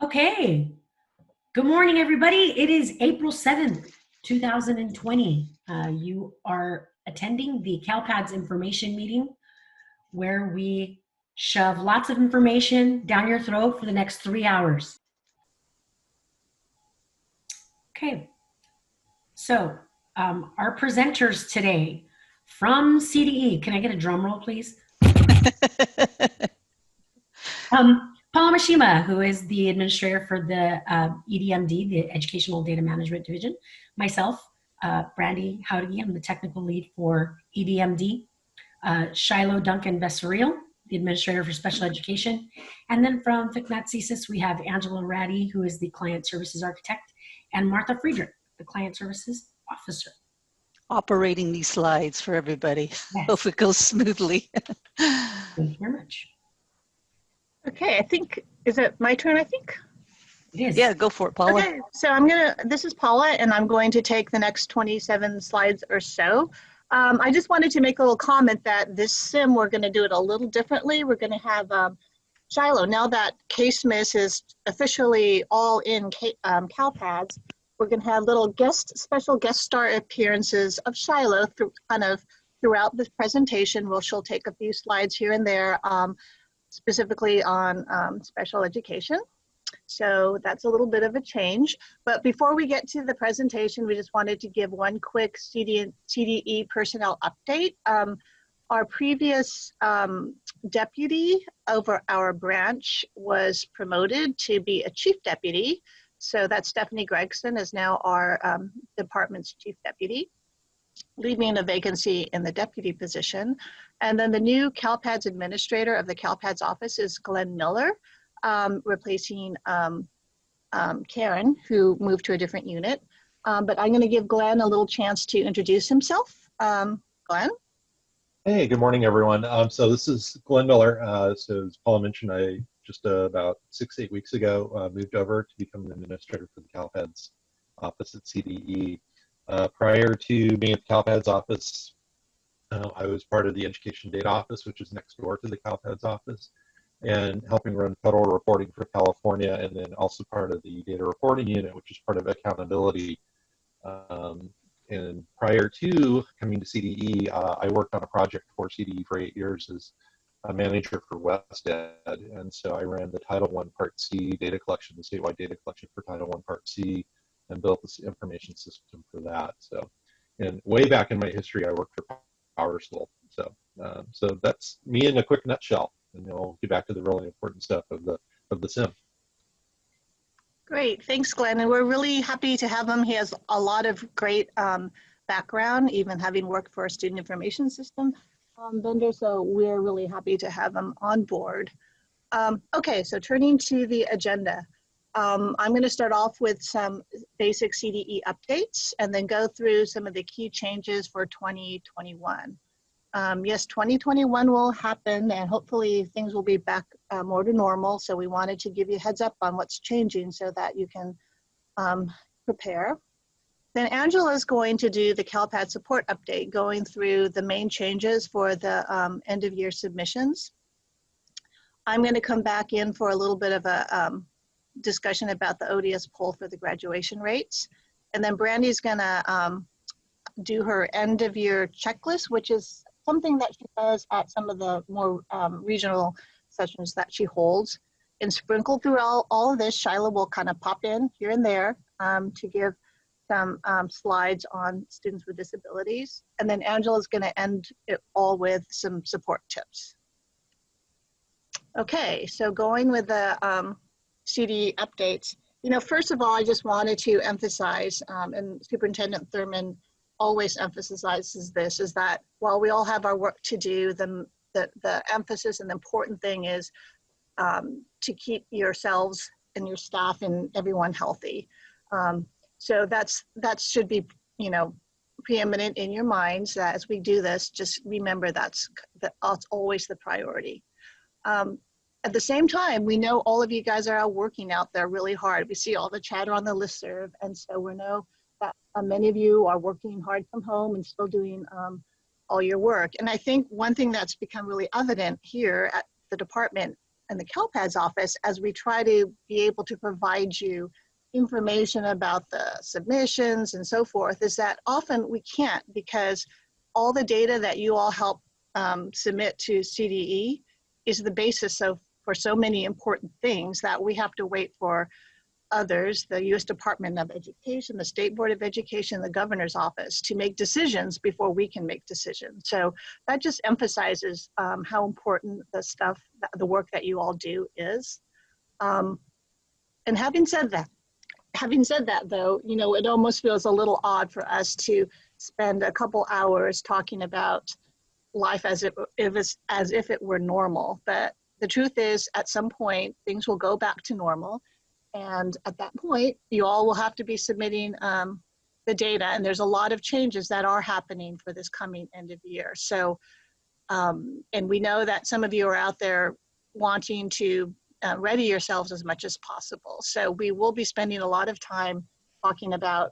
Okay. Good morning, everybody. It is April 7th, 2020. You are attending the CALPADS Information Meeting, where we shove lots of information down your throat for the next 3 hours. Okay. So our presenters today from CDE, can I get a drum roll, please? Paula Mishima, who is the administrator for the EDMD, the Educational Data Management Division. Myself, Brandy Howdy, I'm the technical lead for EDMD. Shiloh Duncan Bessariel, the administrator for special education. And then from FCMAT CSIS, we have Angela Ratty, who is the client services architect, and Martha Friedrich, the client services officer. Operating these slides for everybody. Yes. Hope it goes smoothly. Thank you very much. Okay, I think, is it my turn, I think? It is. Yeah, go for it, Paula. Okay, so this is Paula, and I'm going to take the next 27 slides or so. I just wanted to make a little comment that this CIM, we're going to do it a little differently. We're going to have Shiloh, now that CSIS is officially all in CalPads, we're going to have little special guest star appearances of Shiloh throughout this presentation. She'll take a few slides here and there, specifically on special education. So that's a little bit of a change. But before we get to the presentation, we just wanted to give one quick CDE personnel update. Our previous deputy over our branch was promoted to be a chief deputy. So that's Stephanie Gregson is now our department's chief deputy, leaving a vacancy in the deputy position. And then the new CalPADS administrator of the CalPADS office is Glenn Miller, replacing Karen, who moved to a different unit. But I'm going to give Glenn a little chance to introduce himself. Glenn? Hey, good morning, everyone. So this is Glenn Miller. So as Paula mentioned, I just about 6-8 weeks ago moved over to become an administrator for the CalPADS office at CDE. Prior to being at the CalPADS office, I was part of the Education Data Office, which is next door to the CalPADS office, and helping run federal reporting for California, and then also part of the data reporting unit, which is part of accountability. And prior to coming to CDE, I worked on a project for CDE for 8 years as a manager for WestEd, and so I ran the Title I Part C data collection, the statewide data collection for Title I Part C, and built this information system for that. So, and way back in my history, I worked for PowerSchool. So, so that's me in a quick nutshell, and we'll get back to the really important stuff of the CIM. Great, thanks, Glenn. And we're really happy to have him. He has a lot of great background, even having worked for a student information system vendor. So we're really happy to have him on board. Okay, so turning to the agenda. I'm going to start off with some basic CDE updates and then go through some of the key changes for 2021. Yes, 2021 will happen and hopefully things will be back more to normal. So we wanted to give you a heads up on what's changing so that you can prepare. Then Angela is going to do the CalPAD support update, going through the main changes for the end of year submissions. I'm going to come back in for a little bit of a discussion about the ODS poll for the graduation rates. And then Brandy's gonna do her end of year checklist, which is something that she does at some of the more regional sessions that she holds. And sprinkled through all of this, Shiloh will kind of pop in here and there to give some slides on students with disabilities. And then Angela's gonna end it all with some support tips. Okay, so going with the CDE updates. You know, first of all, I just wanted to emphasize, and Superintendent Thurman always emphasizes this, is that while we all have our work to do, the emphasis and the important thing is to keep yourselves and your staff and everyone healthy. So that should be, you know, preeminent in your minds, that as we do this, just remember that's always the priority. At the same time, we know all of you guys are out working out there really hard. We see all the chatter on the listserv, and so we know that many of you are working hard from home and still doing all your work. And I think one thing that's become really evident here at the department the CALPADS office as we try to be able to provide you information about the submissions and so forth is that often we can't, because all the data that you all help submit to CDE is the basis for so many important things that we have to wait for others, the U.S. Department of Education, the State Board of Education, the governor's office, to make decisions before we can make decisions. So that just emphasizes how important the work that you all do is. And having said that though, you know, it almost feels a little odd for us to spend a couple hours talking about life as if it were normal. But the truth is, at some point, things will go back to normal. And at that point, you all will have to be submitting the data. And there's a lot of changes that are happening for this coming end of year. So, and we know that some of you are out there wanting to ready yourselves as much as possible. So we will be spending a lot of time talking about,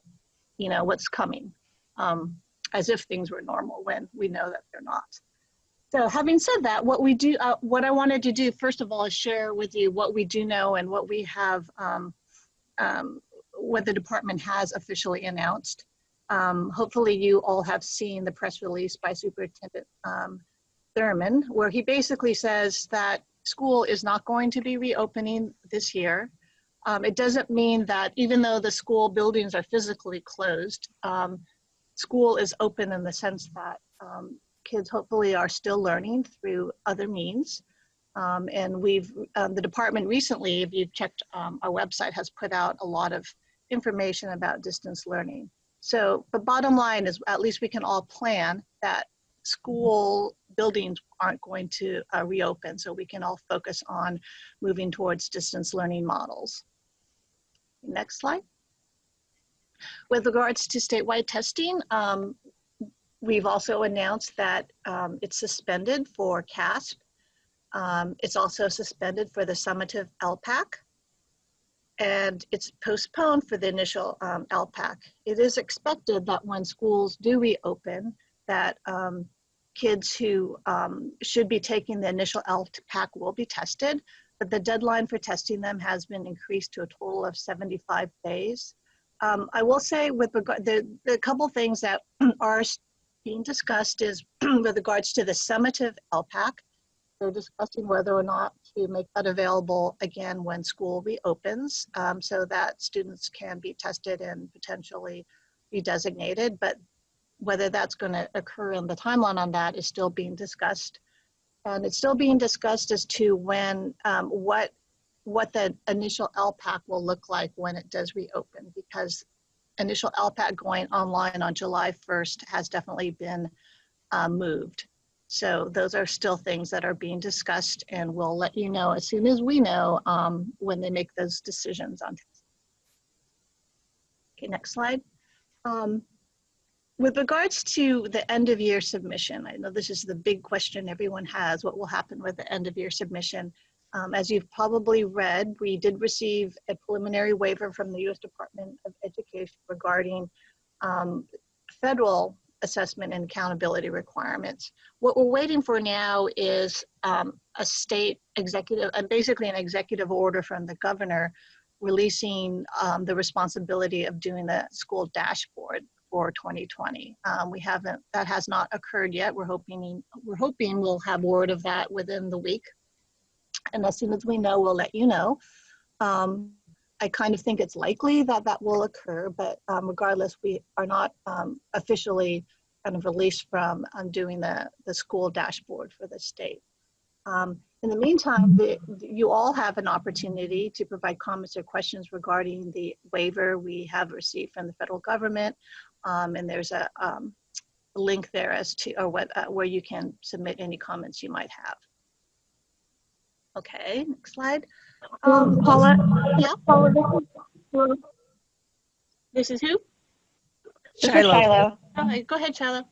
you know, what's coming, as if things were normal when we know that they're not. So having said that, what I wanted to do, first of all, is share with you what we do know and what we have, what the department has officially announced. Hopefully you all have seen the press release by Superintendent Thurman, where he basically says that school is not going to be reopening this year. It doesn't mean that even though the school buildings are physically closed, school is open in the sense that kids hopefully are still learning through other means. And the department recently, if you've checked our website, has put out a lot of information about distance learning. So the bottom line is, at least we can all plan that school buildings aren't going to reopen, so we can all focus on moving towards distance learning models. Next slide. With regards to statewide testing, we've also announced that it's suspended for CASP. It's also suspended for the summative LPAC, and it's postponed for the initial LPAC. It is expected that when schools do reopen, that kids who should be taking the initial LPAC will be tested, but the deadline for testing them has been increased to a total of 75 days. I will say with regard, the couple things that are being discussed is with regards to the summative LPAC, they're discussing whether or not to make that available again when school reopens, so that students can be tested and potentially be designated. But whether that's going to occur and the timeline on that is still being discussed. And it's still being discussed as to when, what the initial LPAC will look like when it does reopen, because initial LPAC going online on July 1st has definitely been moved. So those are still things that are being discussed, and we'll let you know as soon as we know when they make those decisions on testing. Okay, next slide. With regards to the end of year submission, I know this is the big question everyone has, what will happen with the end of year submission? As you've probably read, we did receive a preliminary waiver from the U.S. Department of Education regarding federal assessment and accountability requirements. What we're waiting for now is a state executive, basically an executive order from the governor releasing the responsibility of doing the school dashboard for 2020. That has not occurred yet. We're hoping we'll have word of that within the week. And as soon as we know, we'll let you know. I kind of think it's likely that that will occur, but regardless, we are not officially kind of released from doing the school dashboard for the state. In the meantime, you all have an opportunity to provide comments or questions regarding the waiver we have received from the federal government. And there's a link there as to, or where you can submit any comments you might have. Okay, next slide. Paula? Yeah? Paula, This is who? this is Shiloh. Okay, go ahead, Shiloh.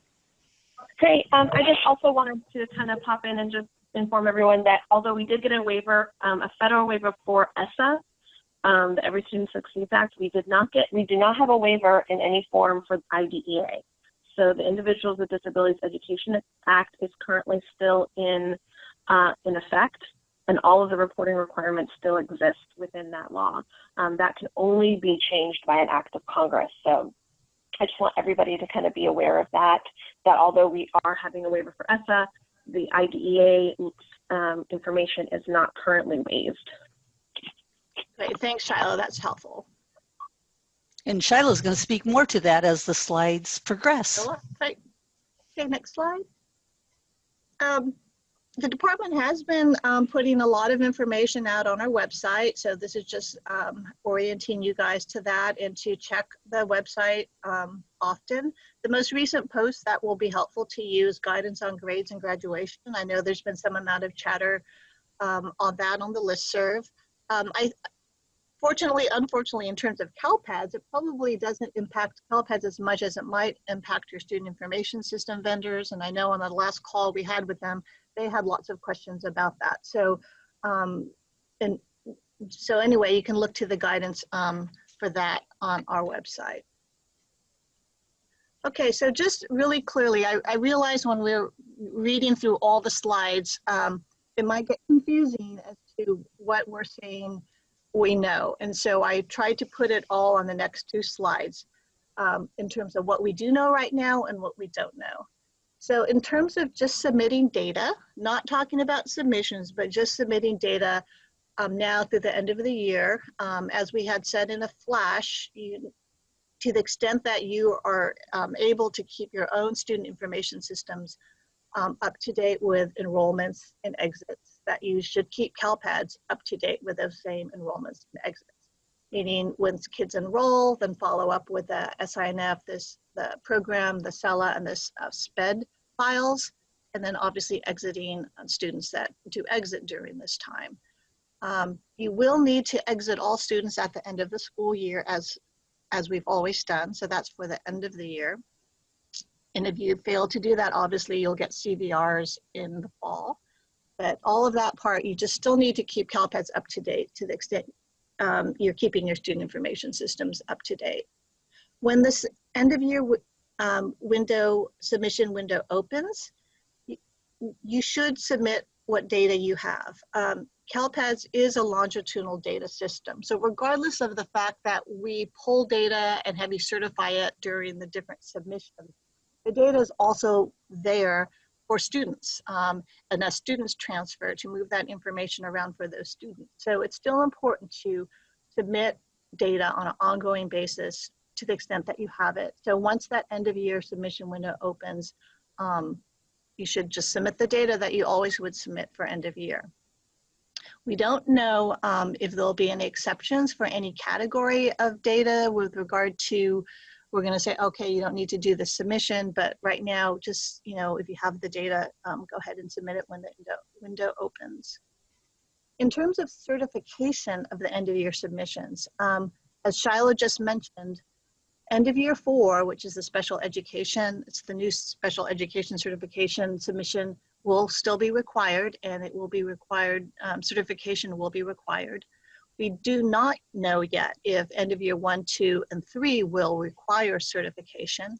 Hey, I just also wanted to kind of pop in and just inform everyone that although we did get a waiver, a federal waiver for ESSA, the Every Student Succeeds Act, we do not have a waiver in any form for IDEA. So the Individuals with Disabilities Education Act is currently still in effect. and all of the reporting requirements still exist within that law. That can only be changed by an act of Congress. So I just want everybody to kind of be aware of that, that although we are having a waiver for ESSA, the IDEA information is not currently waived. Great, thanks, Shiloh, that's helpful. And Shiloh's going to speak more to that as the slides progress. Right. Okay, next slide. The department has been putting a lot of information out on our website. So this is just orienting you guys to that and to check the website often. The most recent post that will be helpful to you is guidance on grades and graduation. I know there's been some amount of chatter on that on the listserv. Fortunately, unfortunately, in terms of CALPADS, it probably doesn't impact CALPADS as much as it might impact your student information system vendors. And I know on the last call we had with them, they had lots of questions about that. So, so anyway, you can look to the guidance for that on our website. Okay, so just really clearly, I realized when we're reading through all the slides, it might get confusing as to what we're saying we know. And so I tried to put it all on the next two slides in terms of what we do know right now and what we don't know. So in terms of just submitting data, not talking about submissions, but just submitting data now through the end of the year, as we had said in a flash, to the extent that you are able to keep your own student information systems up to date with enrollments and exits, that you should keep CALPADS up to date with those same enrollments and exits. Meaning when kids enroll, then follow up with the SINF, the program, the CELA, and this SPED files, and then obviously exiting students that do exit during this time. You will need to exit all students at the end of the school year as we've always done, so that's for the end of the year. And if you fail to do that, obviously you'll get CVRs in the fall. But all of that part, you just still need to keep CALPADS up to date to the extent you're keeping your student information systems up to date. When this end of year submission window opens, you should submit what data you have. CALPADS is a longitudinal data system. So regardless of the fact that we pull data and have you certify it during the different submissions, the data is also there for students, and as students transfer to move that information around for those students. So it's still important to submit data on an ongoing basis to the extent that you have it. So once that end of year submission window opens, you should just submit the data that you always would submit for end of year. We don't know if there'll be any exceptions for any category of data with regard to, we're going to say, okay, you don't need to do the submission, but right now, just, if you have the data, go ahead and submit it when the window opens. In terms of certification of the end of year submissions, as Shiloh just mentioned, end of year 4, which is the special education, it's the new special education certification submission will still be required, and it will be required, certification will be required. We do not know yet if end of year 1, 2, and 3 will require certification.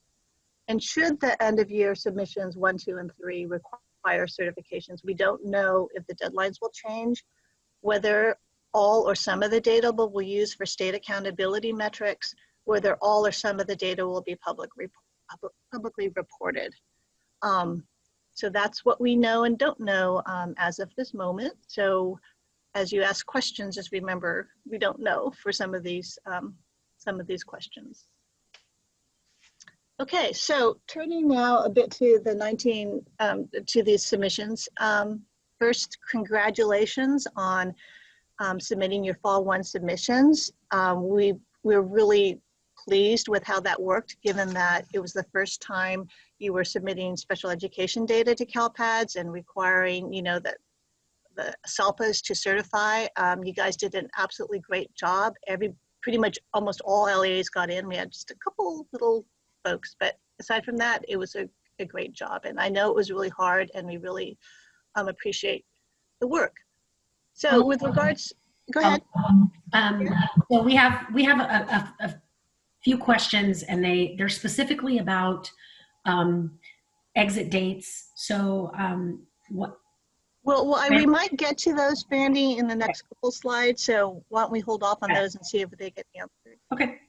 And should the end of year submissions 1, 2, and 3 require certifications, we don't know if the deadlines will change, whether all or some of the data we'll use for state accountability metrics, whether all or some of the data will be publicly reported. So that's what we know and don't know as of this moment. So as you ask questions, just remember, we don't know for some of these questions. Okay, so turning now a bit to the to these submissions. First, congratulations on submitting your Fall 1 submissions. We're really pleased with how that worked, given that it was the first time you were submitting special education data to CALPADS and requiring, that the CELPAs to certify. You guys did an absolutely great job. Pretty much almost all LEAs got in. We had just a couple little folks, but aside from that, it was a great job. And I know it was really hard, and we really appreciate the work. So with regards, go ahead. So we have a few questions, and they're specifically about exit dates. So We might get to those, Brandy, in the next couple slides. So why don't we hold off on those and see if they get answered. Okay.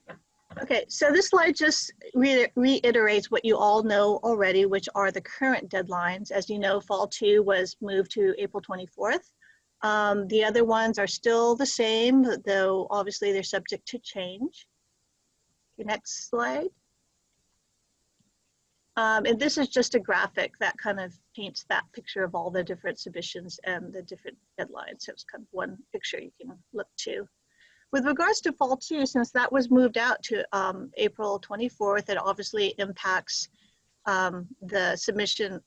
Okay, so this slide just reiterates what you all know already, which are the current deadlines. As you know, Fall 2 was moved to April 24th. The other ones are still the same, though obviously they're subject to change. Okay, next slide. And this is just a graphic that kind of paints that picture of all the different submissions and the different deadlines. So it's kind of one picture you can look to. With regards to Fall 2, since that was moved out to April 24th, it obviously impacts the submission,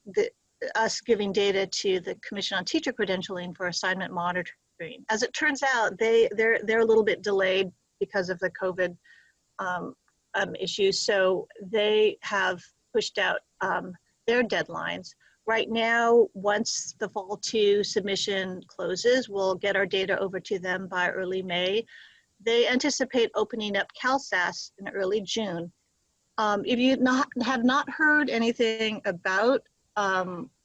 us giving data to the Commission on Teacher Credentialing for assignment monitoring. As it turns out, they're a little bit delayed because of the COVID issues, so they have pushed out their deadlines. Right now, once the Fall 2 submission closes, we'll get our data over to them by early May. They anticipate opening up CalSAAS in early June. If you have not heard anything about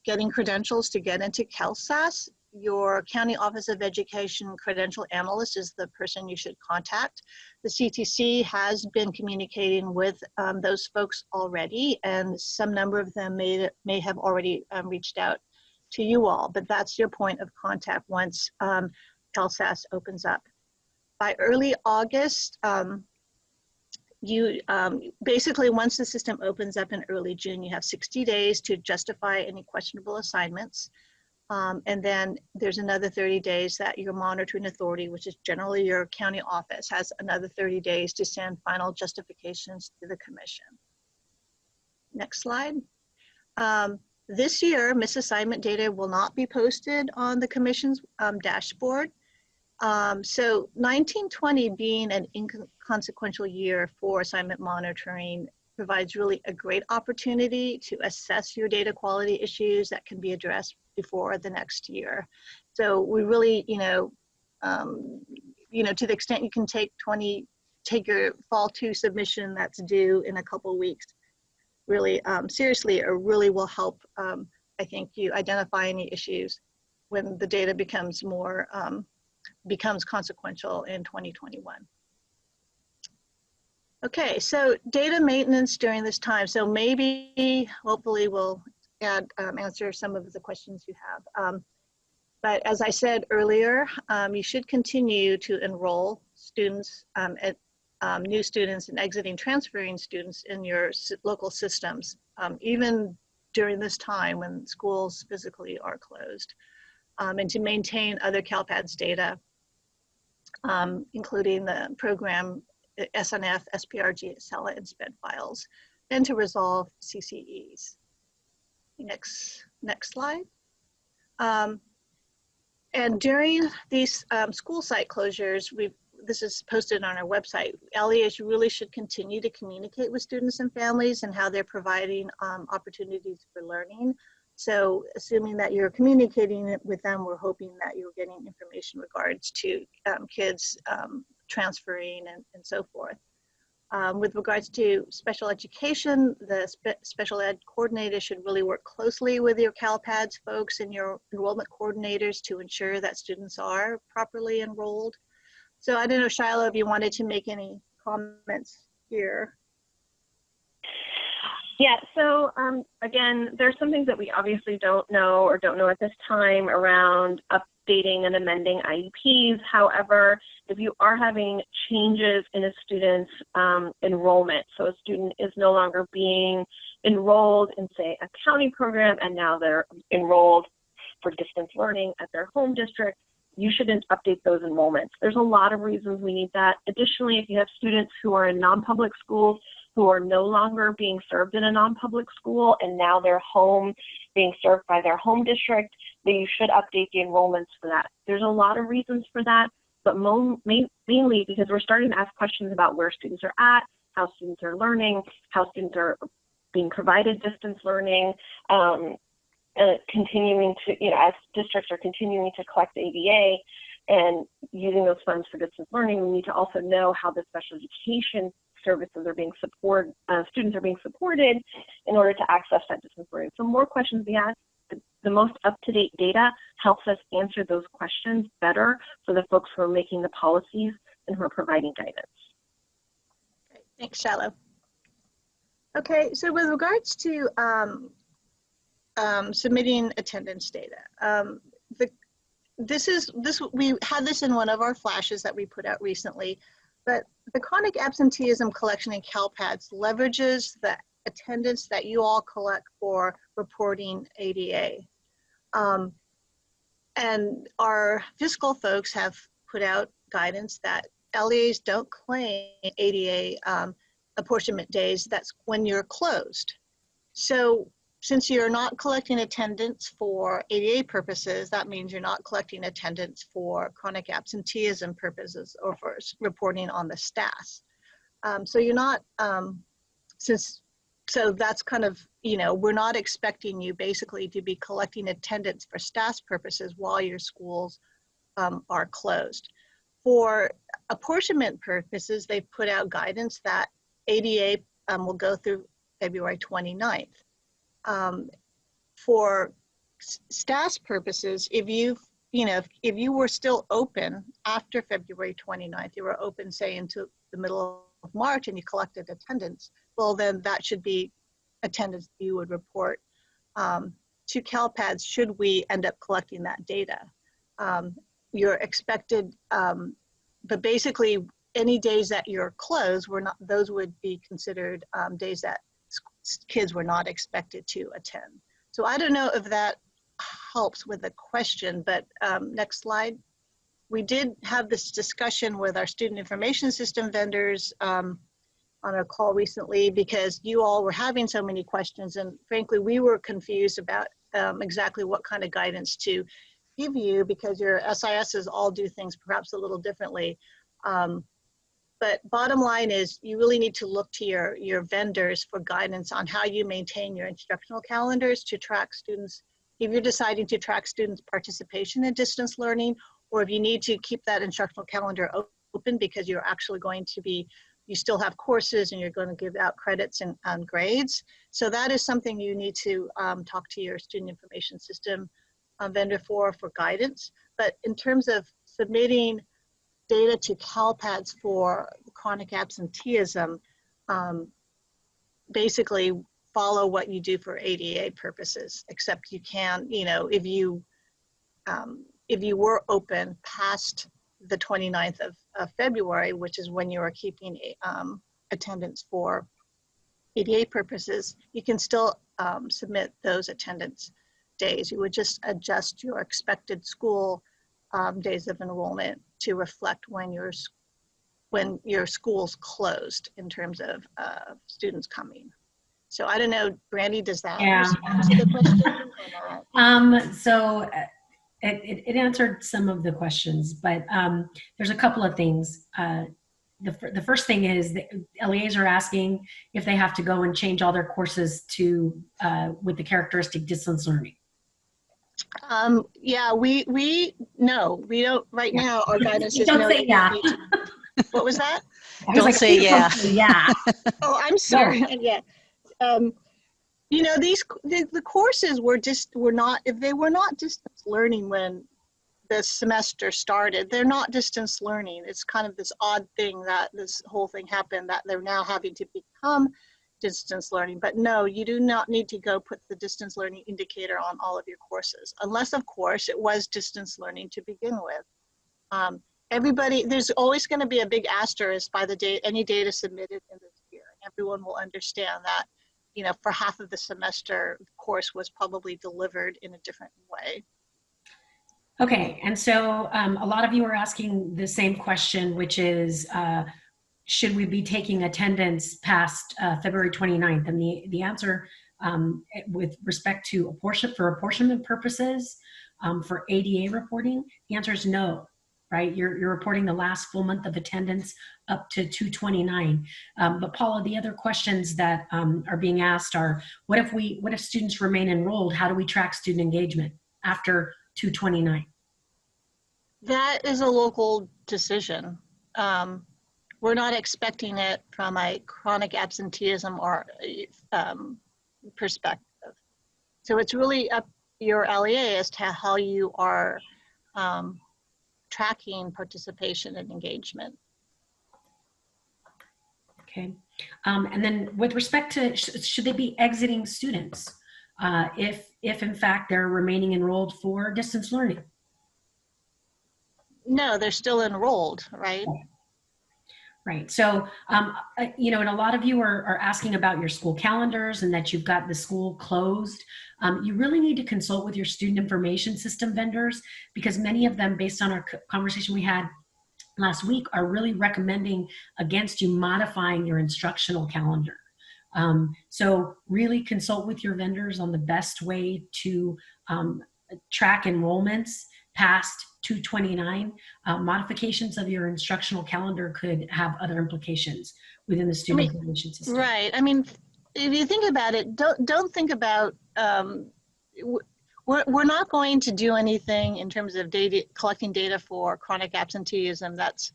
getting credentials to get into CalSAAS, your County Office of Education credential analyst is the person you should contact. The CTC has been communicating with those folks already, and some number of them may have already reached out to you all, but that's your point of contact once CalSAAS opens up. By early August, basically once the system opens up in early June, you have 60 days to justify any questionable assignments. And then there's another 30 days that your monitoring authority, which is generally your county office, has another 30 days to send final justifications to the commission. Next slide. This year, misassignment data will not be posted on the commission's dashboard. So 1920 being an inconsequential year for assignment monitoring provides really a great opportunity to assess your data quality issues that can be addressed before the next year. So we really, to the extent you can take your Fall 2 submission that's due in a couple weeks, really seriously, it really will help, I think, you identify any issues when the data becomes more, becomes consequential in 2021. Okay, so data maintenance during this time. So maybe, hopefully we'll answer some of the questions you have. But as I said earlier, you should continue to enroll students, new students and exiting transferring students in your local systems, even during this time when schools physically are closed, and to maintain other CALPADS data, including the program SNF, SPRG, SELA, and SPED files, and to resolve CCEs. Next slide. And during these school site closures, this is posted on our website, LEAs really should continue to communicate with students and families and how they're providing opportunities for learning. So assuming that you're communicating with them, we're hoping that you're getting information in regards to kids transferring and so forth. With regards to special education, the special ed coordinator should really work closely with your CALPADS folks and your enrollment coordinators to ensure that students are properly enrolled. So I don't know, Shiloh, if you wanted to make any comments here. Yeah, so again, there's some things that we obviously don't know or don't know at this time around updating and amending IEPs. However, if you are having changes in a student's enrollment, so a student is no longer being enrolled in, say, a county program, and now they're enrolled for distance learning at their home district, you shouldn't update those enrollments. There's a lot of reasons we need that. Additionally, if you have students who are in non-public schools who are no longer being served in a non-public school and now they're home being served by their home district, then you should update the enrollments for that. There's a lot of reasons for that, but mainly because we're starting to ask questions about where students are at, how students are learning, how students are being provided distance learning, continuing to, as districts are continuing to collect ADA and using those funds for distance learning, we need to also know how the special education services are being students are being supported in order to access that distance learning. So more questions we ask, the the most up-to-date data helps us answer those questions better for the folks who are making the policies and who are providing guidance. Great. Thanks, Shiloh. Okay, so with regards to submitting attendance data, we had this in one of our flashes that we put out recently, but the chronic absenteeism collection in CALPADS leverages the attendance that you all collect for reporting ADA. And our fiscal folks have put out guidance that LEAs don't claim ADA apportionment days. That's when you're closed. So since you're not collecting attendance for ADA purposes, that means you're not collecting attendance for chronic absenteeism purposes or for reporting on the STAS. So you're not, so that's kind of, you know, we're not expecting you basically to be collecting attendance for STAS purposes while your schools are closed. For apportionment purposes, they've put out guidance that ADA will go through February 29th. For STAS purposes, if you were still open after February 29th, you were open, say, into the middle of March and you collected attendance, well, then that should be attendance you would report to CALPADS should we end up collecting that data. You're expected, but basically any days that you're closed, those would be considered days that kids were not expected to attend. So I don't know if that helps with the question, but next slide. We did have this discussion with our student information system vendors on a call recently because you all were having so many questions, and frankly, we were confused about exactly what kind of guidance to give you because your SISs all do things perhaps a little differently. But bottom line is you really need to look to your vendors for guidance on how you maintain your instructional calendars to track students. If you're deciding to track students' participation in distance learning, or if you need to keep that instructional calendar open because you're actually going to be, you still have courses and you're going to give out credits and grades. So that is something you need to talk to your student information system vendor for guidance. But in terms of submitting data to CALPADS for chronic absenteeism, basically follow what you do for ADA purposes, except you can, you know, if you were open past the 29th of February, which is when you are keeping attendance for ADA purposes, you can still submit those attendance days. You would just adjust your expected school days of enrollment to reflect when your school's closed in terms of students coming. So I don't know, Brandy, does that respond to the question or not? So it answered some of the questions, but there's a couple of things. The first thing is that LEAs are asking if they have to go and change all their courses to with the characteristic distance learning. Yeah, we don't right now. Our guidance is Don't no. say yeah. What was that? Don't say yeah. Yeah. Oh, I'm sorry. Yeah. You know, the courses were not distance learning when the semester started. They're not distance learning. It's kind of this odd thing that this whole thing happened that they're now having to become distance learning. But no, you do not need to go put the distance learning indicator on all of your courses, unless of course it was distance learning to begin with. There's always going to be a big asterisk by the date any data submitted in this year. Everyone will understand that, you know, for half of the semester, the course was probably delivered in a different way. Okay, and so a lot of you are asking the same question, which is, should we be taking attendance past February 29th? And the answer with respect to apportionment purposes for ADA reporting, the answer is no, right? You're reporting the last full month of attendance up to 2/29. But Paula, the other questions that are being asked are, what if students remain enrolled? How do we track student engagement after 2/29? That is a local decision. We're not expecting it from a chronic absenteeism or perspective. So it's really up your LEA as to how you are tracking participation and engagement. Okay. And then with respect to, should they be exiting students if in fact they're remaining enrolled for distance learning? No, they're still enrolled, right? Right. So, you know, and a lot of you are asking about your school calendars and that you've got the school closed. You really need to consult with your student information system vendors, because many of them, based on our conversation we had last week, are really recommending against you modifying your instructional calendar. So really consult with your vendors on the best way to track enrollments past 2/29. Modifications of your instructional calendar could have other implications within the student information system. Right. I mean, if you think about it, don't think about, we're not going to do anything in terms of collecting data for chronic absenteeism that's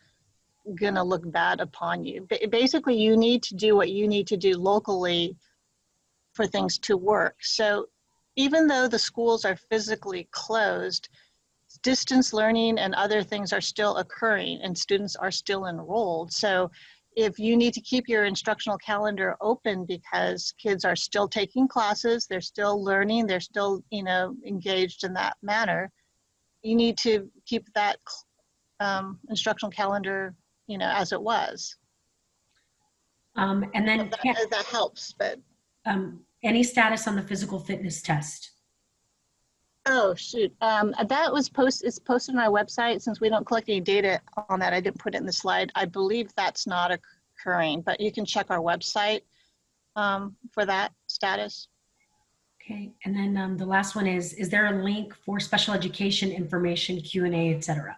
going to look bad upon you. Basically, you need to do what you need to do locally for things to work. So even though the schools are physically closed, distance learning and other things are still occurring and students are still enrolled. So if you need to keep your instructional calendar open because kids are still taking classes, they're still learning, they're still, you know, engaged in that manner, you need to keep that instructional calendar, you know, as it was. And then that helps, but any status on the physical fitness test? oh shoot, that was it's posted on our website. Since we don't collect any data on that, I didn't put it in the slide. I believe that's not occurring, but you can check our website for that status. Okay, and then the last one is there a link for special education information, Q&A, etc.?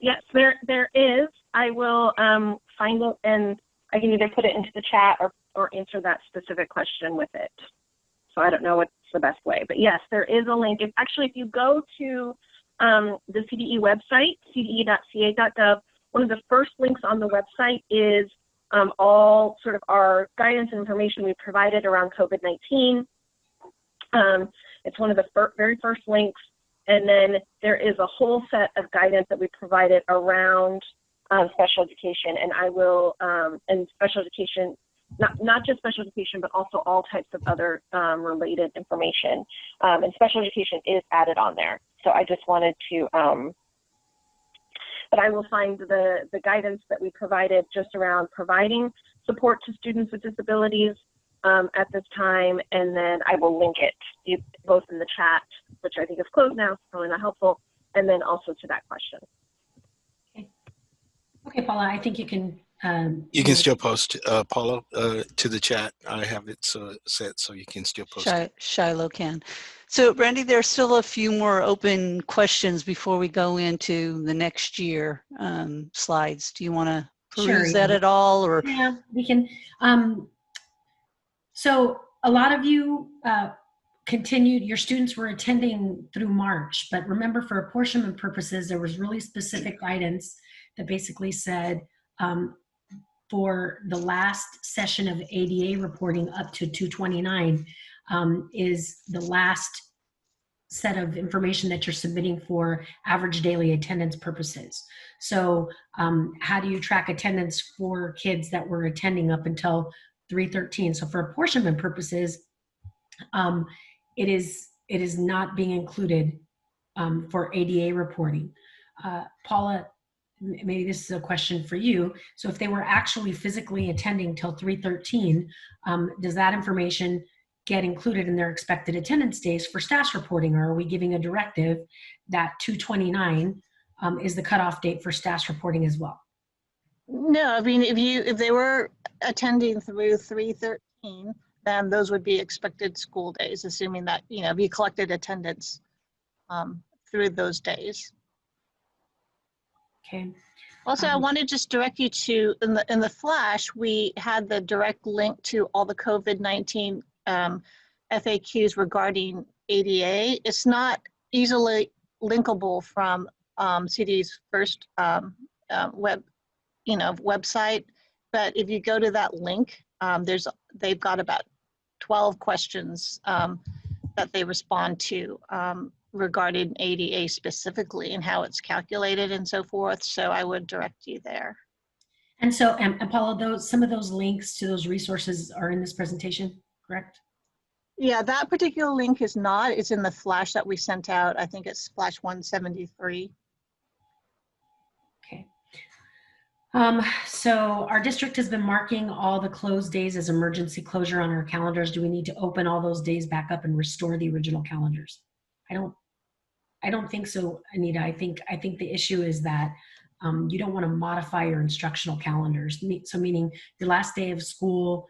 Yes, there is. I will find it, and I can either put it into the chat or answer that specific question with it. So I don't know what's the best way, but yes, there is a link. If you go to the CDE website, cde.ca.gov, one of the first links on the website is all sort of our guidance and information we provided around COVID-19. It's one of the very first links. And then there is a whole set of guidance that we provided around special education. And I will, and special education, not just special education, but also all types of other related information. And special education is added on there. So I just wanted to, but I will find the guidance that we provided just around providing support to students with disabilities at this time, and then I will link it both in the chat, which I think is closed now, so probably not helpful, and then also to that question. Okay, Paula, I think you can. You can still post, Paula, to the chat. I have it set so you can still post it. Shiloh can. So, Brandy, there's still a few more open questions before we go into the next year slides. Do you want to peruse that at all? Or? Yeah, we can. So a lot of you continued, your students were attending through March, but remember, for apportionment purposes, there was really specific guidance that basically said for the last session of ADA reporting up to 2/29 is the last set of information that you're submitting for average daily attendance purposes. So how do you track attendance for kids that were attending up until 3/13? So for apportionment purposes, it is not being included for ADA reporting. Paula, maybe this is a question for you. So if they were actually physically attending till 3/13, does that information get included in their expected attendance days for status reporting, or are we giving a directive that 2/29 is the cutoff date for status reporting as well? No, I mean, if they were attending through 3/13, then those would be expected school days, assuming that, you know, we collected attendance through those days. Okay. Also, I want to just direct you to, in the flash, we had the direct link to all the COVID-19 FAQs regarding ADA. It's not easily linkable from CD's first website, but if you go to that link, they've got about 12 questions that they respond to regarding ADA specifically and how it's calculated and so forth. So I would direct you there. And so, and Paula, some of those links to those resources are in this presentation, correct? Yeah, that particular link is not. It's in the flash that we sent out. I think it's flash 173. Okay. So our district has been marking all the closed days as emergency closure on our calendars. Do we need to open all those days back up and restore the original calendars? I don't think so, Anita. I think the issue is that you don't want to modify your instructional calendars. So meaning your last day of school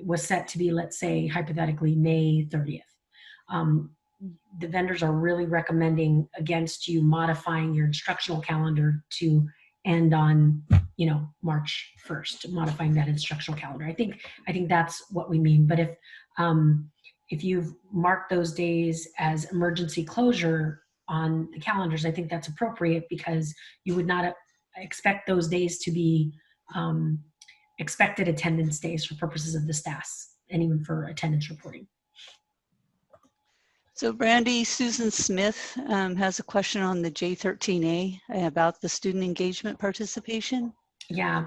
was set to be, let's say, hypothetically, May 30th. The vendors are really recommending against you modifying your instructional calendar to end on, you know, March 1st, modifying that instructional calendar. I think that's what we mean. But if you've marked those days as emergency closure on the calendars, I think that's appropriate, because you would not expect those days to be expected attendance days for purposes of the STAAS and even for attendance reporting. So Brandy, Susan Smith has a question on the J13A about the student engagement participation. Yeah,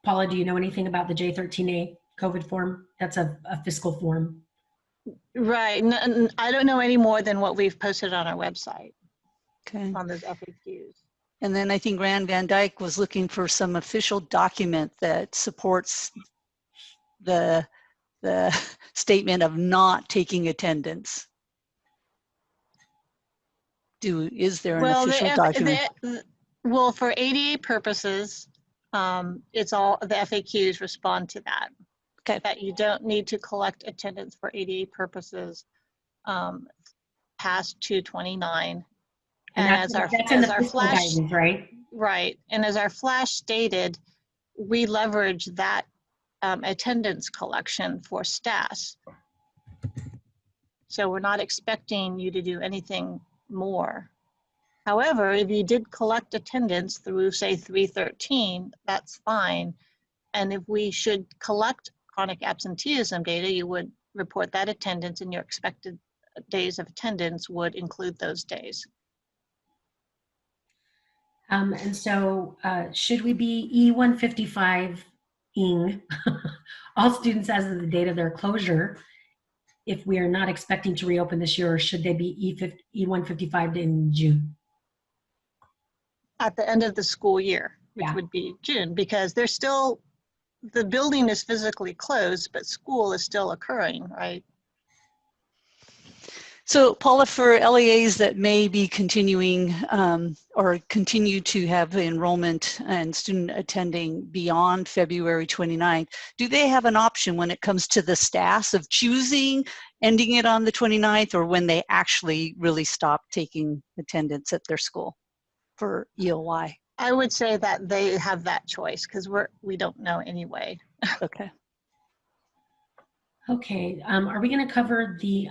Paula, do you know anything about the J13A COVID form? That's a fiscal form. Right. I don't know any more than what we've posted on our website. Okay. On those FAQs. And then I think Rand Van Dyke was looking for some official document that supports the statement of not taking attendance. Is there an official document? Well, for ADA purposes, it's all the FAQs respond to that. Okay. That you don't need to collect attendance for ADA purposes past 2/29. And that's in the flash guidance, right? Right. And as our flash stated, we leverage that attendance collection for STAAS. So we're not expecting you to do anything more. However, if you did collect attendance through, say, 313, that's fine. And if we should collect chronic absenteeism data, you would report that attendance, and your expected days of attendance would include those days. And so should we be E155ing all students as of the date of their closure if we are not expecting to reopen this year, or should they be E155 in June? At the end of the school year, which would be June, because there's still, the building is physically closed, but school is still occurring, right? So Paula, for LEAs that may be continuing or continue to have enrollment and student attending beyond February 29th, do they have an option when it comes to the STAAS of choosing ending it on the 29th, or when they actually really stop taking attendance at their school for EOY? I would say that they have that choice, because we don't know anyway. Okay. Okay, are we going to cover the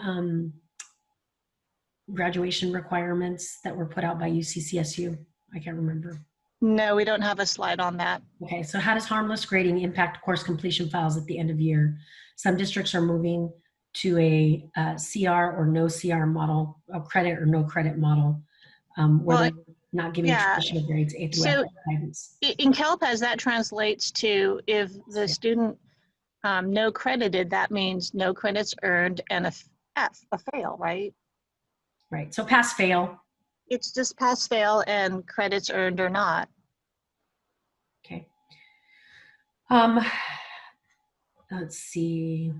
graduation requirements that were put out by UCCSU? I can't remember. No, we don't have a slide on that. Okay, so how does harmless grading impact course completion files at the end of year? Some districts are moving to a CR or no CR model, a credit or no credit model, where they're not giving traditional grades A through F guidance. In CALPADS, that translates to, if the student no credited, that means no credits earned and a F, a fail, right? Right, so pass fail. It's just pass fail and credits earned or not. Okay. Let's see.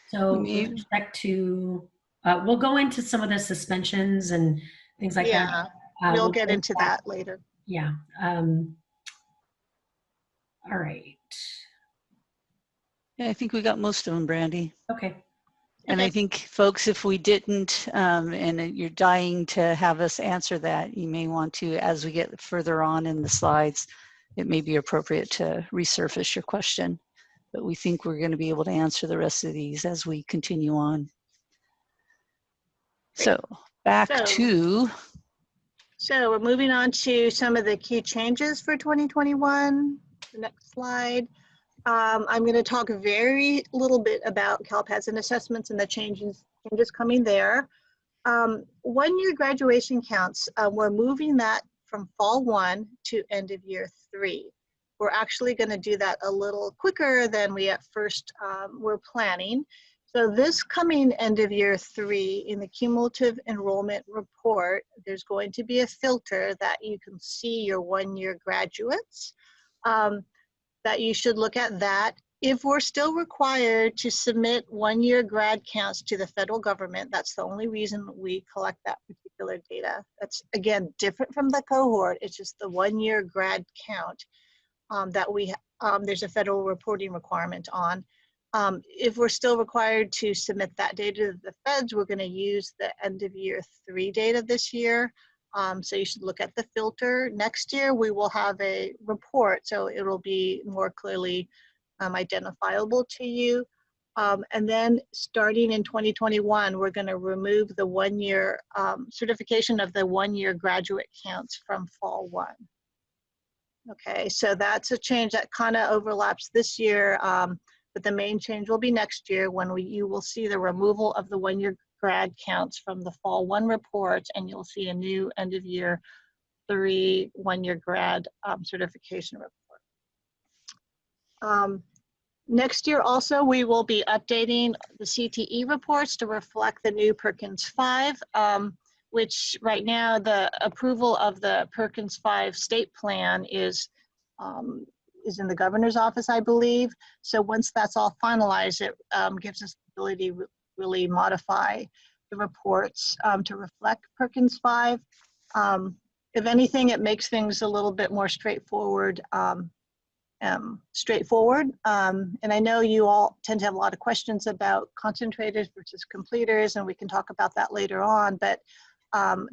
So with respect to, we'll go into some of the suspensions and things like that. We'll get into that later. Yeah. All right. Yeah, I think we got most of them, Brandy. Okay. And I think, folks, if we didn't, and you're dying to have us answer that, you may want to, as we get further on in the slides, it may be appropriate to resurface your question. But we think we're going to be able to answer the rest of these as we continue on. So back to. So we're moving on to some of the key changes for 2021. The next slide. I'm going to talk very little bit about CALPADS and assessments and the changes coming there. 1 year graduation counts, we're moving that from fall 1 to end of year 3. We're actually going to do that a little quicker than we at first were planning. So this coming end of year 3 in the cumulative enrollment report, there's going to be a filter that you can see your 1 year graduates, that you should look at that. If we're still required to submit 1 year grad counts to the federal government, that's the only reason we collect that particular data. That's, again, different from the cohort. It's just the 1 year grad count that there's a federal reporting requirement on. If we're still required to submit that data to the feds, we're going to use the end of year 3 data this year. So you should look at the filter. Next year, we will have a report, so it'll be more clearly identifiable to you. And then starting in 2021, we're going to remove the 1 year certification of the 1 year graduate counts from fall 1. Okay, so that's a change that kind of overlaps this year, but the main change will be next year when you will see the removal of the 1 year grad counts from the fall 1 reports, and you'll see a new end of year 3 1 year grad certification report. Next year also, we will be updating the CTE reports to reflect the new Perkins 5, which right now the approval of the Perkins 5 state plan is in the governor's office, I believe. So once that's all finalized, it gives us the ability to really modify the reports to reflect Perkins 5. If anything, it makes things a little bit more straightforward. And I know you all tend to have a lot of questions about concentrators versus completers, and we can talk about that later on, but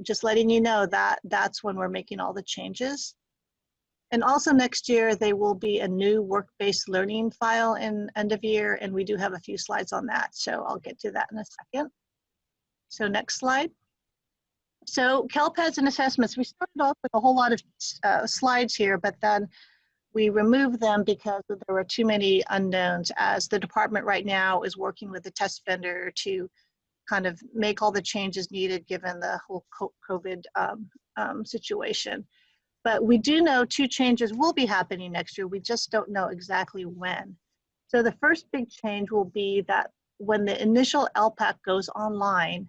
just letting you know that that's when we're making all the changes. And also next year, there will be a new work-based learning file in end of year, and we do have a few slides on that, so I'll get to that in a second. So next slide. So CALPADS and assessments, we started off with a whole lot of slides here, but then we removed them because there were too many unknowns, as the department right now is working with the test vendor to kind of make all the changes needed given the whole COVID situation. But we do know 2 changes will be happening next year. We just don't know exactly when. So the first big change will be that when the initial LPAC goes online,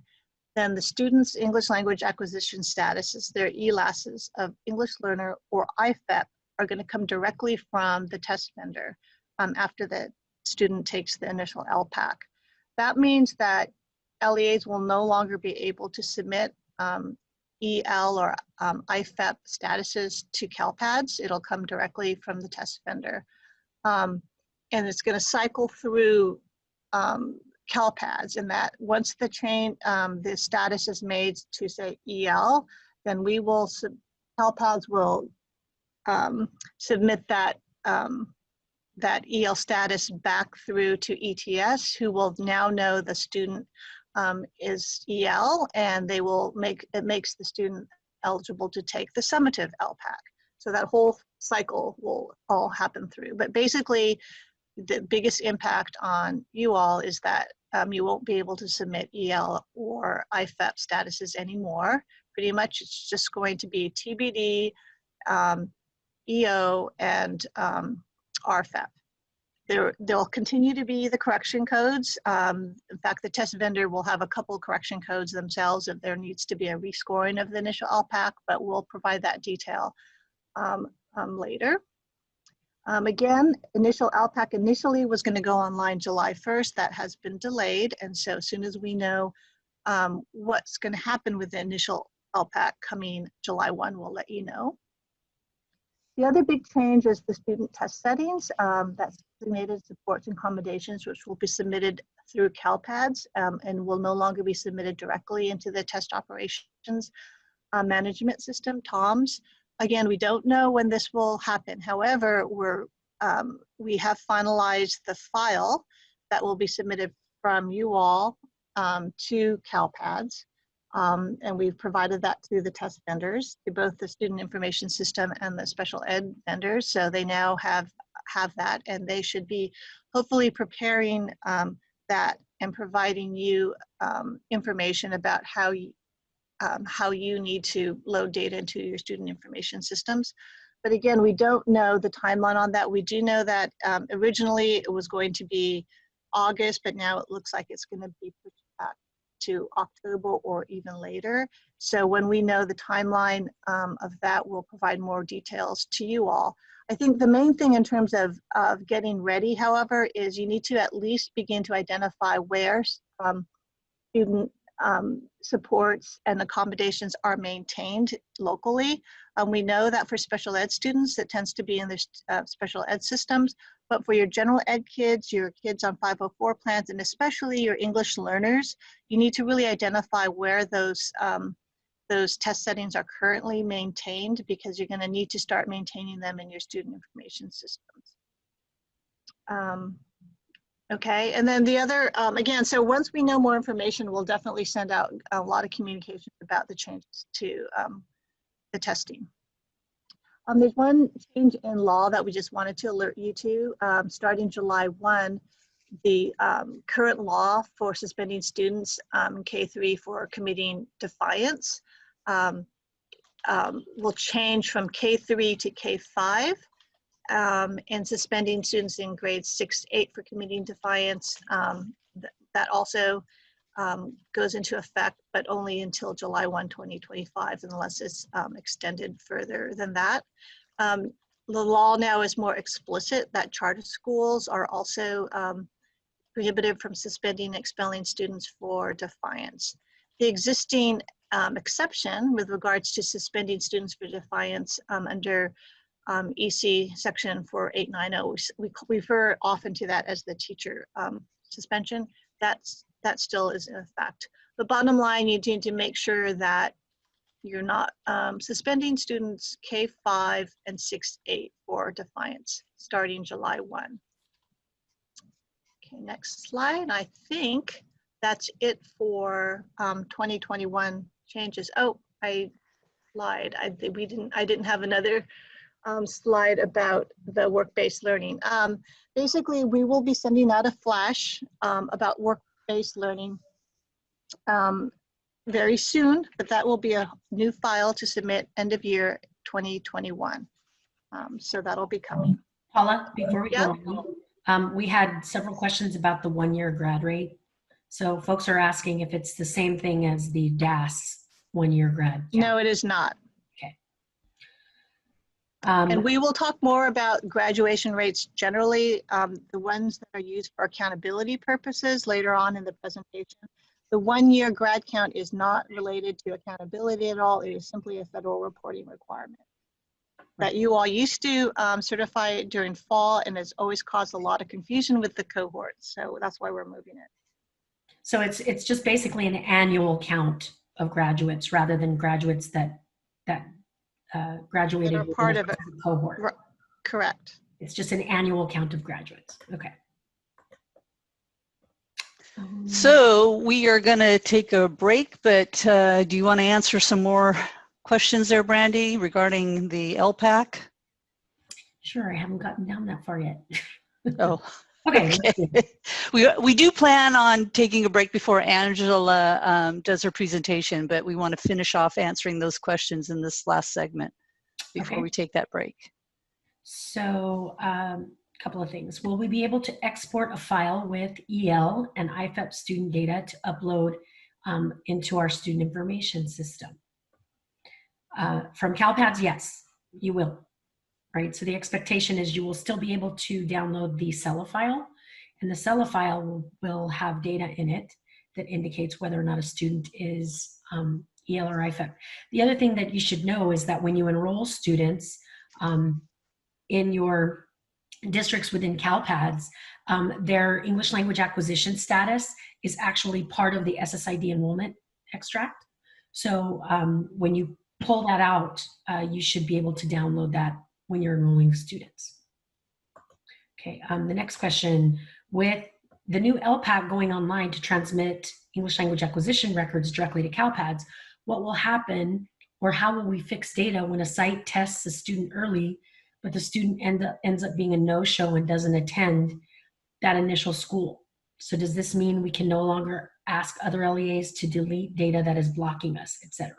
then the students' English language acquisition statuses, their ELASs of English learner or IFEP, are going to come directly from the test vendor after the student takes the initial LPAC. That means that LEAs will no longer be able to submit EL or IFEP statuses to CALPADS. It'll come directly from the test vendor. And it's going to cycle through CALPADS, and that once the status is made to say EL, then we will, CALPADS will submit that EL status back through to ETS, who will now know the student is EL, and they will it makes the student eligible to take the summative LPAC. So that whole cycle will all happen through. But basically, the biggest impact on you all is that you won't be able to submit EL or IFEP statuses anymore. Pretty much it's just going to be TBD, EO, and RFEP. There'll continue to be the correction codes. In fact, the test vendor will have a couple of correction codes themselves if there needs to be a rescoring of the initial LPAC, but we'll provide that detail later. Again, initial LPAC initially was going to go online July 1st. That has been delayed, and so as soon as we know what's going to happen with the initial LPAC coming July 1, we'll let you know. The other big change is the student test settings. That's designated supports and accommodations, which will be submitted through CALPADS and will no longer be submitted directly into the test operations management system, TOMS. Again, we don't know when this will happen. However, we have finalized the file that will be submitted from you all to CALPADS. And we've provided that to the test vendors, to both the student information system and the special ed vendors. So they now have have that, and they should be hopefully preparing that and providing you information about how you need to load data into your student information systems. But again, we don't know the timeline on that. We do know that originally it was going to be August, but now it looks like it's going to be pushed back to October or even later. So when we know the timeline of that, we'll provide more details to you all. I think the main thing in terms of getting ready, however, is you need to at least begin to identify where student supports and accommodations are maintained locally. We know that for special ed students, it tends to be in the special ed systems, but for your general ed kids, your kids on 504 plans, and especially your English learners, you need to really identify where those test settings are currently maintained, because you're going to need to start maintaining them in your student information systems. Okay, and then the other, again, so once we know more information, we'll definitely send out a lot of communication about the changes to the testing. There's one change in law that we just wanted to alert you to. Starting July 1, the current law for suspending students in K3 for committing defiance will change from K3 to K5. And suspending students in grades 6 to 8 for committing defiance. That also goes into effect, but only until July 1, 2025, unless it's extended further than that. The law now is more explicit that charter schools are also prohibited from suspending and expelling students for defiance. The existing exception with regards to suspending students for defiance under EC section 4890, we refer often to that as the teacher suspension. That still is in effect. The bottom line, you need to make sure that you're not suspending students K5 and 6-8 for defiance starting July 1. Okay, next slide. I think that's it for 2021 changes. Oh, I lied. I didn't have another slide about the work-based learning. Basically, we will be sending out a flash about work-based learning very soon, but that will be a new file to submit end of year 2021. So that'll be coming. Paula, before we go on, we had several questions about the one-year grad rate. So folks are asking if it's the same thing as the DAS one-year grad count. No, it is not. Okay. And we will talk more about graduation rates generally, the ones that are used for accountability purposes later on in the presentation. The one-year grad count is not related to accountability at all. It is simply a federal reporting requirement that you all used to certify during fall, and has always caused a lot of confusion with the cohorts. So that's why we're moving it. So it's just basically an annual count of graduates rather than graduates that graduated that are part of a cohort. Correct. It's just an annual count of graduates. Okay. So we are going to take a break, but do you want to answer some more questions there, Brandy, regarding the LPAC? Sure, I haven't gotten down that far yet. Oh, okay. We do plan on taking a break before Angela does her presentation, but we want to finish off answering those questions in this last segment before we take that break. So couple of things. Will we be able to export a file with EL and IFEP student data to upload into our student information system? From CalPADS, yes, you will, right? So the expectation is you will still be able to download the CELA file, and the CELA file will have data in it that indicates whether or not a student is EL or IFEP. The other thing that you should know is that when you enroll students in your districts within CalPADS, their English language acquisition status is actually part of the SSID enrollment extract. So when you pull that out, you should be able to download that when you're enrolling students. Okay, the next question, with the new LPAC going online to transmit English language acquisition records directly to CalPADS, what will happen, or how will we fix data when a site tests a student early but the student ends up being a no-show and doesn't attend that initial school. So does this mean we can no longer ask other LEAs to delete data that is blocking us, etc.?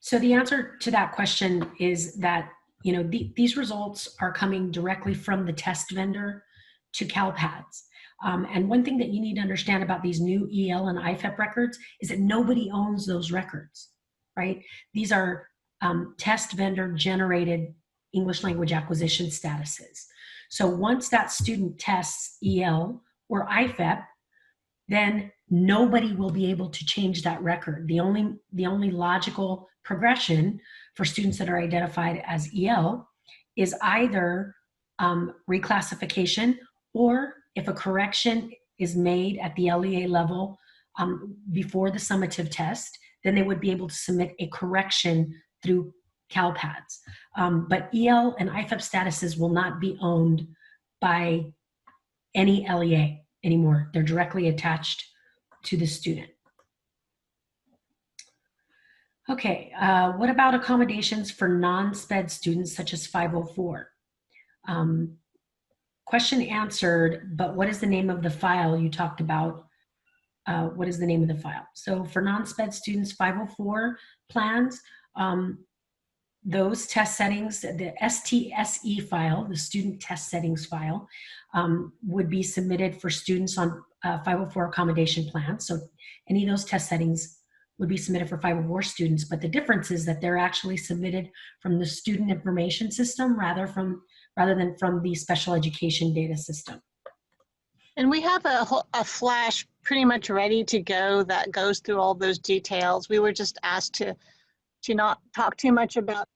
So the answer to that question is that, you know, these results are coming directly from the test vendor to CalPADS. And one thing that you need to understand about these new EL and IFEP records is that nobody owns those records, right? These are test vendor generated English language acquisition statuses. So once that student tests EL or IFEP, then nobody will be able to change that record. The only logical progression for students that are identified as EL is either reclassification, or if a correction is made at the LEA level before the summative test, then they would be able to submit a correction through CalPADS. But EL and IFEP statuses will not be owned by any LEA anymore. They're directly attached to the student. Okay, what about accommodations for non-SPED students such as 504? Question answered, but what is the name of the file you talked about? What is the name of the file? So for non-SPED students, 504 plans, those test settings, the STSE file, the student test settings file, would be submitted for students on 504 accommodation plans. So any of those test settings would be submitted for 504 students, but the difference is that they're actually submitted from the student information system rather than from the special education data system. And we have a flash pretty much ready to go that goes through all those details. We were just asked to not talk too much about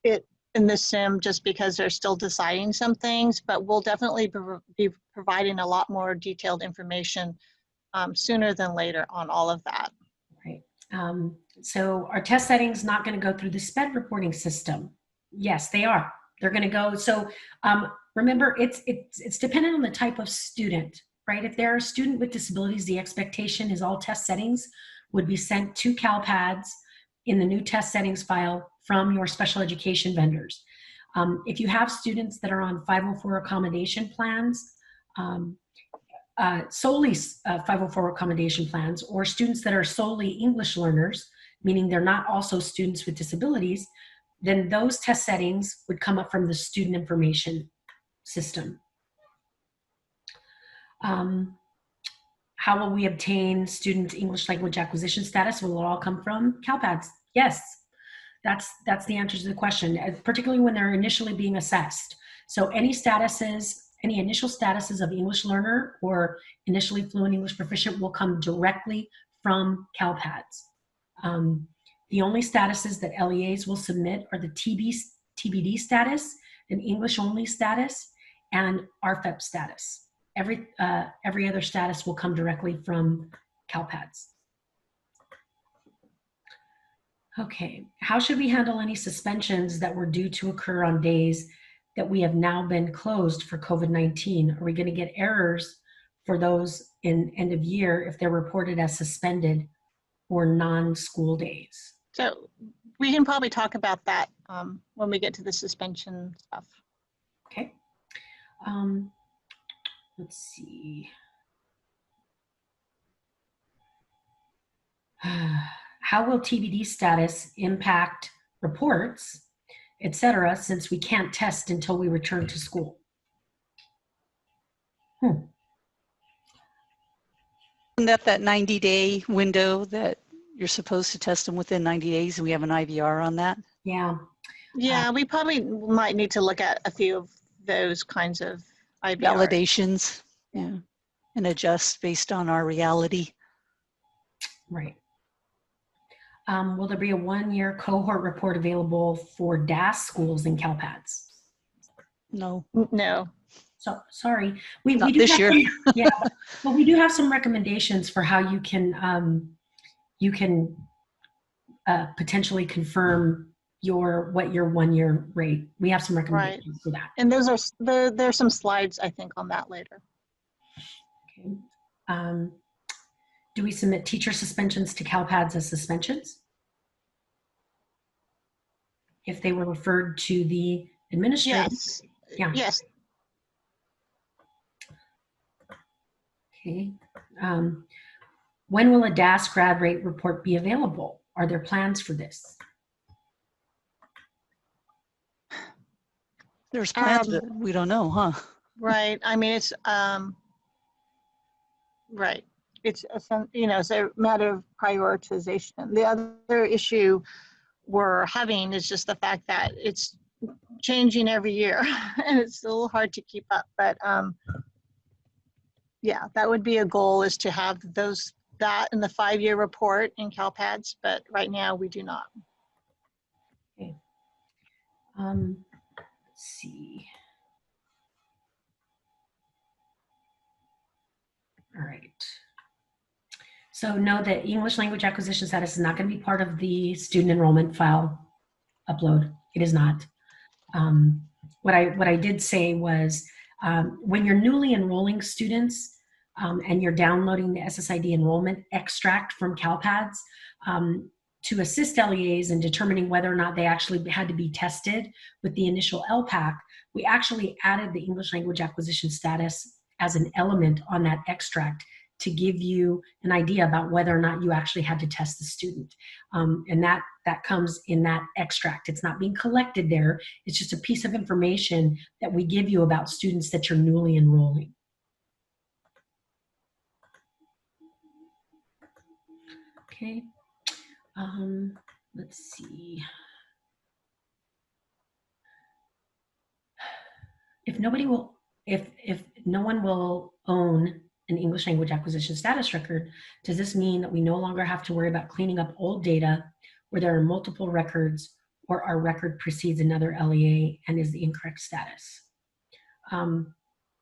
it in the CIM just because they're still deciding some things, but we'll definitely be providing a lot more detailed information sooner than later on all of that. Right. So our test settings not going to go through the SPED reporting system. Yes, they are. They're going to go. So remember, it's dependent on the type of student, right? If they're a student with disabilities, the expectation is all test settings would be sent to CalPADS in the new test settings file from your special education vendors. If you have students that are on 504 accommodation plans, solely 504 accommodation plans, or students that are solely English learners, meaning they're not also students with disabilities, then those test settings would come up from the student information system. How will we obtain student English language acquisition status? Will it all come from CalPADS? Yes, that's the answer to the question, particularly when they're initially being assessed. So any statuses, any initial statuses of English learner or initially fluent English proficient will come directly from CalPADS. The only statuses that LEAs will submit are the TBD status, an English only status, and RFEP status. Every other status will come directly from CalPADS. Okay, how should we handle any suspensions that were due to occur on days that we have now been closed for COVID-19? Are we going to get errors for those in end of year if they're reported as suspended or non-school days? So we can probably talk about that when we get to the suspension stuff. Okay. Let's see. How will TBD status impact reports, etc., since we can't test until we return to school? Isn't that 90-day window that you're supposed to test them within 90 days, and we have an IVR on that? Yeah. Yeah, we probably might need to look at a few of those kinds of IVRs. Validations, yeah, and adjust based on our reality. Right. Will there be a one-year cohort report available for DAS schools in CalPADS? No. No. So sorry, we Not do this have year. some, yeah, but we do have some recommendations for how you can potentially confirm what your one-year rate. We have some recommendations for that. And those are there's some slides I think on that later. Okay. Do we submit teacher suspensions to CalPADS as suspensions? if they were referred to the administrator. Yes. Yeah. Yes. Okay. When will a DAS grad rate report be available? Are there plans for this? There's plans, but we don't know, huh? Right. I mean, it's right. It's it's a matter of prioritization. The other issue we're having is just the fact that it's changing every year, and it's a little hard to keep up. But yeah, that would be a goal, is to have that in the 5-year report in CalPADS. But right now we do not. Okay. Let's see. All right. So know that English language acquisition status is not going to be part of the student enrollment file upload. It is not. What I did say was, when you're newly enrolling students and you're downloading the SSID enrollment extract from CalPADS, to assist LEAs in determining whether or not they actually had to be tested with the initial LPAC, we actually added the English language acquisition status as an element on that extract to give you an idea about whether or not you actually had to test the student. And that comes in that extract. It's not being collected there. It's just a piece of information that we give you about students that you're newly enrolling. Okay. Let's see. If no one will own an English language acquisition status record, does this mean that we no longer have to worry about cleaning up old data where there are multiple records, or our record precedes another LEA and is the incorrect status?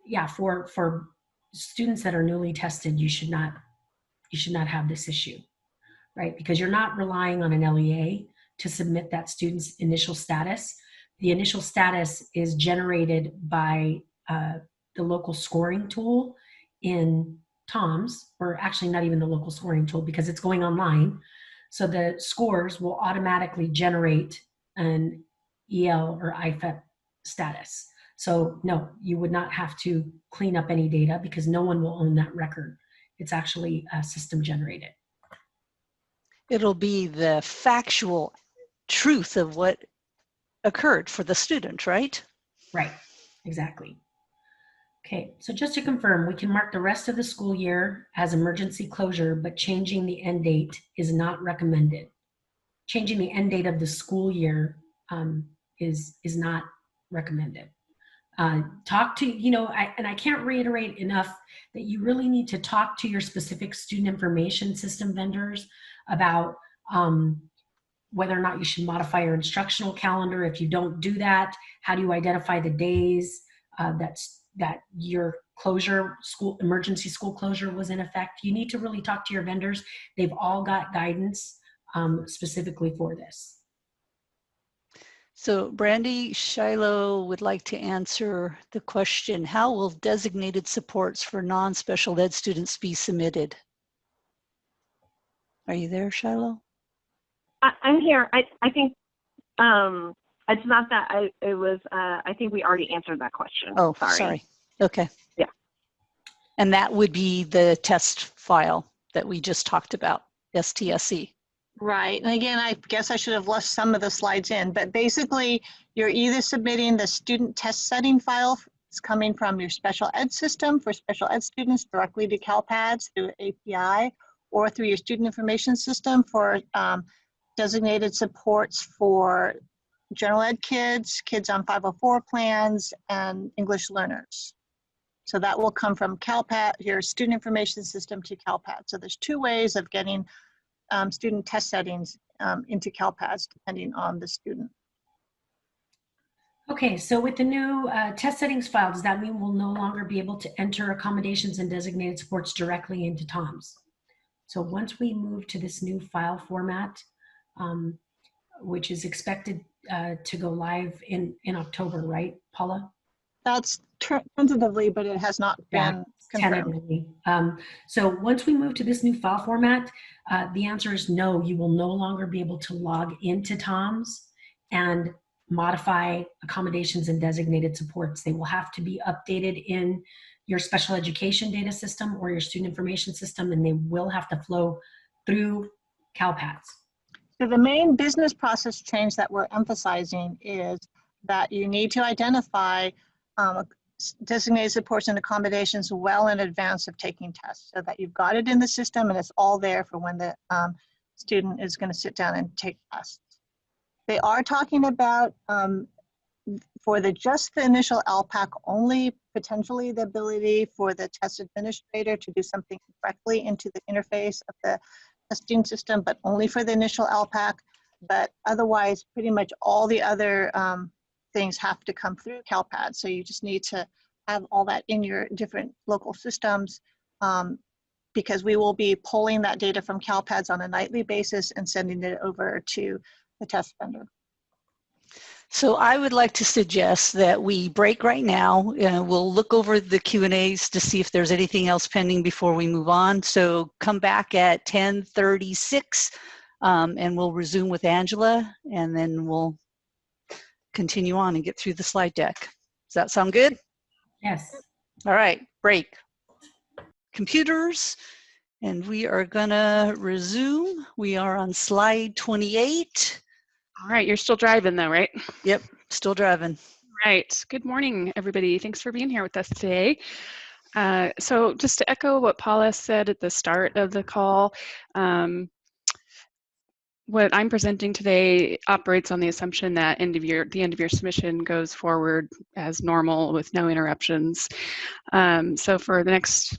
Yeah, for students that are newly tested, you should not have this issue, right? Because you're not relying on an LEA to submit that student's initial status. The initial status is generated by the local scoring tool in TOMS, or actually not even the local scoring tool because it's going online. So the scores will automatically generate an EL or IFEP status. So no, you would not have to clean up any data because no one will own that record. It's actually system generated. It'll be the factual truth of what occurred for the student, right? Right, exactly. Okay, so just to confirm, we can mark the rest of the school year as emergency closure, but changing the end date is not recommended. Changing the end date of the school year is not recommended. Talk to, and I can't reiterate enough that you really need to talk to your specific student information system vendors about whether or not you should modify your instructional calendar. If you don't do that, how do you identify the days that your emergency school closure was in effect? You need to really talk to your vendors. They've all got guidance specifically for this. So Brandy Shiloh would like to answer the question, how will designated supports for non-special ed students be submitted? Are you there, Shiloh? I'm here. I think it's not that I think we already answered that question. Oh, sorry. Okay. Yeah. And that would be the test file that we just talked about, STSE. Right. And again, I guess I should have left some of the slides in, but basically you're either submitting the student test setting file. It's coming from your special ed system for special ed students directly to CalPADS through API, or through your student information system for designated supports for general ed kids, kids on 504 plans, and English learners. So that will come from CalPADS, your student information system, to CalPADS. So there's two ways of getting student test settings into CalPADS depending on the student. Okay, so with the new test settings file, does that mean we'll no longer be able to enter accommodations and designated supports directly into TOMS? So once we move to this new file format, which is expected to go live in October, right, Paula? That's tentatively, but it has not been confirmed. Tentatively. So once we move to this new file format, the answer is no, you will no longer be able to log into TOMS and modify accommodations and designated supports. They will have to be updated in your special education data system or your student information system, and they will have to flow through CALPADS. So the main business process change that we're emphasizing is that you need to identify designated supports and accommodations well in advance of taking tests, so that you've got it in the system and it's all there for when the student is going to sit down and take tests. They are talking about, for just the initial LPAC, only potentially the ability for the test administrator to do something directly into the interface of the testing system, but only for the initial LPAC. But otherwise, pretty much all the other things have to come through CALPADS. So you just need to have all that in your different local systems, because we will be pulling that data from CALPADS on a nightly basis and sending it over to the test vendor. So I would like to suggest that we break right now. We'll look over the Q&As to see if there's anything else pending before we move on. So come back at 10:36 and we'll resume with Angela, and then we'll continue on and get through the slide deck. Does that sound good? Yes. All right, break. Computers, and we are gonna resume. We are on slide 28. All right, you're still driving though, right? Yep, still driving. Right. Good morning, everybody. Thanks for being here with us today. So just to echo what Paula said at the start of the call, what I'm presenting today operates on the assumption that the end of year submission goes forward as normal with no interruptions. So for the next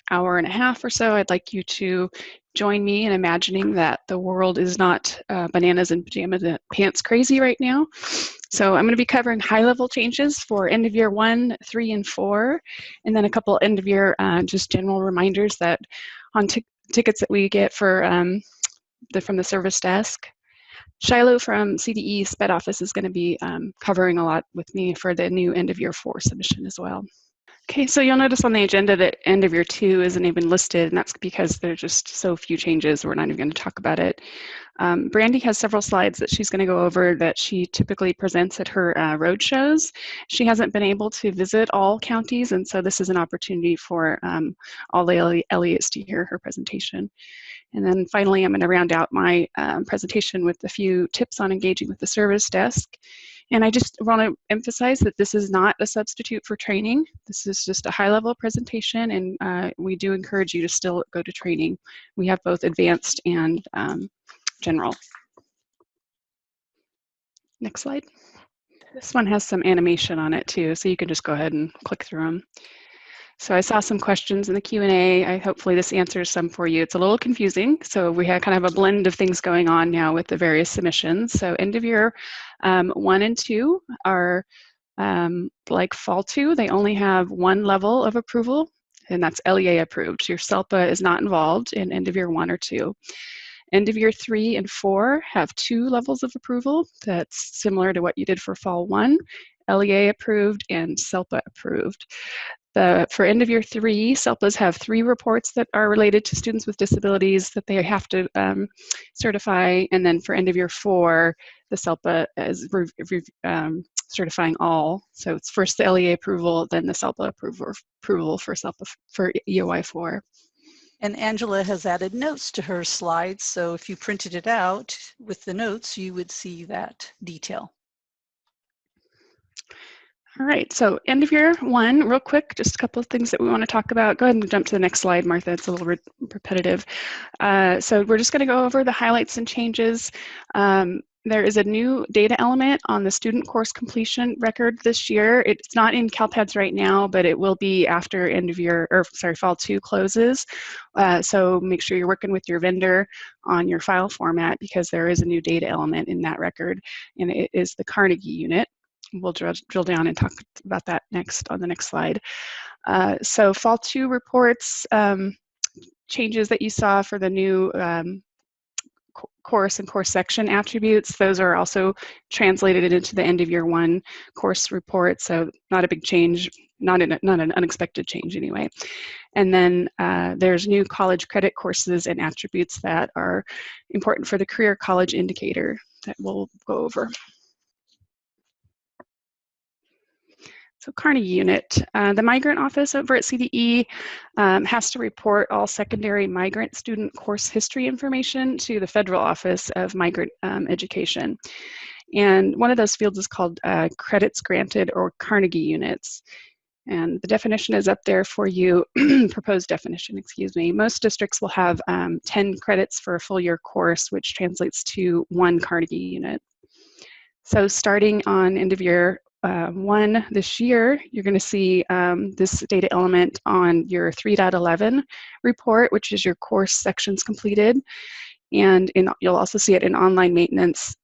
hour and a half or so, I'd like you to join me in imagining that the world is not bananas and pajama pants crazy right now. So I'm going to be covering high-level changes for end of year 1, 3, and 4, and then a couple end of year just general reminders that on tickets that we get for from the service desk. Shiloh from CDE SPED office is going to be covering a lot with me for the new end of year 4 submission as well. Okay, so you'll notice on the agenda that end of year 2 isn't even listed, and that's because there's just so few changes, we're not even going to talk about it. Brandy has several slides that she's going to go over that she typically presents at her road shows. She hasn't been able to visit all counties, and so this is an opportunity for all the LEAs to hear her presentation. And then finally, I'm going to round out my presentation with a few tips on engaging with the service desk. And I just want to emphasize that this is not a substitute for training. This is just a high-level presentation, and we do encourage you to still go to training. We have both advanced and general. Next slide. This one has some animation on it too, so you can just go ahead and click through them. So I saw some questions in the Q&A. Hopefully this answers some for you. It's a little confusing. So we have kind of a blend of things going on now with the various submissions. So end of year 1 and 2 are like fall 2. They only have one level of approval, and that's LEA approved. Your CELPA is not involved in end of year 1 or 2. End of year 3 and 4 have 2 levels of approval. That's similar to what you did for fall 1, LEA approved and CELPA approved. For end of year 3, CELPAs have 3 reports that are related to students with disabilities that they have to certify. And then for end of year 4, the CELPA is certifying all. So it's first the LEA approval, then the CELPA approval for CELPA for EOI 4. And Angela has added notes to her slides. So if you printed it out with the notes, you would see that detail. All right, so end of year 1, real quick, just a couple of things that we want to talk about. Go ahead and jump to the next slide, Martha. It's a little repetitive. So we're just going to go over the highlights and changes. There is a new data element on the student course completion record this year. It's not in CALPADS right now, but it will be after fall 2 closes. So make sure you're working with your vendor on your file format, because there is a new data element in that record, and it is the Carnegie unit. We'll drill down and talk about that next on the next slide. So fall 2 reports, changes that you saw for the new course and course section attributes, those are also translated into the end of year 1 course report. So not a big change, not an unexpected change anyway. And then there's new college credit courses and attributes that are important for the career college indicator that we'll go over. So Carnegie unit, the migrant office over at CDE has to report all secondary migrant student course history information to the federal office of migrant education. And one of those fields is called credits granted or Carnegie units. And the definition is up there for you, proposed definition, excuse me. Most districts will have 10 credits for a full year course, which translates to 1 Carnegie unit. So starting on end of year 1 this year, you're going to see this data element on your 3.11 report, which is your course sections completed. And you'll also see it in online maintenance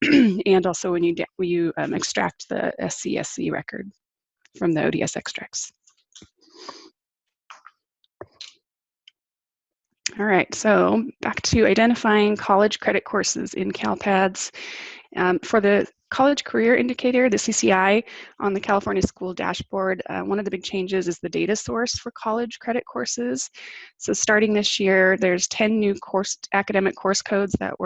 and also when you extract the SCSC record from the ODS extracts. All right, so back to identifying college credit courses in CalPADS. For the College Career Indicator, the CCI, on the California School Dashboard, one of the big changes is the data source for college credit courses. So starting this year, there's 10 new academic course codes that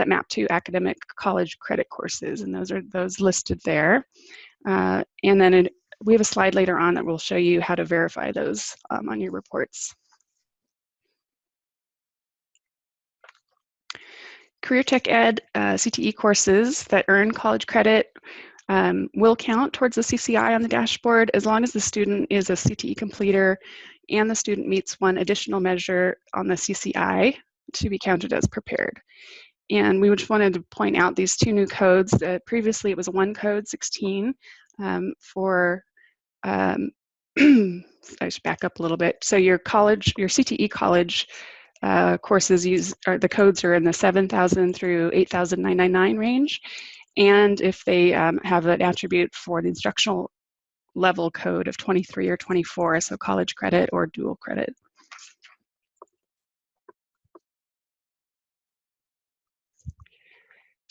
map to academic college credit courses, and those are those listed there. And then we have a slide later on that will show you how to verify those on your reports. Career Tech Ed CTE courses that earn college credit will count towards the CCI on the dashboard as long as the student is a CTE completer and the student meets one additional measure on the CCI to be counted as prepared. And we just wanted to point out these 2 new codes. Previously it was 1 code 16 for, I should back up a little bit. So your CTE college courses the codes are in the 7,000 through 8,999 range. And if they have an attribute for the instructional level code of 23 or 24, so college credit or dual credit.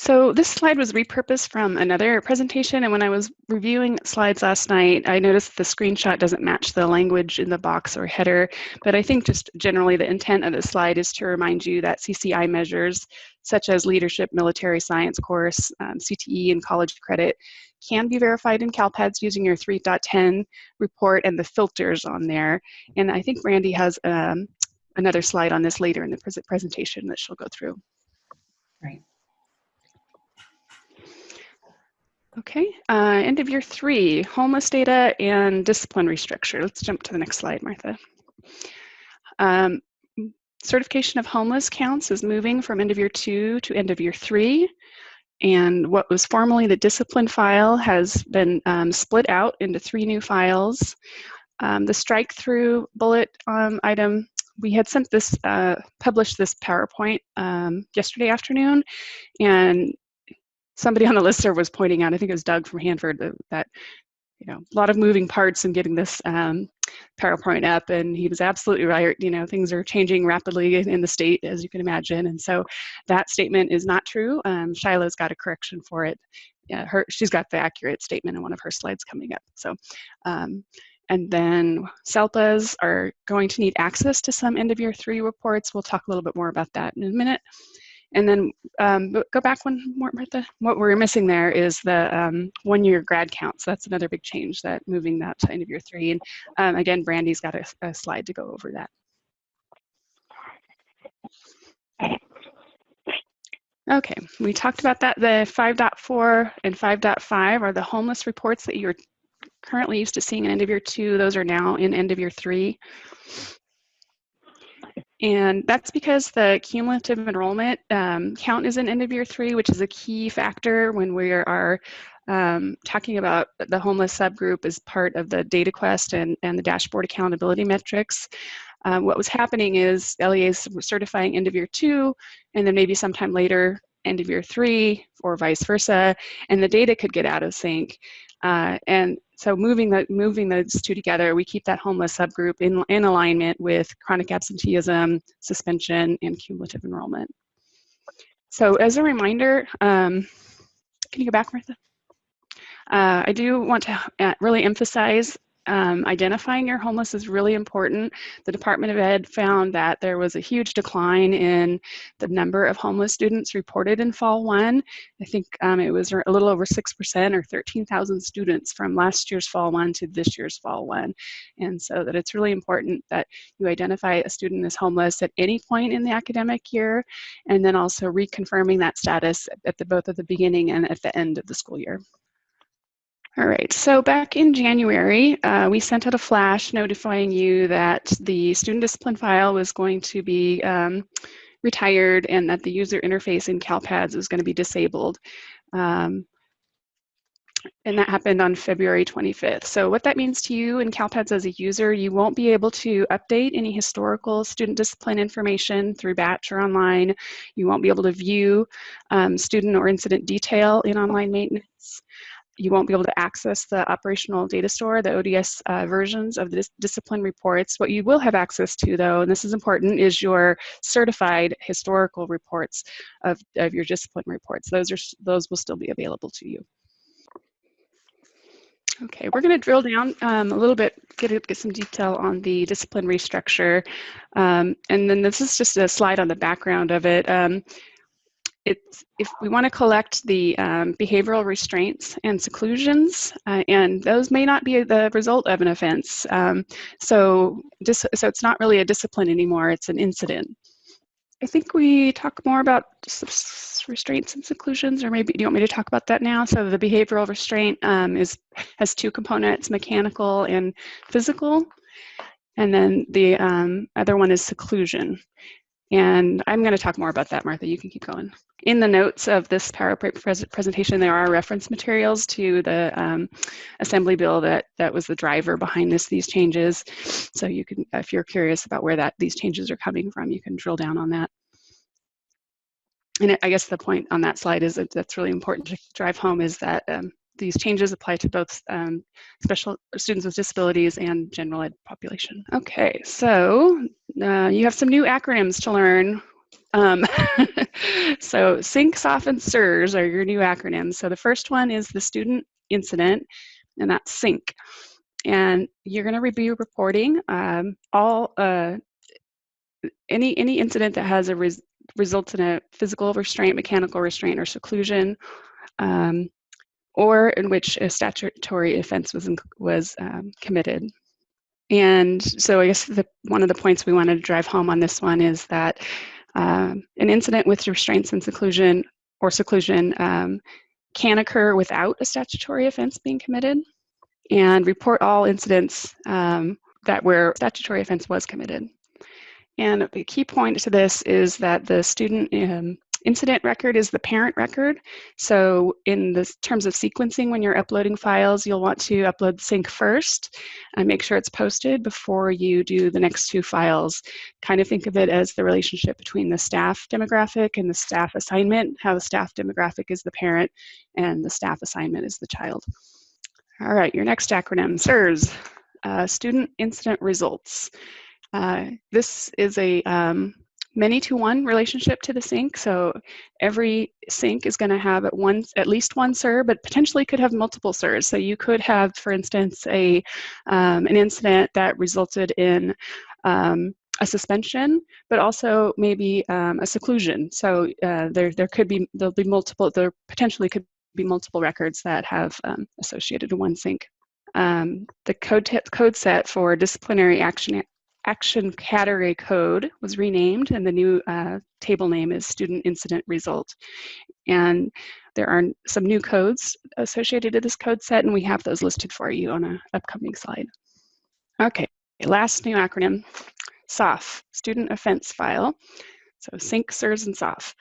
So this slide was repurposed from another presentation, and when I was reviewing slides last night, I noticed the screenshot doesn't match the language in the box or header, but I think just generally the intent of the slide is to remind you that CCI measures such as leadership, military science course, CTE, and college credit can be verified in CalPADS using your 3.10 report and the filters on there. And I think Randy has another slide on this later in the presentation that she'll go through. Right. Okay, end of year 3, homeless data and disciplinary structure. Let's jump to the next slide, Martha. Certification of homeless counts is moving from end of year 2 to end of year 3. And what was formerly the discipline file has been split out into 3 new files. The strike through bullet item, we had sent this, published this PowerPoint yesterday afternoon, and somebody on the listserv was pointing out, I think it was Doug from Hanford, that a lot of moving parts in getting this PowerPoint up, and he was absolutely right. Things are changing rapidly in the state, as you can imagine, and so that statement is not true. Shiloh's got a correction for it. She's got the accurate statement in one of her slides coming up. So, and then CELPAs are going to need access to some end of year 3 reports. We'll talk a little bit more about that in a minute. And then go back one more, Martha. What we're missing there is the 1-year grad count. So that's another big change, that moving that to end of year 3. And again, Brandy's got a slide to go over that. Okay, we talked about that. The 5.4 and 5.5 are the homeless reports that you're currently used to seeing in end of year 2. Those are now in end of year 3. And that's because the cumulative enrollment count is in end of year 3, which is a key factor when we are talking about the homeless subgroup as part of the data quest and the dashboard accountability metrics. What was happening is LEAs were certifying end of year 2, and then maybe sometime later end of year 3, or vice versa, and the data could get out of sync. And so moving those 2 together, we keep that homeless subgroup in alignment with chronic absenteeism, suspension, and cumulative enrollment. So as a reminder, can you go back, Martha? I do want to really emphasize identifying your homeless is really important. The Department of Ed found that there was a huge decline in the number of homeless students reported in Fall 1. I think it was a little over 6% or 13,000 students from last year's Fall 1 to this year's Fall 1. And so that it's really important that you identify a student as homeless at any point in the academic year, and then also reconfirming that status at both at the beginning and at the end of the school year. All right, so back in January, we sent out a flash notifying you that the student discipline file was going to be retired and that the user interface in CALPADS was going to be disabled. And that happened on February 25th. So what that means to you in CALPADS as a user, you won't be able to update any historical student discipline information through batch or online. You won't be able to view student or incident detail in online maintenance. You won't be able to access the operational data store, the ODS versions of the discipline reports. What you will have access to, though, and this is important, is your certified historical reports of your discipline reports. Those will still be available to you. Okay, we're going to drill down a little bit, get some detail on the discipline restructure. And then this is just a slide on the background of it. If we want to collect the behavioral restraints and seclusions, and those may not be the result of an offense. So it's not really a discipline anymore, it's an incident. I think we talk more about restraints and seclusions, or maybe do you want me to talk about that now? So the behavioral restraint has two components, mechanical and physical. And then the other one is seclusion. And I'm going to talk more about that, Martha. You can keep going. In the notes of this PowerPoint presentation, there are reference materials to the Assembly bill that was the driver behind these changes. So you can, if you're curious about where these changes are coming from, you can drill down on that. And I guess the point on that slide is that's really important to drive home is that these changes apply to both special students with disabilities and general ed population. Okay, so you have some new acronyms to learn. So SINC, SOF, and SIRS are your new acronyms. So the first one is the student incident, and that's SINC. And you're going to be reporting any incident that has results in a physical restraint, mechanical restraint, or seclusion, or in which a statutory offense was committed. And so I guess one of the points we wanted to drive home on this one is that an incident with restraints and seclusion can occur without a statutory offense being committed, and report all incidents that where statutory offense was committed. And the key point to this is that the student incident record is the parent record. So in the terms of sequencing, when you're uploading files, you'll want to upload SINC first and make sure it's posted before you do the next two files. Kind of think of it as the relationship between the staff demographic and the staff assignment, how the staff demographic is the parent and the staff assignment is the child. All right, your next acronym, SIRS, Student Incident Results. This is a many-to-one relationship to the SINC. So every SINC is going to have at least one SIR, but potentially could have multiple SIRs. So you could have, for instance, an incident that resulted in a suspension, but also maybe a seclusion. So there potentially could be multiple records that have associated to one SINC. The code set for disciplinary action category code was renamed, and the new table name is Student Incident Result. And there are some new codes associated to this code set, and we have those listed for you on an upcoming slide. Okay, last new acronym, SOF, Student Offense File. So SINC, SIRS, and SOF.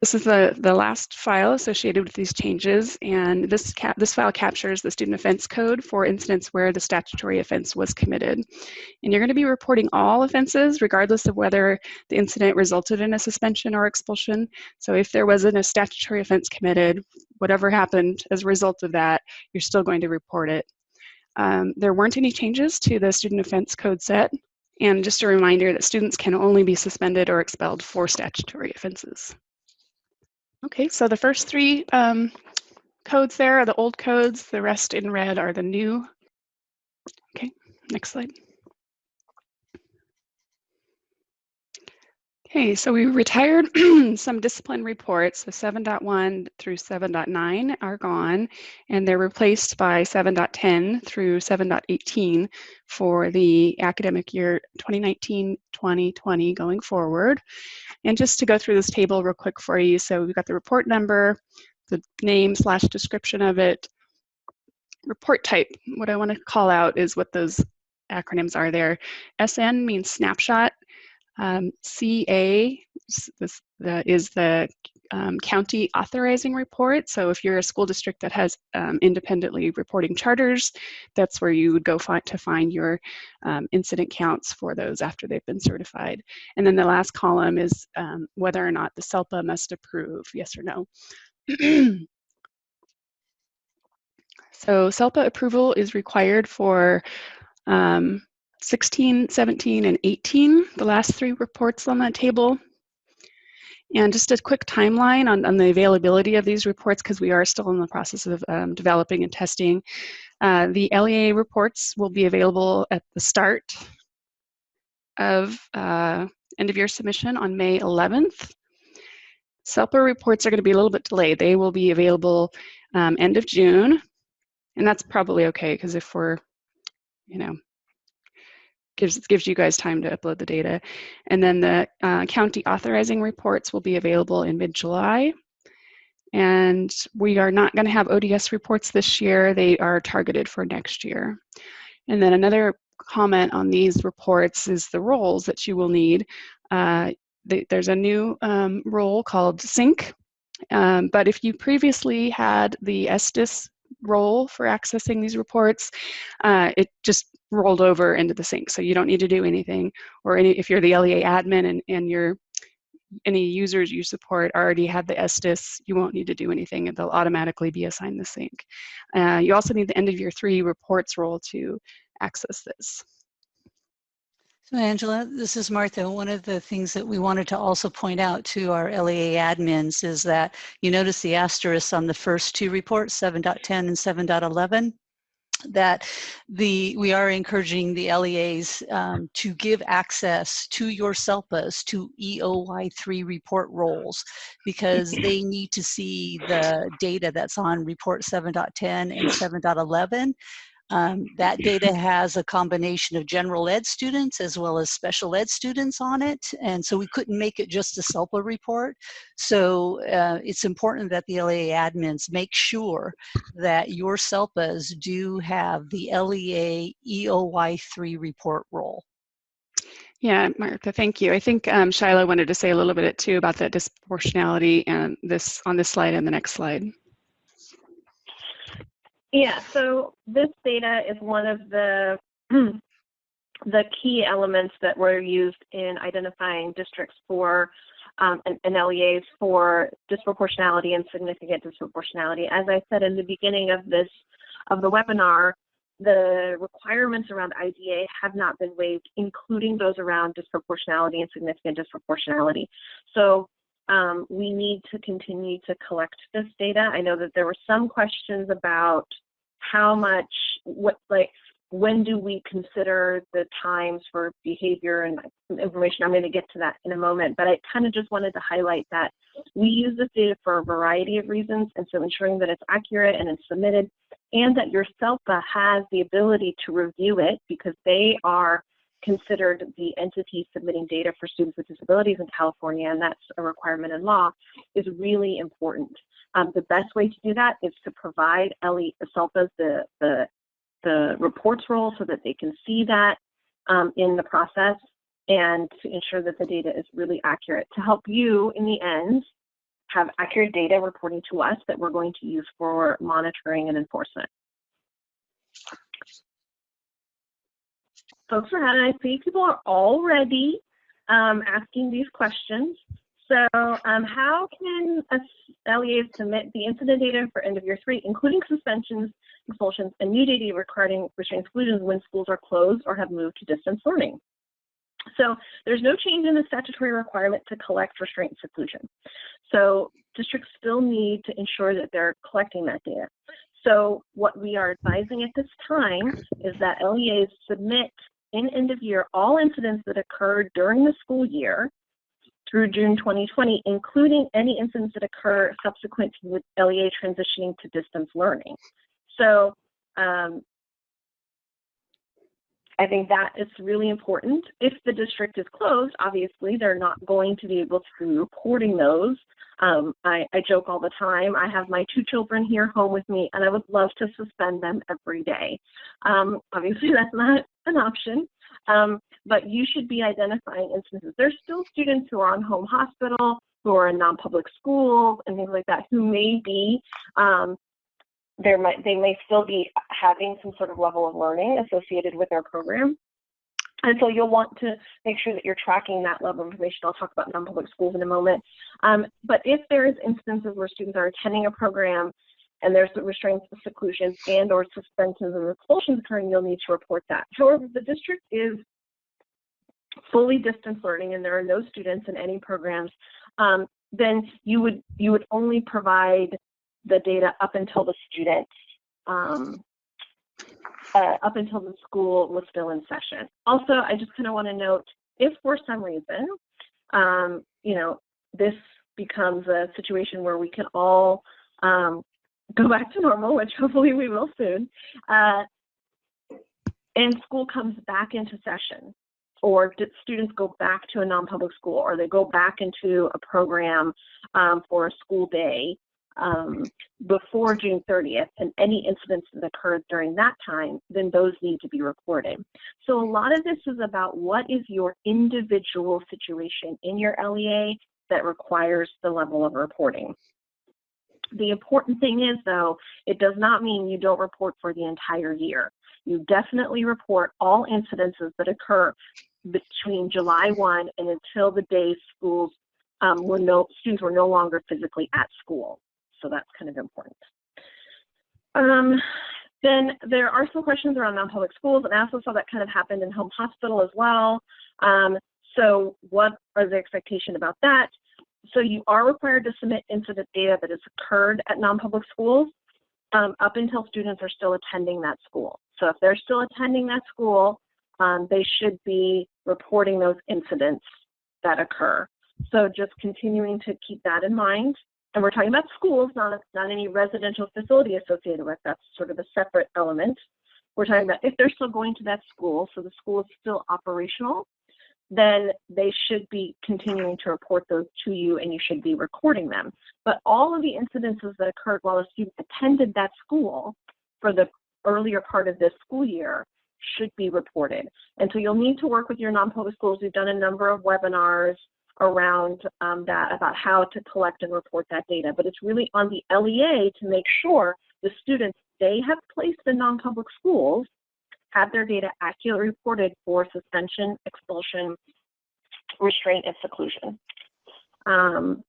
This is the last file associated with these changes, and this file captures the student offense code for incidents where the statutory offense was committed. And you're going to be reporting all offenses regardless of whether the incident resulted in a suspension or expulsion. So if there wasn't a statutory offense committed, whatever happened as a result of that, you're still going to report it. There weren't any changes to the student offense code set, and just a reminder that students can only be suspended or expelled for statutory offenses. Okay, so the first three codes there are the old codes. The rest in red are the new. Okay, next slide. Okay, so we retired some discipline reports. So 7.1 through 7.9 are gone, and they're replaced by 7.10 through 7.18 for the academic year 2019-2020 going forward. And just to go through this table real quick for you, so we've got the report number, the name / description of it, report type. What I want to call out is what those acronyms are there. SN means snapshot. CA is the county authorizing report. So if you're a school district that has independently reporting charters, that's where you would go to find your incident counts for those after they've been certified. And then the last column is whether or not the CELPA must approve, yes or no. So CELPA approval is required for 16, 17, and 18, the last 3 reports on that table. And just a quick timeline on the availability of these reports, because we are still in the process of developing and testing. The LEA reports will be available at the start of end of year submission on May 11th. CELPA reports are going to be a little bit delayed. They will be available end of June, and that's probably okay, because if we're, gives you guys time to upload the data. And then the county authorizing reports will be available in mid-July. And we are not going to have ODS reports this year. They are targeted for next year. And then another comment on these reports is the roles that you will need. There's a new role called sync. But if you previously had the SDIS role for accessing these reports, it just rolled over into the sync, so you don't need to do anything. Or if you're the LEA admin and any users you support already have the SDIS, you won't need to do anything, and they'll automatically be assigned the sync. You also need the end of year 3 reports role to access this. So Angela, this is Martha. One of the things that we wanted to also point out to our LEA admins is that you notice the asterisk on the first 2 reports, 7.10 and 7.11, that we are encouraging the LEAs to give access to your CELPAs to EOY3 report roles, because they need to see the data that's on report 7.10 and 7.11. That data has a combination of general ed students as well as special ed students on it, and so we couldn't make it just a CELPA report. So it's important that the LEA admins make sure that your CELPAs do have the LEA EOY3 report role. Yeah, Martha, thank you. I think Shiloh wanted to say a little bit too about that disproportionality and on this slide and the next slide. Yeah, so this data is one of the key elements that were used in identifying districts for and LEAs for disproportionality and significant disproportionality. As I said in the beginning of the webinar, the requirements around IDA have not been waived, including those around disproportionality and significant disproportionality. So we need to continue to collect this data. I know that there were some questions about how much, when do we consider the times for behavior and information. I'm going to get to that in a moment, but I kind of just wanted to highlight that we use this data for a variety of reasons, and so ensuring that it's accurate and it's submitted, and that your CELPA has the ability to review it, because they are considered the entity submitting data for students with disabilities in California, and that's a requirement in law, is really important. The best way to do that is to provide CELPAs the reports role so that they can see that in the process, and to ensure that the data is really accurate, to help you in the end have accurate data reporting to us that we're going to use for monitoring and enforcement. Folks are having, I see people are already asking these questions. So how can LEAs submit the incident data for end of year 3, including suspensions, expulsions, and new data regarding restraint exclusions when schools are closed or have moved to distance learning? So there's no change in the statutory requirement to collect restraint and seclusion. So districts still need to ensure that they're collecting that data. So what we are advising at this time is that LEAs submit in end of year all incidents that occurred during the school year through June 2020, including any incidents that occur subsequent to the LEA transitioning to distance learning. So I think that is really important. If the district is closed, obviously they're not going to be able to be reporting those. I joke all the time. I have my 2 children here home with me, and I would love to suspend them every day. Obviously, that's not an option, but you should be identifying instances. There's still students who are on home hospital, who are in non-public schools, and things like that, who may be they may still be having some sort of level of learning associated with their program. And so you'll want to make sure that you're tracking that level of information. I'll talk about non-public schools in a moment. But if there is instances where students are attending a program and there's restraints, seclusion, and or suspensions and expulsions occurring, you'll need to report that. However, if the district is fully distance learning and there are no students in any programs, then you would only provide the data up until the student, up until the school was still in session. Also, I just kind of want to note, if for some reason, you know, this becomes a situation where we can all go back to normal, which hopefully we will soon, and school comes back into session, or students go back to a non-public school, or they go back into a program for a school day, before June 30th, and any incidents that occurred during that time, then those need to be reported. So a lot of this is about what is your individual situation in your LEA that requires the level of reporting. The important thing is, though, it does not mean you don't report for the entire year. You definitely report all incidences that occur between July 1 and until the day schools students were no longer physically at school. So that's kind of important. Then there are some questions around non-public schools, and I also saw that kind of happened in home hospital as well. So what are the expectations about that? So you are required to submit incident data that has occurred at non-public schools up until students are still attending that school. So if they're still attending that school, they should be reporting those incidents that occur. So just continuing to keep that in mind. And we're talking about schools, not any residential facility associated with. That's sort of a separate element. We're talking about if they're still going to that school, so the school is still operational, then they should be continuing to report those to you, and you should be recording them. But all of the incidences that occurred while a student attended that school for the earlier part of this school year should be reported. And so you'll need to work with your non-public schools. We've done a number of webinars around that, about how to collect and report that data. But it's really on the LEA to make sure the students they have placed in non-public schools have their data accurately reported for suspension, expulsion, restraint, and seclusion. And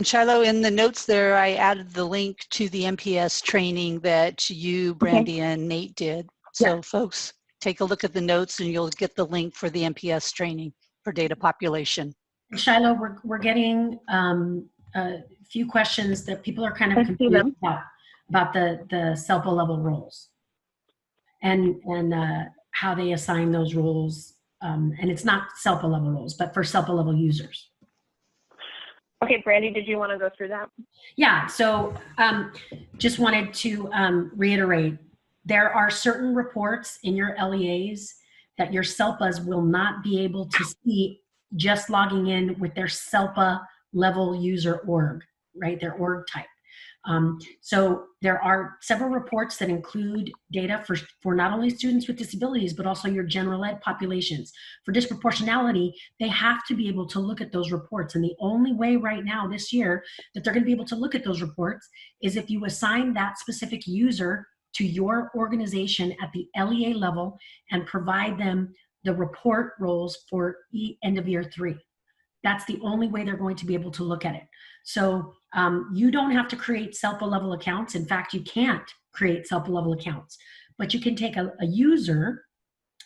Shiloh, in the notes there, I added the link to the MPS training that you, Brandy, and Nate did. So yeah. Folks, take a look at the notes and you'll get the link for the MPS training for data population. Shiloh, we're getting a few questions that people are kind of confused about the SELPA level roles and how they assign those roles. And it's not SELPA level roles, but for SELPA level users. Okay, Brandy, did you want to go through that? Yeah, so just wanted to reiterate, there are certain reports in your LEAs that your SELPAs will not be able to see just logging in with their SELPA level user org, right, their org type. So there are several reports that include data for not only students with disabilities, but also your general ed populations. For disproportionality, they have to be able to look at those reports. And the only way right now this year that they're going to be able to look at those reports is if you assign that specific user to your organization at the LEA level and provide them the report roles for end of year 3. That's the only way they're going to be able to look at it. So you don't have to create SELPA level accounts. In fact, you can't create SELPA level accounts, but you can take a user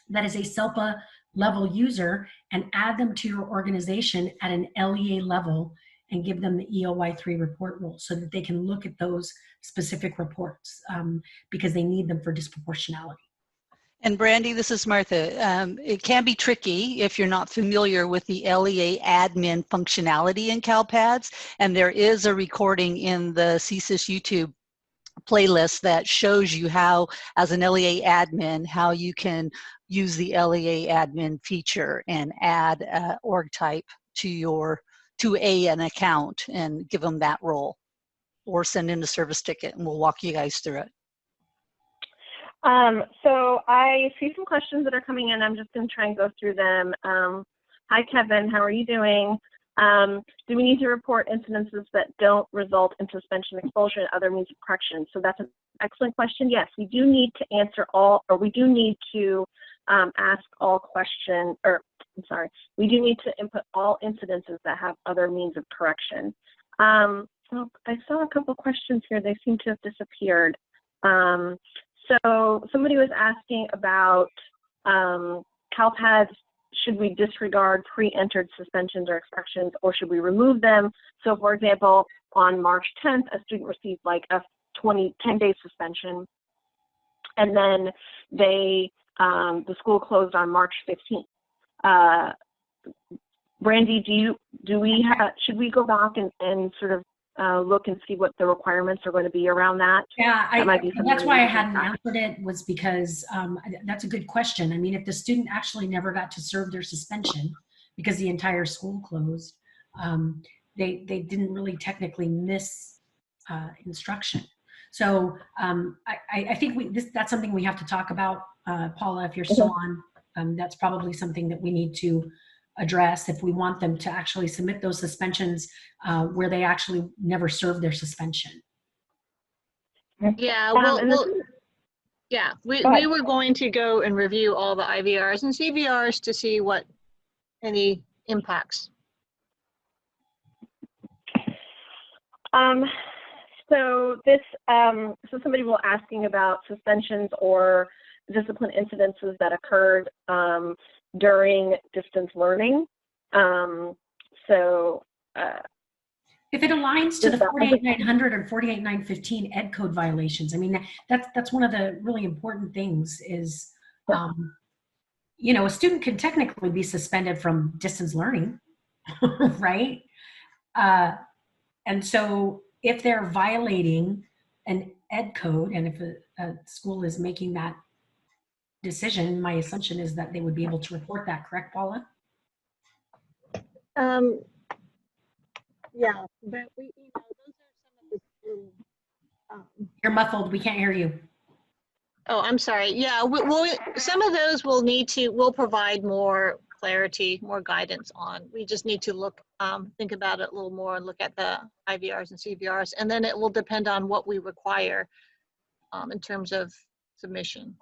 that is a SELPA level user and add them to your organization at an LEA level and give them the EOY3 report rule so that they can look at those specific reports because they need them for disproportionality. And Brandy, this is Martha. It can be tricky if you're not familiar with the LEA admin functionality in CalPADS, and there is a recording in the CSIS YouTube playlist that shows you how, as an LEA admin, how you can use the LEA admin feature and add org type to an account and give them that role, or send in a service ticket, and we'll walk you guys through it. So I see some questions that are coming in. I'm just going to try and go through them. Hi, Kevin. How are you doing? Do we need to report incidences that don't result in suspension, expulsion, and other means of correction? So that's an excellent question. Yes, we do need to answer all, or we do need to ask all questions, or I'm sorry, we do need to input all incidences that have other means of correction. So I saw a couple questions here. They seem to have disappeared. So somebody was asking about CalPADS. Should we disregard pre-entered suspensions or expulsions, or should we remove them? So for example, on March 10th, a student received like a 10-day suspension, and then the school closed on March 15th. Brandy, should we go back and sort of look and see what the requirements are going to be around that? Yeah, that's why I hadn't answered it, was because that's a good question. I mean, if the student actually never got to serve their suspension because the entire school closed, they didn't really technically miss instruction. So I think that's something we have to talk about, Paula, if you're still on. That's probably something that we need to address if we want them to actually submit those suspensions where they actually never served their suspension. Yeah, we were going to go and review all the IVRs and CVRs to see what any impacts. So somebody was asking about suspensions or discipline incidences that occurred during distance learning. If it aligns to the 48900 and 48915 ed code violations, I mean, that's one of the really important things is, you know, a student can technically be suspended from distance learning, right? And so if they're violating an ed code, and if a school is making that decision, my assumption is that they would be able to report that, correct, Paula? Yeah, but those are some of the You're muffled, we can't hear you. Oh, I'm sorry. Yeah, some of those we'll provide more clarity, more guidance on. We just need to think about it a little more and look at the IVRs and CVRs, and then it will depend on what we require in terms of submission.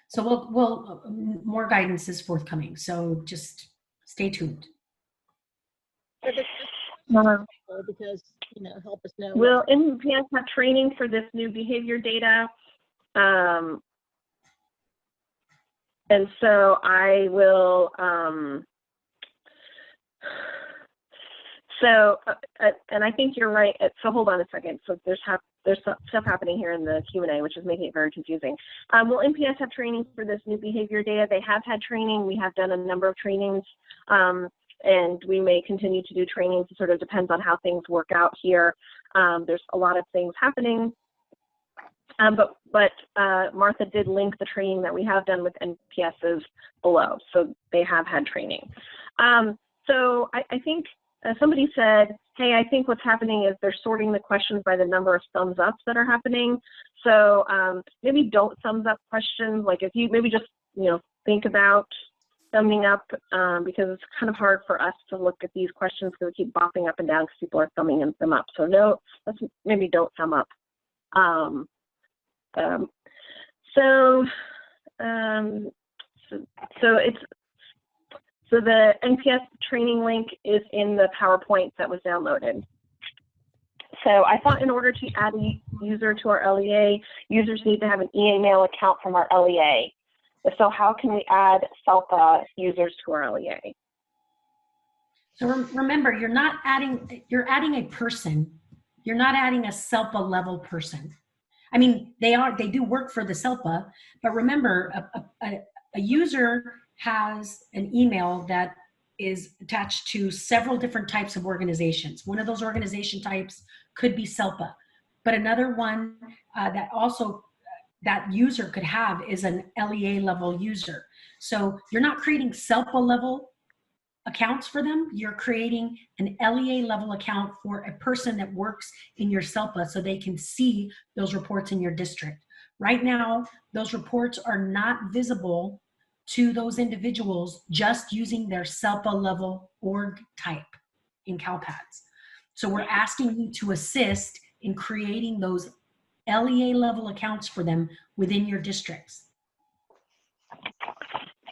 So we'll more guidance is forthcoming. So just stay tuned. Because help us know. Will NPS have training for this new behavior data? And so I will. And I think you're right. So hold on a second. So there's stuff happening here in the Q&A, which is making it very confusing. Will NPS have training for this new behavior data? They have had training. We have done a number of trainings, and we may continue to do trainings. It sort of depends on how things work out here. There's a lot of things happening. But Martha did link the training that we have done with NPSs below, so they have had training. So I think somebody said, hey, I think what's happening is they're sorting the questions by the number of thumbs ups that are happening. So maybe don't thumbs up questions. Like if you maybe just think about thumbing up, because it's kind of hard for us to look at these questions because they keep bopping up and down because people are thumbing them up. So no, maybe don't thumb up. So the NPS training link is in the PowerPoint that was downloaded. So I thought in order to add a user to our LEA, users need to have an email account from our LEA. If so, how can we add CELPA users to our LEA? So remember, you're adding a person. You're not adding a CELPA level person. I mean, they do work for the CELPA, but remember, a user has an email that is attached to several different types of organizations. One of those organization types could be CELPA, but another one that user could have is an LEA level user. So you're not creating CELPA level accounts for them. You're creating an LEA level account for a person that works in your CELPA so they can see those reports in your district. Right now, those reports are not visible to those individuals just using their CELPA level org type in CALPADS. So we're asking you to assist in creating those LEA level accounts for them within your districts.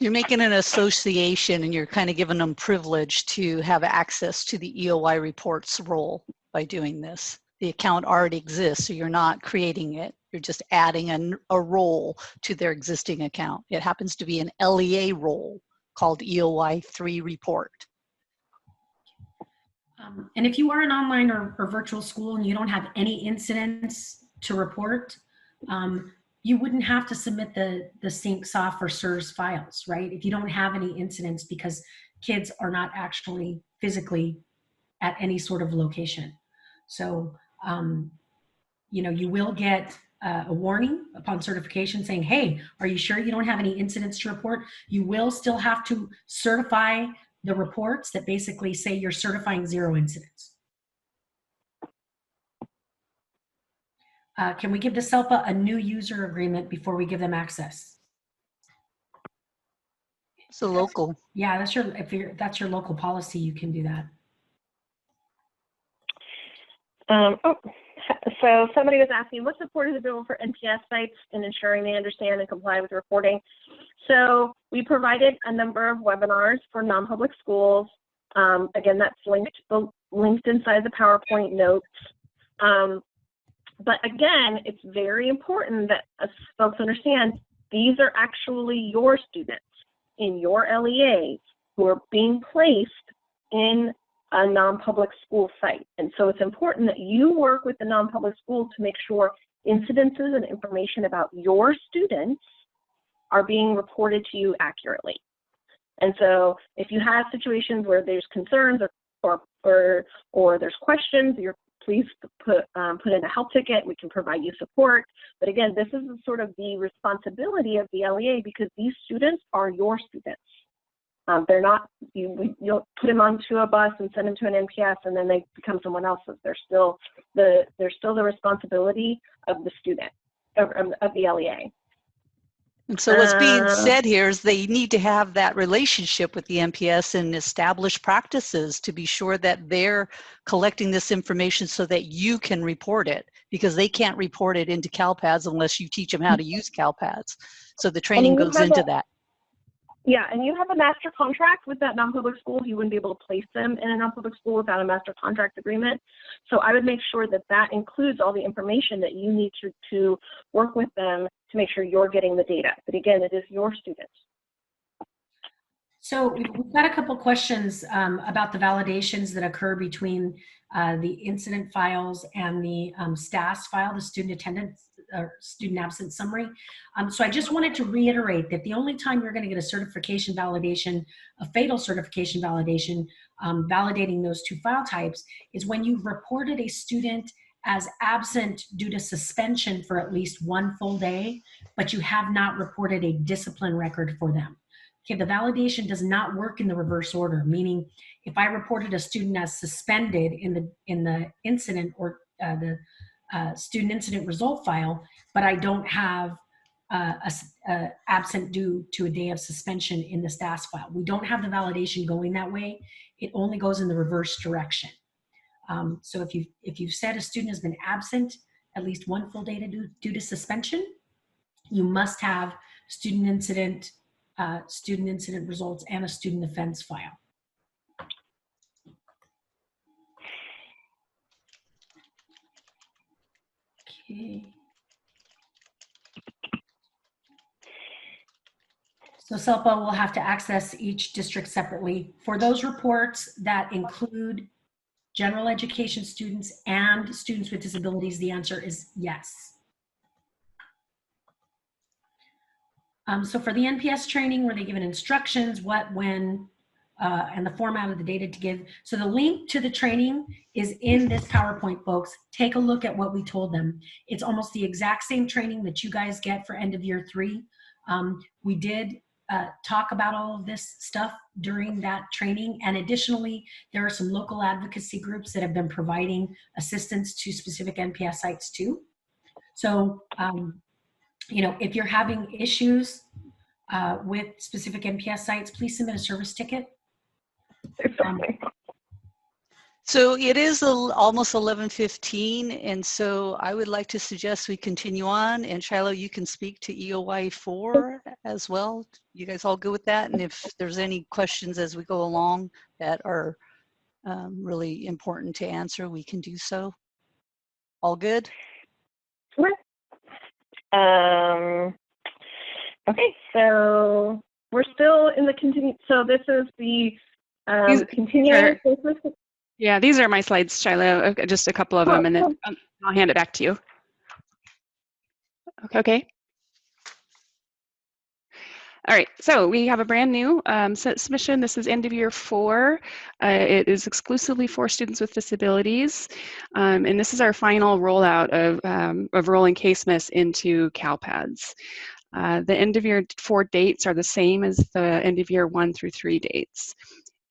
You're making an association and you're kind of giving them privilege to have access to the EOI reports role by doing this. The account already exists, so you're not creating it. You're just adding a role to their existing account. It happens to be an LEA role called EOI 3 report. And if you are an online or virtual school and you don't have any incidents to report, you wouldn't have to submit the sync soft or SIRS files, right? If you don't have any incidents because kids are not actually physically at any sort of location. So, you will get a warning upon certification saying, hey, are you sure you don't have any incidents to report? You will still have to certify the reports that basically say you're certifying 0 incidents. Can we give the CELPA a new user agreement before we give them access? So local. Yeah, that's your local policy, you can do that. So somebody was asking, what support is available for NPS sites in ensuring they understand and comply with reporting? So we provided a number of webinars for non-public schools. Again, that's linked inside the PowerPoint notes. But again, it's very important that folks understand these are actually your students in your LEA who are being placed in a non-public school site. And so it's important that you work with the non-public school to make sure incidences and information about your students are being reported to you accurately. And so if you have situations where there's concerns or there's questions, please put in a help ticket. We can provide you support. But again, this is sort of the responsibility of the LEA because these students are your students. They're not, you'll put them onto a bus and send them to an NPS and then they become someone else's. They're still the responsibility of the student, of the LEA. And so what's being said here is they need to have that relationship with the NPS and establish practices to be sure that they're collecting this information so that you can report it, because they can't report it into CALPADS unless you teach them how to use CALPADS. So the training goes into that. Yeah, and you have a master contract with that non-public school. You wouldn't be able to place them in a non-public school without a master contract agreement. So I would make sure that that includes all the information that you need to work with them to make sure you're getting the data. But again, it is your students. So we've got a couple questions about the validations that occur between the incident files and the STAAS file, the student attendance or student absence summary. So I just wanted to reiterate that the only time you're going to get a certification validation, a fatal certification validation, validating those 2 file types is when you've reported a student as absent due to suspension for at least 1 full day, but you have not reported a discipline record for them. Okay, the validation does not work in the reverse order, meaning if I reported a student as suspended in the incident or the student incident result file, but I don't have absent due to a day of suspension in the STAAS file. We don't have the validation going that way. It only goes in the reverse direction. So if you've said a student has been absent at least 1 full day due to suspension, you must have student incident results and a student offense file. Okay. So CELPA will have to access each district separately. For those reports that include general education students and students with disabilities, the answer is yes. So for the NPS training, were they given instructions, what, when, and the format of the data to give? So the link to the training is in this PowerPoint, folks. Take a look at what we told them. It's almost the exact same training that you guys get for end of year 3. We did talk about all of this stuff during that training. And additionally, there are some local advocacy groups that have been providing assistance to specific NPS sites too. So, you know, if you're having issues with specific NPS sites, please submit a service ticket. So it is almost 11:15, and so I would like to suggest we continue on. And Shiloh, you can speak to EOY 4 as well. You guys all good with that? And if there's any questions as we go along that are really important to answer, we can do so. All good? Okay, so we're still in the continue. So this is the continuing. Yeah, these are my slides, Shiloh. Just a couple of them, and then I'll hand it back to you. Okay. All right, so we have a brand new submission. This is end of year 4. It is exclusively for students with disabilities. And this is our final rollout of rolling CASMIS into CALPADS. The end of year 4 dates are the same as the end of year 1 through 3 dates.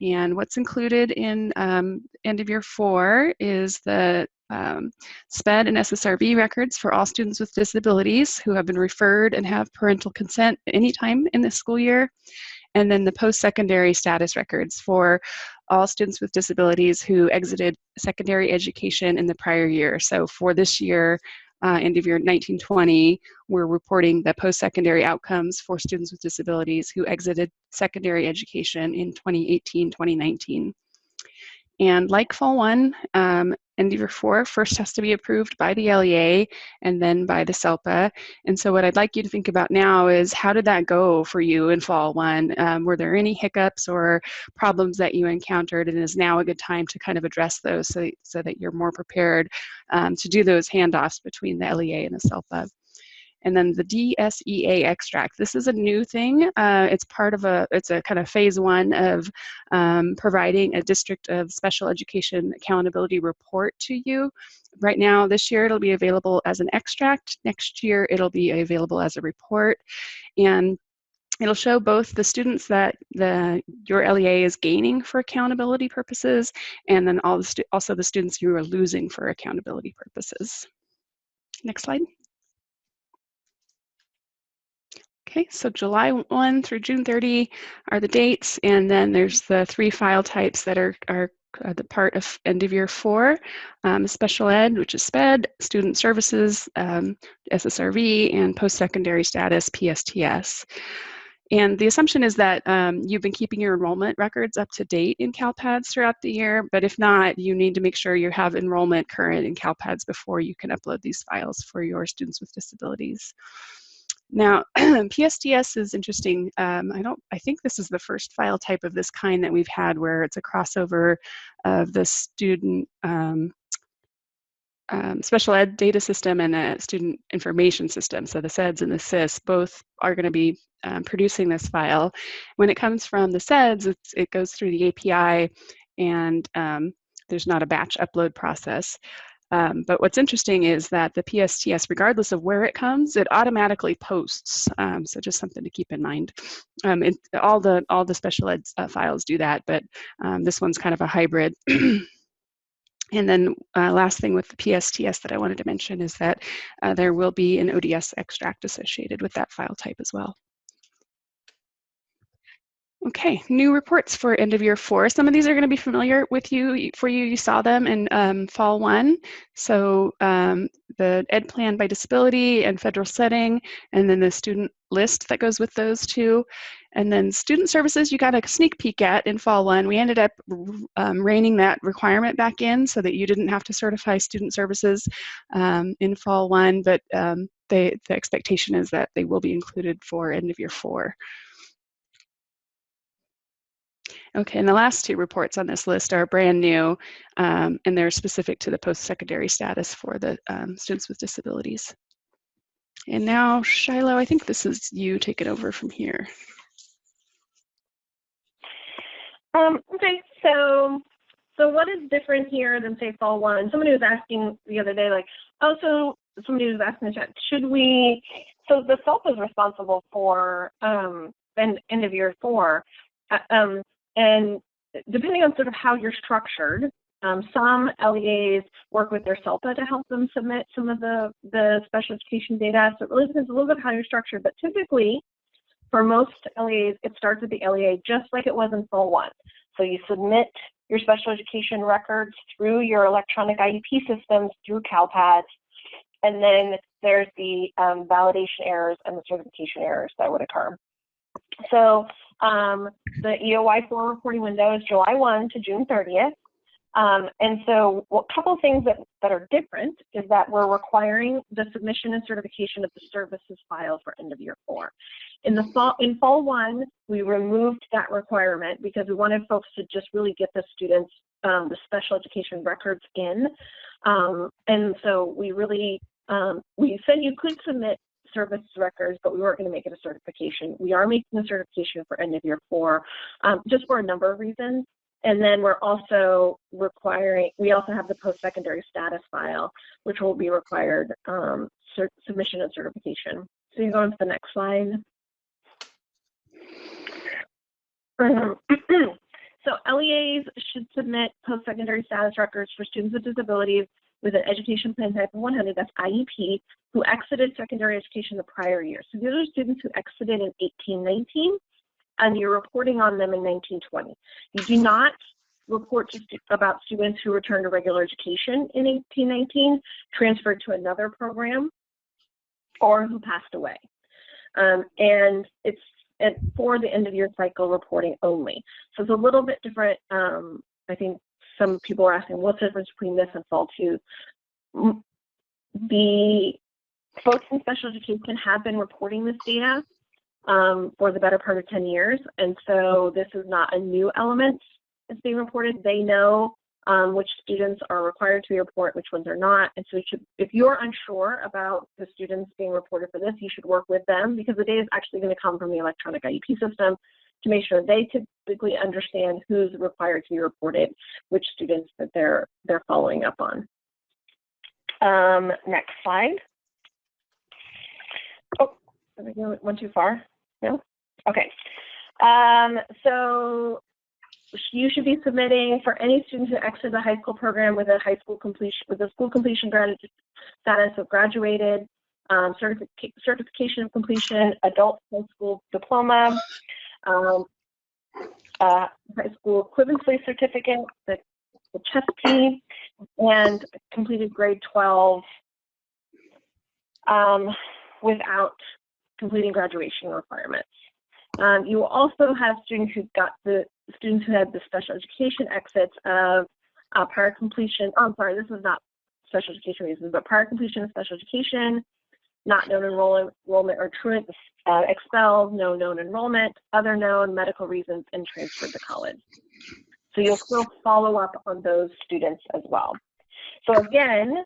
And what's included in end of year 4 is the SPED and SSRV records for all students with disabilities who have been referred and have parental consent at any time in this school year. And then the post-secondary status records for all students with disabilities who exited secondary education in the prior year. So for this year, end of year 1920, we're reporting the post-secondary outcomes for students with disabilities who exited secondary education in 2018-2019. And like Fall 1, end of year 4 first has to be approved by the LEA and then by the CELPA. And so what I'd like you to think about now is, how did that go for you in Fall 1? Were there any hiccups or problems that you encountered, and is now a good time to kind of address those so that you're more prepared to do those handoffs between the LEA and the CELPA? And then the DSEA extract. This is a new thing. It's part of it's a kind of phase 1 of providing a District of Special Education accountability report to you. Right now, this year, it'll be available as an extract. Next year, it'll be available as a report. And it'll show both the students that your LEA is gaining for accountability purposes, and then also the students you are losing for accountability purposes. Next slide. Okay, so July 1 through June 30 are the dates, and then there's the 3 file types that are the part of end of year 4, special ed, which is SPED, student services, SSRV, and post-secondary status, PSTS. And the assumption is that you've been keeping your enrollment records up to date in CALPADS throughout the year, but if not, you need to make sure you have enrollment current in CALPADS before you can upload these files for your students with disabilities. Now, PSTS is interesting. I think this is the first file type of this kind that we've had where it's a crossover of the student special ed data system and a student information system. So the SEDS and the SIS both are going to be producing this file. When it comes from the SEDS, it goes through the API, and there's not a batch upload process. But what's interesting is that the PSTS, regardless of where it comes, it automatically posts. So just something to keep in mind. All the special ed files do that, but this one's kind of a hybrid. And then last thing with the PSTS that I wanted to mention is that there will be an ODS extract associated with that file type as well. Okay, new reports for end of year 4. Some of these are going to be familiar with you. You saw them in Fall 1. So the Ed Plan by disability and federal setting, and then the student list that goes with those two. And then student services, you got a sneak peek at in Fall 1. We ended up reining that requirement back in so that you didn't have to certify student services in Fall 1, but the expectation is that they will be included for end of year 4. Okay, and the last two reports on this list are brand new, and they're specific to the post-secondary status for the students with disabilities. And now, Shiloh, I think this is you. Take it over from here. Okay, so what is different here than say fall one? Somebody was asking the other day, like, oh, so somebody was asking in the chat, should we? So the SELP is responsible for end of year 4, and depending on sort of how you're structured, some LEAs work with their SELPA to help them submit some of the special education data. So it really depends a little bit how you're structured, but typically for most LEAs, it starts with the LEA just like it was in fall 1. So you submit your special education records through your electronic IEP systems through CALPADS, and then there's the validation errors and the certification errors that would occur. So the EOY 4 reporting window is July 1 to June 30th. And so a couple of things that are different is that we're requiring the submission and certification of the services file for end of year 4. In fall 1, we removed that requirement because we wanted folks to just really get the students the special education records in. And so we really, we said you could submit service records, but we weren't going to make it a certification. We are making a certification for end of year 4, just for a number of reasons. And then we're also requiring, we also have the post-secondary status file, which will be required submission and certification. So you go on to the next slide. So LEAs should submit post-secondary status records for students with disabilities with an education plan type of 100, that's IEP, who exited secondary education the prior year. So these are students who exited in 18-19, and you're reporting on them in 19-20. You do not report about students who returned to regular education in 18-19, transferred to another program, or who passed away. And it's for the end of year cycle reporting only. So it's a little bit different. I think some people are asking what's the difference between this and fall 2. The folks in special education have been reporting this data for the better part of 10 years. And so this is not a new element that's being reported. They know which students are required to be reported, which ones are not. And so if you're unsure about the students being reported for this, you should work with them because the data is actually going to come from the electronic IEP system to make sure they typically understand who's required to be reported, which students that they're following up on. Next slide. Oh, did I go one too far? No? Okay. So you should be submitting for any students who exit the high school program with a high school completion, with a school completion status of graduated, certification of completion, adult high school diploma, high school equivalency certificate, the CHESP, and completed grade 12 without completing graduation requirements. You will also have students who had the special education exits of prior completion. Oh, I'm sorry, this is not special education reasons, but prior completion of special education, not known enrollment or truant, expelled, no known enrollment, other known medical reasons, and transferred to college. So you'll still follow up on those students as well. So again,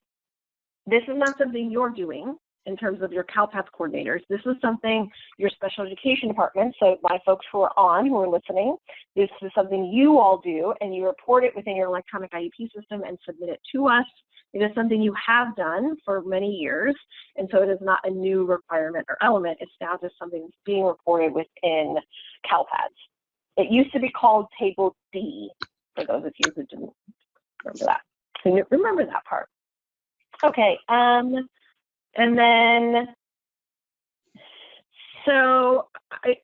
this is not something you're doing in terms of your CalPADS coordinators. This is something your special education department, so my folks who are listening, this is something you all do, and you report it within your electronic IEP system and submit it to us. It is something you have done for many years, and so it is not a new requirement or element. It's now just something that's being reported within CalPADS. It used to be called Table D, for those of you who didn't remember that. Remember that part. Okay, and then, so I'm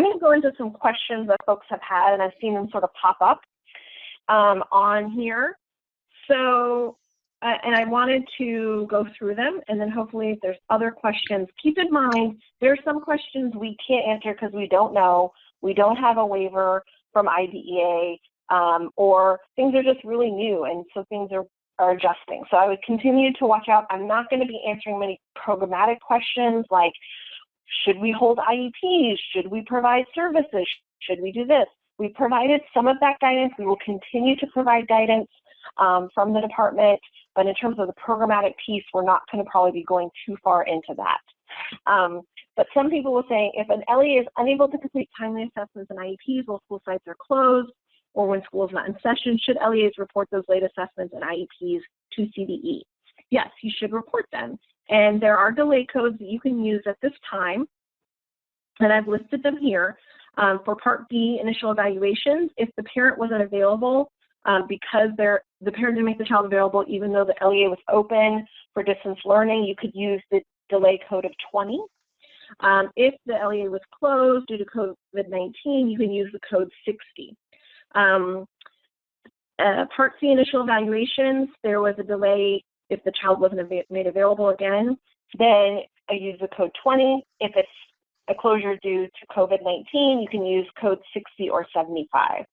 going to go into some questions that folks have had, and I've seen them sort of pop up on here. So, and I wanted to go through them, and then hopefully if there's other questions, keep in mind, there's some questions we can't answer because we don't know. We don't have a waiver from IDEA, or things are just really new, and so things are adjusting. So I would continue to watch out. I'm not going to be answering many programmatic questions like, should we hold IEPs? Should we provide services? Should we do this? We provided some of that guidance. We will continue to provide guidance from the department, but in terms of the programmatic piece, we're not going to probably be going too far into that. But some people were saying if an LEA is unable to complete timely assessments and IEPs while school sites are closed or when school is not in session, should LEAs report those late assessments and IEPs to CDE? Yes, you should report them. And there are delay codes that you can use at this time, and I've listed them here. For Part B, initial evaluations, if the parent wasn't available because the parent didn't make the child available even though the LEA was open for distance learning, you could use the delay code of 20. If the LEA was closed due to COVID-19, you can use the code 60. Part C, initial evaluations, there was a delay if the child wasn't made available again, then I use the code 20. If it's a closure due to COVID-19, you can use code 60 or 75.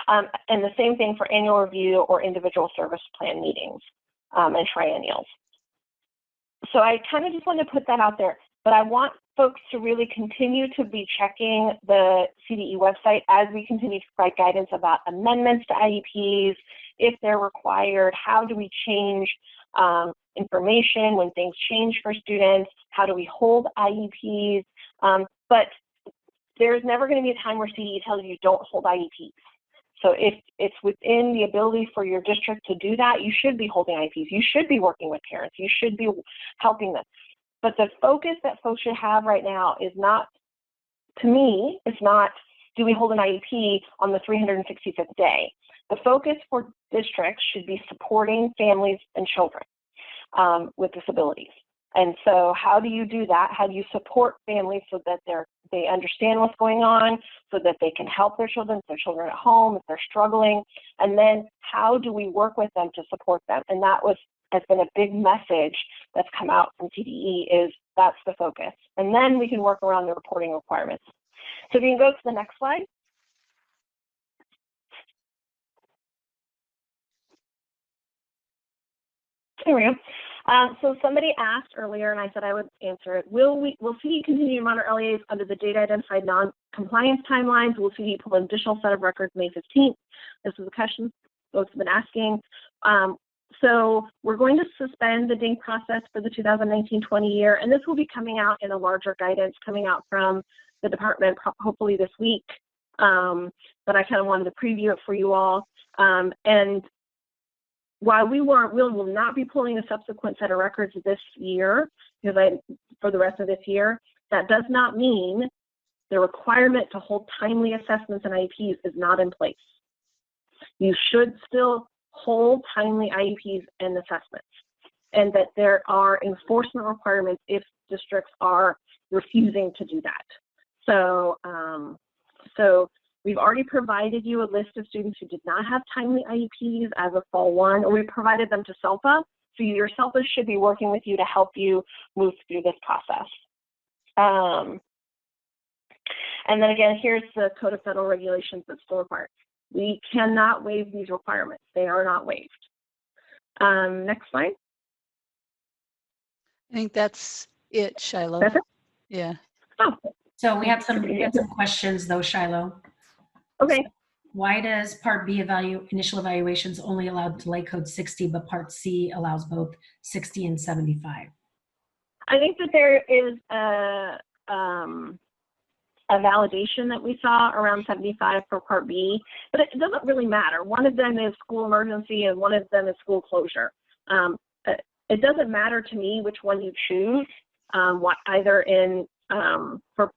And the same thing for annual review or individual service plan meetings and triennials. So I kind of just want to put that out there, but I want folks to really continue to be checking the CDE website as we continue to provide guidance about amendments to IEPs, if they're required, how do we change information when things change for students, how do we hold IEPs, but there's never going to be a time where CDE tells you don't hold IEPs. So if it's within the ability for your district to do that, you should be holding IEPs. You should be working with parents. You should be helping them. But the focus that folks should have right now is not, to me, it's not, do we hold an IEP on the 365th day? The focus for districts should be supporting families and children with disabilities. And so how do you do that? How do you support families so that they understand what's going on, so that they can help their children, if their children are at home, if they're struggling? And then how do we work with them to support them? And that has been a big message that's come out from CDE, is that's the focus. And then we can work around the reporting requirements. So if you can go to the next slide. There we go. So somebody asked earlier, and I said I would answer it. Will CDE continue to monitor LEAs under the data identified non-compliance timelines? Will CDE pull an additional set of records May 15th? This is a question folks have been asking. So we're going to suspend the DING process for the 2019-20 year, and this will be coming out in a larger guidance coming out from the department hopefully this week. But I kind of wanted to preview it for you all. And while we will not be pulling a subsequent set of records this year, because for the rest of this year, that does not mean the requirement to hold timely assessments and IEPs is not in place. You should still hold timely IEPs and assessments, and that there are enforcement requirements if districts are refusing to do that. So, we've already provided you a list of students who did not have timely IEPs as of Fall 1, or we provided them to SELPA. So your SELPA should be working with you to help you move through this process. And then again, here's the Code of Federal Regulations that's still required. We cannot waive these requirements. They are not waived. Next slide. I think that's it, Shiloh. That's it? Yeah. Oh. So we had some questions though, Shiloh. Okay. Why does Part B initial evaluations only allow delay code 60, but Part C allows both 60 and 75? I think that there is a validation that we saw around 75 for Part B, but it doesn't really matter. One of them is school emergency and one of them is school closure. It doesn't matter to me which one you choose, either in for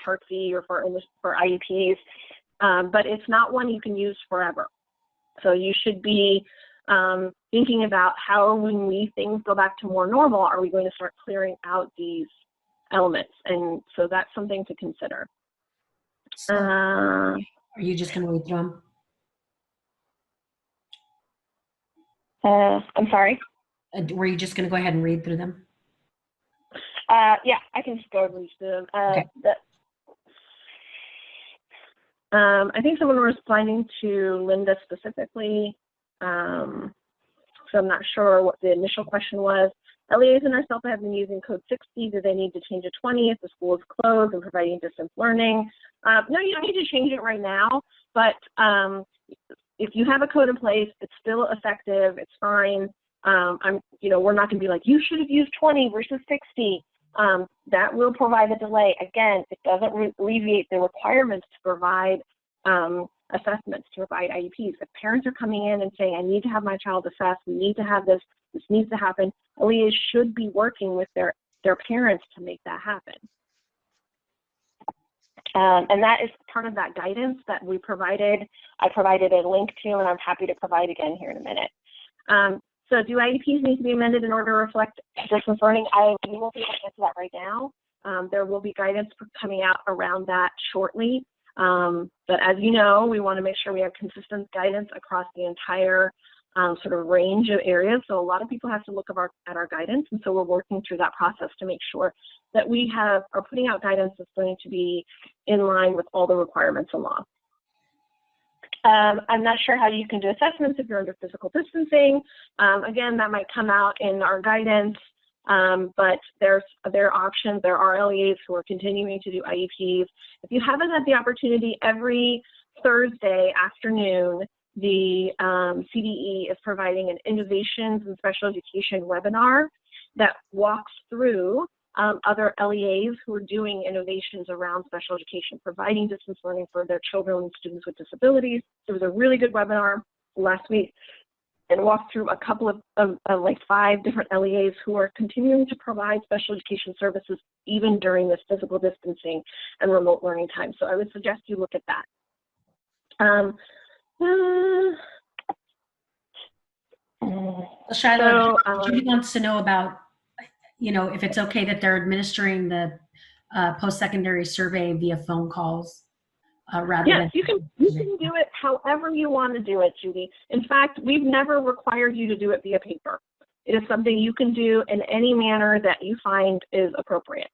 Part C or for IEPs, but it's not one you can use forever. So you should be thinking about how, when things go back to more normal, are we going to start clearing out these elements? And so that's something to consider. So, are you just going to read through them? I'm sorry? Were you just going to go ahead and read through them? Yeah, I can just go and read through them. Okay. I think someone was responding to Linda specifically, so I'm not sure what the initial question was. LEAs and ourselves have been using code 60. Do they need to change to 20 if the school is closed and providing distance learning? No, you don't need to change it right now, but if you have a code in place, it's still effective, it's fine. We're not gonna be like, you should have used 20 versus 60. That will provide a delay. Again, it doesn't alleviate the requirements to provide assessments, to provide IEPs. If parents are coming in and saying, I need to have my child assessed, we need to have this needs to happen, LEAs should be working with their parents to make that happen. And that is part of that guidance that we provided. I provided a link to, and I'm happy to provide again here in a minute. So do IEPs need to be amended in order to reflect distance learning? We won't be able to answer that right now. There will be guidance coming out around that shortly. But as you know, we want to make sure we have consistent guidance across the entire sort of range of areas. So a lot of people have to look at our guidance, and so we're working through that process to make sure that we are putting out guidance that's going to be in line with all the requirements in law. I'm not sure how you can do assessments if you're under physical distancing. Again, that might come out in our guidance, but there are options. There are LEAs who are continuing to do IEPs. If you haven't had the opportunity, every Thursday afternoon, the CDE is providing an Innovations in Special Education webinar that walks through other LEAs who are doing innovations around special education, providing distance learning for their children and students with disabilities. It was a really good webinar last week and walked through a couple of like 5 different LEAs who are continuing to provide special education services even during this physical distancing and remote learning time. So I would suggest you look at that. Shiloh, Judy wants to know about, if it's okay that they're administering the post-secondary survey via phone calls rather than. Yes, you can do it however you want to do it, Judy. In fact, we've never required you to do it via paper. It is something you can do in any manner that you find is appropriate.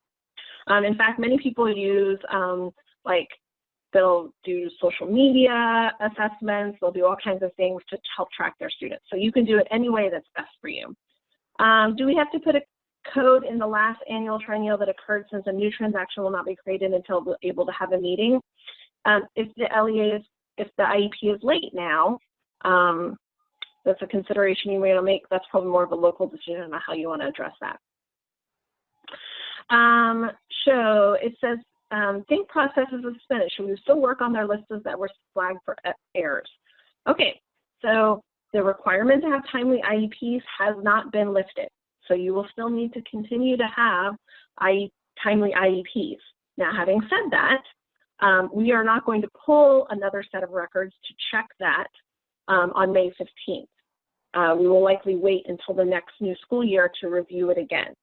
In fact, many people use they'll do social media assessments, they'll do all kinds of things to help track their students. So you can do it any way that's best for you. Do we have to put a code in the last annual triennial that occurred since a new transaction will not be created until we're able to have a meeting? If the IEP is late now, that's a consideration you may want to make. That's probably more of a local decision on how you want to address that. So it says, think processes are suspended. Should we still work on their lists that were flagged for errors? Okay, so the requirement to have timely IEPs has not been lifted. So you will still need to continue to have timely IEPs. Now, having said that, we are not going to pull another set of records to check that on May 15th. We will likely wait until the next new school year to review it again.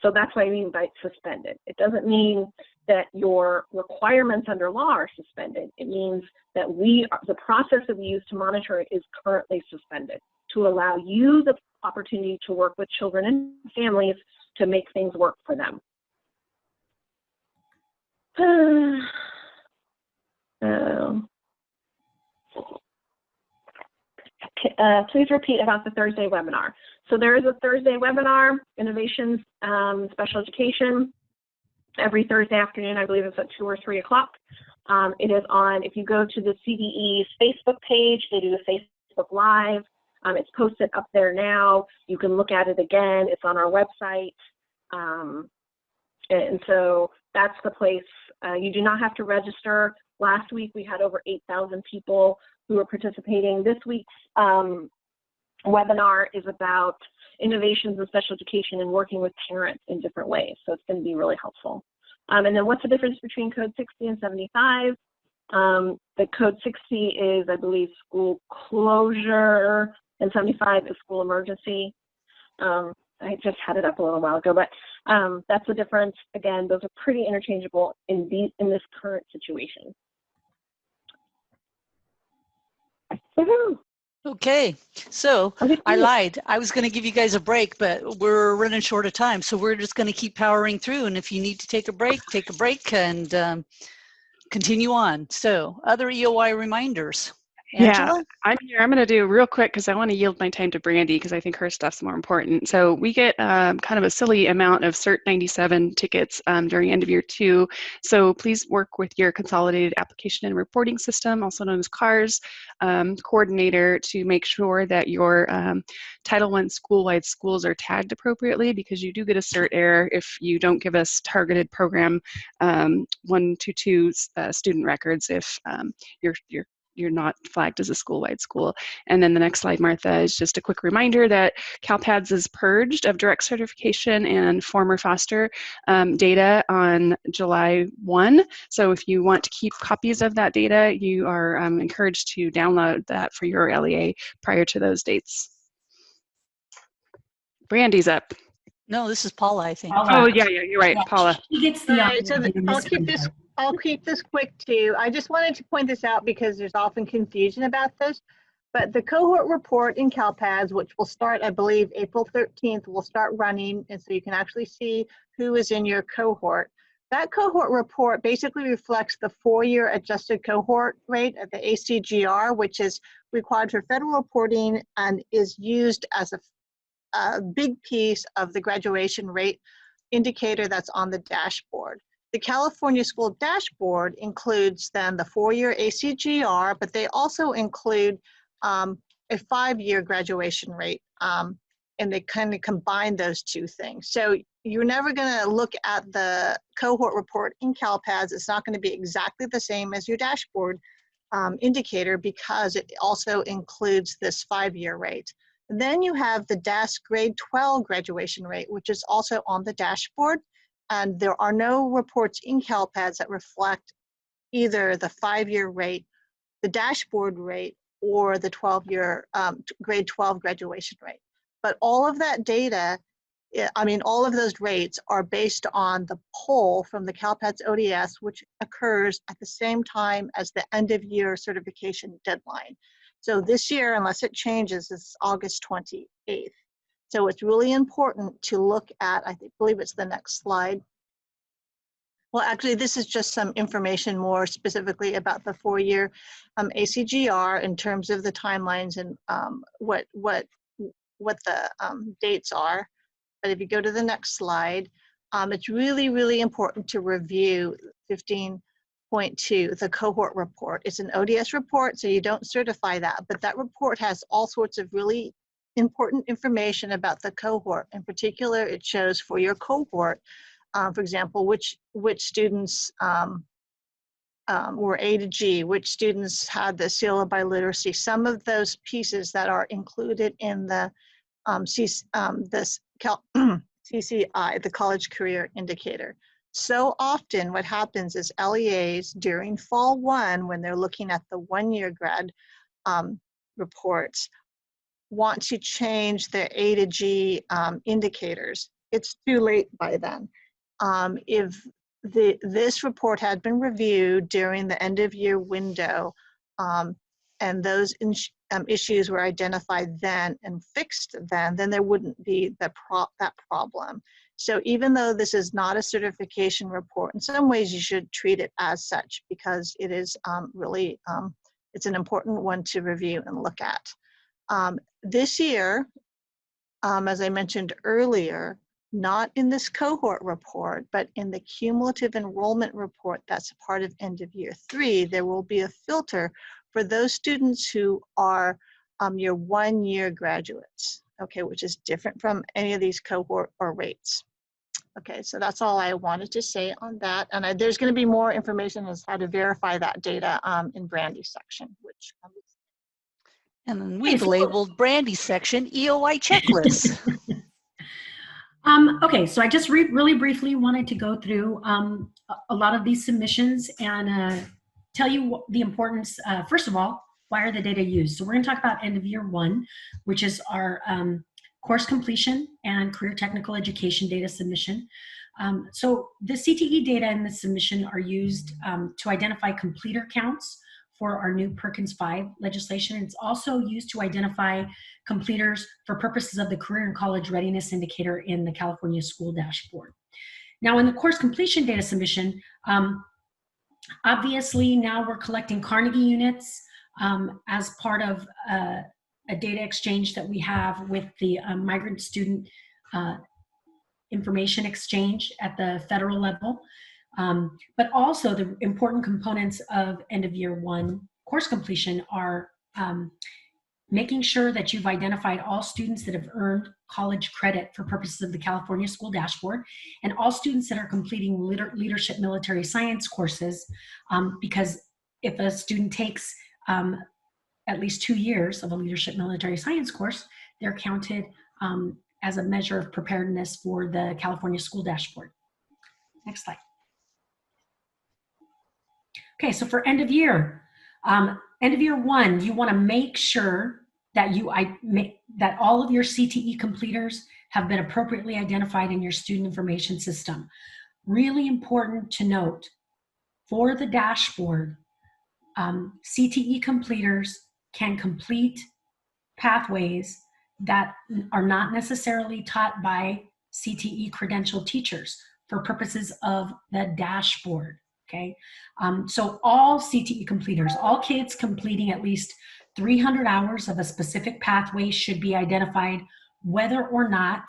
So that's what I mean by suspended. It doesn't mean that your requirements under law are suspended. It means that the process that we use to monitor it is currently suspended to allow you the opportunity to work with children and families to make things work for them. Please repeat about the Thursday webinar. So there is a Thursday webinar, Innovations Special Education, every Thursday afternoon. I believe it's at 2 or 3 o'clock. It is on, if you go to the CDE's Facebook page, they do a Facebook Live. It's posted up there now. You can look at it again. It's on our website. And so that's the place. You do not have to register. Last week we had over 8,000 people who were participating. This week's webinar is about innovations in special education and working with parents in different ways. So it's going to be really helpful. And then what's the difference between code 60 and 75? The code 60 is, I believe, school closure, and 75 is school emergency. I just had it up a little while ago, but that's the difference. Again, those are pretty interchangeable in this current situation. Okay, so I lied. I was going to give you guys a break, but we're running short of time, so we're just going to keep powering through. And if you need to take a break and continue on. So, other EOI reminders. Angela? Yeah, I'm here. I'm going to do real quick because I want to yield my time to Brandy because I think her stuff's more important. So we get kind of a silly amount of CERT 97 tickets during end of year 2. So please work with your consolidated application and reporting system, also known as CARS, coordinator to make sure that your Title I school-wide schools are tagged appropriately, because you do get a CERT error if you don't give us targeted program 122 student records if you're not flagged as a school-wide school. And then the next slide, Martha, is just a quick reminder that CalPADS is purged of direct certification and former foster data on July 1. So if you want to keep copies of that data, you are encouraged to download that for your LEA prior to those dates. Brandy's up. No, this is Paula, I think. Paula. Oh, yeah, you're right, Yeah, Paula. She gets the Right, so I'll keep this quick too. I just wanted to point this out because there's often confusion about this. But the cohort report in CalPADS, which will start, I believe, April 13th, will start running. And so you can actually see who is in your cohort. That cohort report basically reflects the 4-year adjusted cohort rate at the ACGR, which is required for federal reporting and is used as a big piece of the graduation rate indicator that's on the dashboard. The California School Dashboard includes then the 4-year ACGR, but they also include a 5-year graduation rate, and they kind of combine those two things. So you're never going to look at the cohort report in CalPADS. It's not going to be exactly the same as your dashboard indicator, because it also includes this 5-year rate. And then you have the DAS grade 12 graduation rate, which is also on the dashboard. And there are no reports in CalPADS that reflect either the 5-year rate, the dashboard rate, or the 12-year grade 12 graduation rate. But all of that data, all of those rates are based on the poll from the CalPADS ODS, which occurs at the same time as the end of year certification deadline. So this year, unless it changes, it's August 28th. So it's really important to look at, believe it's the next slide. Well, actually, this is just some information more specifically about the 4-year ACGR in terms of the timelines and what the dates are. But if you go to the next slide, it's really, really important to review 15.2, the cohort report. It's an ODS report, so you don't certify that, but that report has all sorts of really important information about the cohort. In particular, it shows for your cohort, for example, which students were A to G, which students had the seal of biliteracy. Some of those pieces that are included in the CCI, the College Career Indicator. So often what happens is LEAs during fall 1, when they're looking at the 1-year grad reports, want to change their A to G indicators. It's too late by then. If this report had been reviewed during the end of year window, and those issues were identified then and fixed then there wouldn't be that problem. So even though this is not a certification report, in some ways you should treat it as such, because it is really, it's an important one to review and look at. This year, as I mentioned earlier, not in this cohort report, but in the cumulative enrollment report that's part of end of year 3, there will be a filter for those students who are your 1-year graduates, okay, which is different from any of these cohort or rates. Okay, so that's all I wanted to say on that. And there's going to be more information as how to verify that data in Brandy's section, which and then we've labeled Brandy's section EOI checklists. Okay, so I just really briefly wanted to go through a lot of these submissions and tell you the importance. First of all, why are the data used? So we're going to talk about end of year 1, which is our course completion and career technical education data submission. So the CTE data in the submission are used to identify completer counts for our new Perkins 5 legislation. It's also used to identify completers for purposes of the Career and College Readiness Indicator in the California School Dashboard. Now in the course completion data submission, obviously now we're collecting Carnegie units, as part of a data exchange that we have with the Migrant Student Information Exchange at the federal level. But also the important components of end of year one course completion are making sure that you've identified all students that have earned college credit for purposes of the California School Dashboard, and all students that are completing leadership military science courses, because if a student takes at least 2 years of a leadership military science course, they're counted as a measure of preparedness for the California School Dashboard. Next slide. Okay, so for end of year one, you want to make sure that that all of your CTE completers have been appropriately identified in your student information system. Really important to note, for the dashboard, CTE completers can complete pathways that are not necessarily taught by CTE credentialed teachers for purposes of the dashboard. Okay, so all CTE completers, all kids completing at least 300 hours of a specific pathway should be identified, whether or not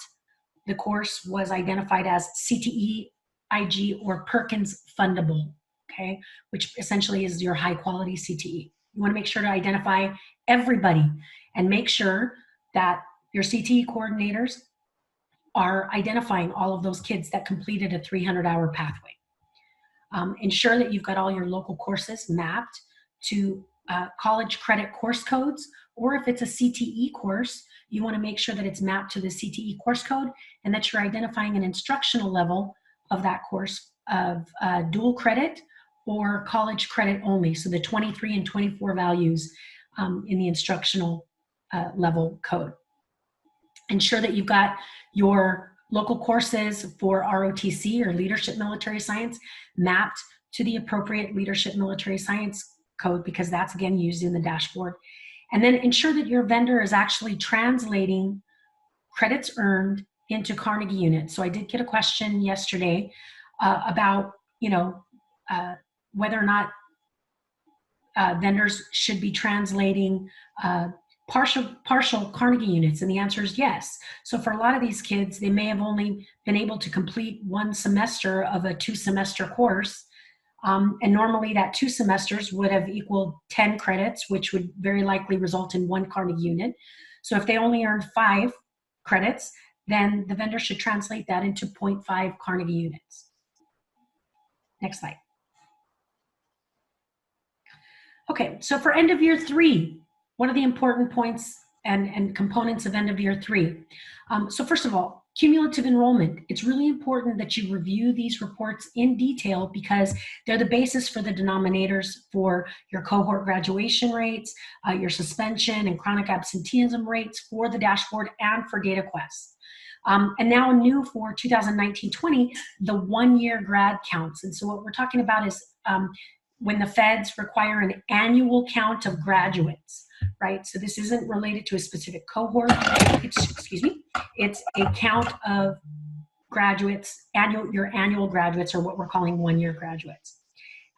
the course was identified as CTE, IG, or Perkins fundable, okay, which essentially is your high quality CTE. You want to make sure to identify everybody and make sure that your CTE coordinators are identifying all of those kids that completed a 300-hour pathway. Ensure that you've got all your local courses mapped to college credit course codes, or if it's a CTE course, you want to make sure that it's mapped to the CTE course code and that you're identifying an instructional level of that course of dual credit or college credit only, so the 23 and 24 values in the instructional level code. Ensure that you've got your local courses for ROTC, or Leadership Military Science, mapped to the appropriate Leadership Military Science code, because that's again used in the dashboard. And then ensure that your vendor is actually translating credits earned into Carnegie units. So I did get a question yesterday about, whether or not vendors should be translating partial Carnegie units, and the answer is yes. So for a lot of these kids, they may have only been able to complete 1 semester of a 2-semester course, and normally that 2 semesters would have equaled 10 credits, which would very likely result in 1 Carnegie unit. So if they only earned 5 credits, then the vendor should translate that into 0.5 Carnegie units. Next slide. Okay, so for end of year 3, what are the important points and components of end of year 3? So first of all, cumulative enrollment. It's really important that you review these reports in detail, because they're the basis for the denominators for your cohort graduation rates, your suspension and chronic absenteeism rates for the dashboard and for DataQuest. And now new for 2019-20, the 1-year grad counts. And so what we're talking about is when the feds require an annual count of graduates, right? So this isn't related to a specific cohort. It's a count of graduates, your annual graduates, or what we're calling 1-year graduates.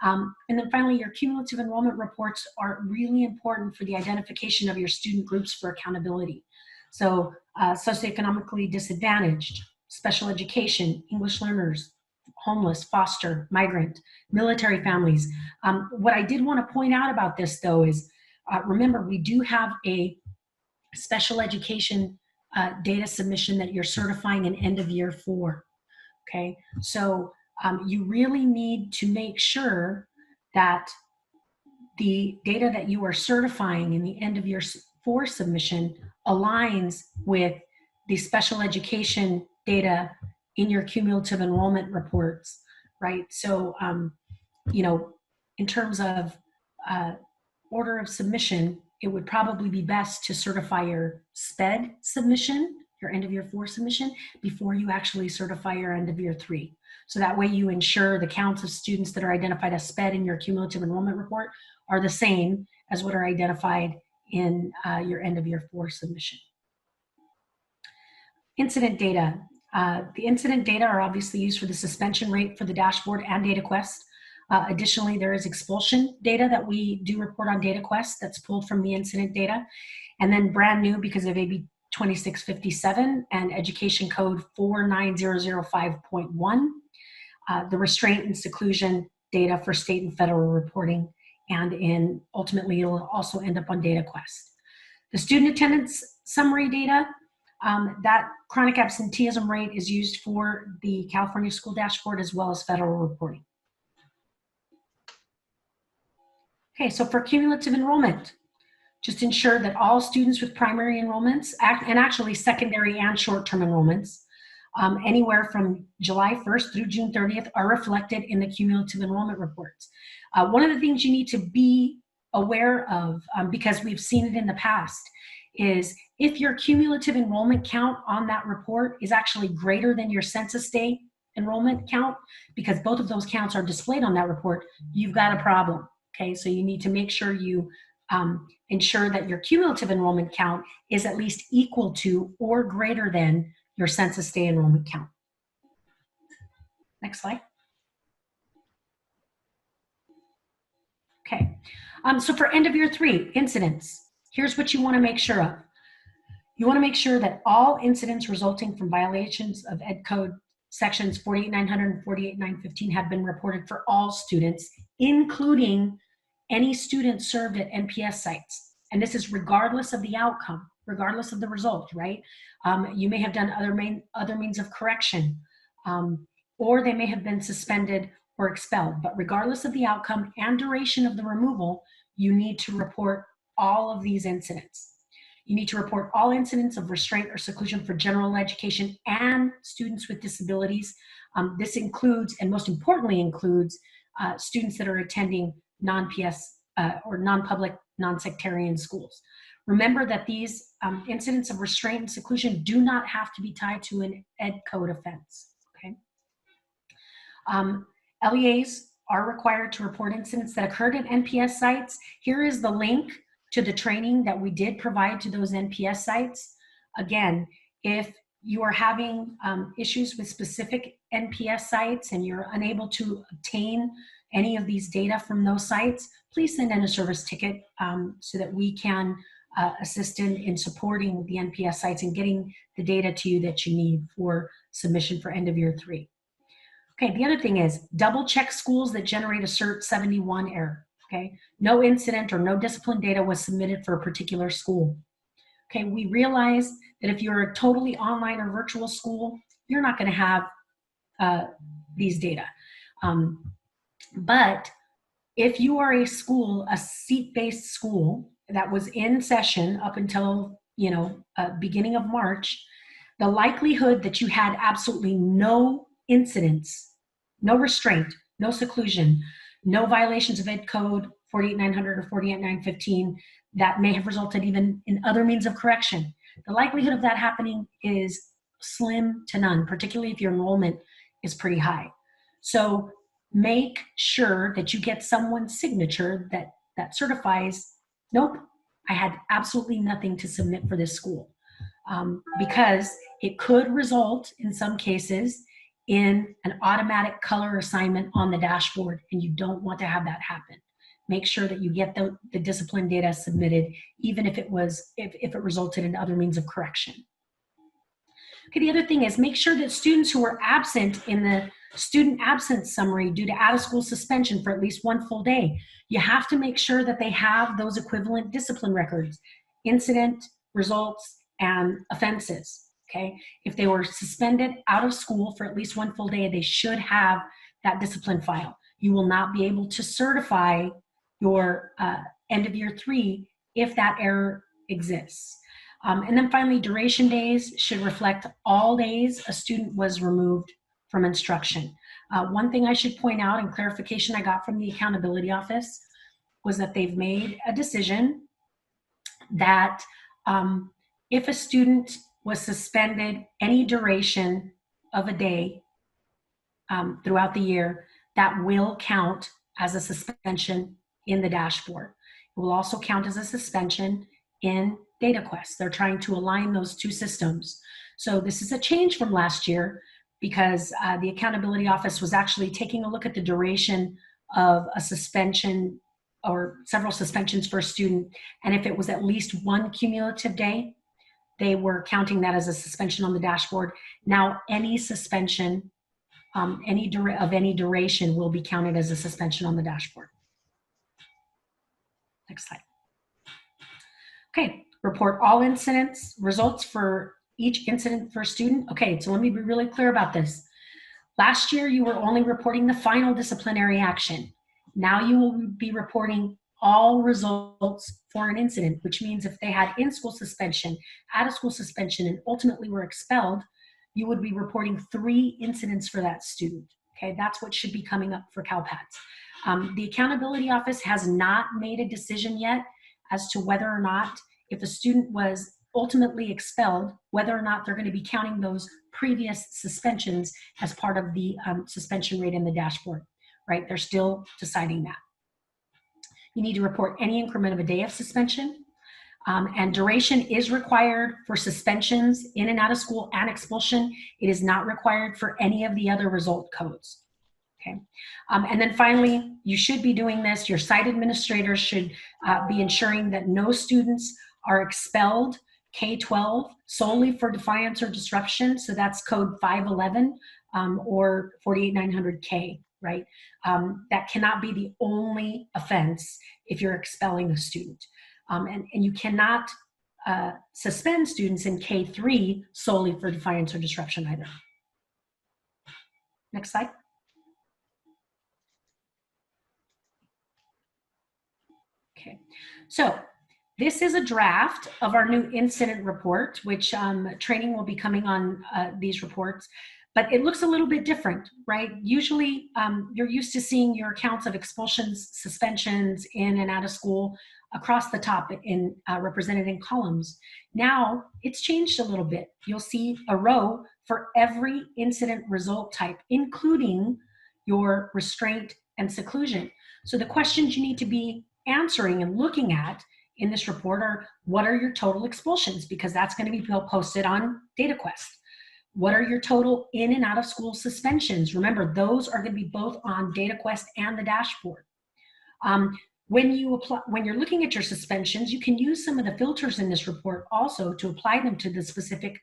And then finally, your cumulative enrollment reports are really important for the identification of your student groups for accountability. So socioeconomically disadvantaged, special education, English learners, homeless, foster, migrant, military families. What I did want to point out about this, though, is remember, we do have a special education data submission that you're certifying in end of year 4. Okay, so you really need to make sure that the data that you are certifying in the end of year 4 submission aligns with the special education data in your cumulative enrollment reports, right? So, in terms of order of submission, it would probably be best to certify your SPED submission, your end of year 4 submission, before you actually certify your end of year 3. So that way you ensure the counts of students that are identified as SPED in your cumulative enrollment report are the same as what are identified in your end of year 4 submission. Incident data. The incident data are obviously used for the suspension rate for the dashboard and DataQuest. Additionally, there is expulsion data that we do report on DataQuest that's pulled from the incident data. And then brand new because of AB 2657 and Education Code 49005.1, the restraint and seclusion data for state and federal reporting, and ultimately it'll also end up on DataQuest. The student attendance summary data, that chronic absenteeism rate is used for the California School Dashboard as well as federal reporting. Okay, so for cumulative enrollment, just ensure that all students with primary enrollments, and actually secondary and short-term enrollments, anywhere from July 1st through June 30th are reflected in the cumulative enrollment reports. One of the things you need to be aware of, because we've seen it in the past, is if your cumulative enrollment count on that report is actually greater than your census day enrollment count, because both of those counts are displayed on that report, you've got a problem. Okay, so you need to make sure you ensure that your cumulative enrollment count is at least equal to or greater than your census day enrollment count. Next slide. Okay, so for end of year 3 incidents, here's what you want to make sure of. You want to make sure that all incidents resulting from violations of Ed Code sections 48900 and 48915 have been reported for all students, including any students served at NPS sites. And this is regardless of the outcome, regardless of the result, right? You may have done other means of correction, or they may have been suspended or expelled. But regardless of the outcome and duration of the removal, you need to report all of these incidents. You need to report all incidents of restraint or seclusion for general education and students with disabilities. This includes, and most importantly includes, students that are attending non-PS or non-public, non-sectarian schools. Remember that these incidents of restraint and seclusion do not have to be tied to an Ed Code offense, okay? LEAs are required to report incidents that occurred at NPS sites. Here is the link to the training that we did provide to those NPS sites. Again, if you are having issues with specific NPS sites and you're unable to obtain any of these data from those sites, please send in a service ticket so that we can assist in supporting the NPS sites and getting the data to you that you need for submission for end of year 3. Okay, the other thing is double check schools that generate a CERT 71 error. Okay, no incident or no discipline data was submitted for a particular school. Okay, we realize that if you're a totally online or virtual school, you're not going to have these data. But if you are a school, a seat-based school that was in session up until, beginning of March, the likelihood that you had absolutely no incidents, no restraint, no seclusion, no violations of Ed Code 48900 or 48915 that may have resulted even in other means of correction, the likelihood of that happening is slim to none, particularly if your enrollment is pretty high. So make sure that you get someone's signature that certifies, nope, I had absolutely nothing to submit for this school. Because it could result in some cases in an automatic color assignment on the dashboard, and you don't want to have that happen. Make sure that you get the discipline data submitted, even if it resulted in other means of correction. Okay, the other thing is make sure that students who are absent in the student absence summary due to out-of-school suspension for at least one full day, you have to make sure that they have those equivalent discipline records, incident, results, and offenses. Okay, if they were suspended out of school for at least one full day, they should have that discipline file. You will not be able to certify your end of year 3 if that error exists. And then finally, duration days should reflect all days a student was removed from instruction. One thing I should point out, and clarification I got from the Accountability Office, was that they've made a decision that if a student was suspended any duration of a day throughout the year, that will count as a suspension in the dashboard. It will also count as a suspension in DataQuest. They're trying to align those two systems. So this is a change from last year because the Accountability Office was actually taking a look at the duration of a suspension or several suspensions for a student, and if it was at least one cumulative day, they were counting that as a suspension on the dashboard. Now, any suspension of any duration will be counted as a suspension on the dashboard. Next slide. Okay, report all incidents, results for each incident for a student. Okay, so let me be really clear about this. Last year, you were only reporting the final disciplinary action. Now you will be reporting all results for an incident, which means if they had in-school suspension, out-of-school suspension, and ultimately were expelled, you would be reporting 3 incidents for that student. Okay, that's what should be coming up for CalPADS. The Accountability Office has not made a decision yet as to whether or not, if a student was ultimately expelled, whether or not they're going to be counting those previous suspensions as part of the suspension rate in the dashboard, right? They're still deciding that. You need to report any increment of a day of suspension, and duration is required for suspensions in and out of school and expulsion. It is not required for any of the other result codes. Okay, and then finally, you should be doing this. Your site administrators should be ensuring that no students are expelled K-12 solely for defiance or disruption. So that's code 511 or 48900K, right? That cannot be the only offense if you're expelling a student. And you cannot suspend students in K-3 solely for defiance or disruption either. Next slide. Okay, so this is a draft of our new incident report, which training will be coming on these reports, but it looks a little bit different, right? Usually you're used to seeing your accounts of expulsions, suspensions in and out of school across the top in represented in columns. Now it's changed a little bit. You'll see a row for every incident result type, including your restraint and seclusion. So the questions you need to be answering and looking at in this report are, what are your total expulsions? Because that's going to be posted on DataQuest. What are your total in and out of school suspensions? Remember, those are going to be both on DataQuest and the dashboard. When you're looking at your suspensions, you can use some of the filters in this report also to apply them to the specific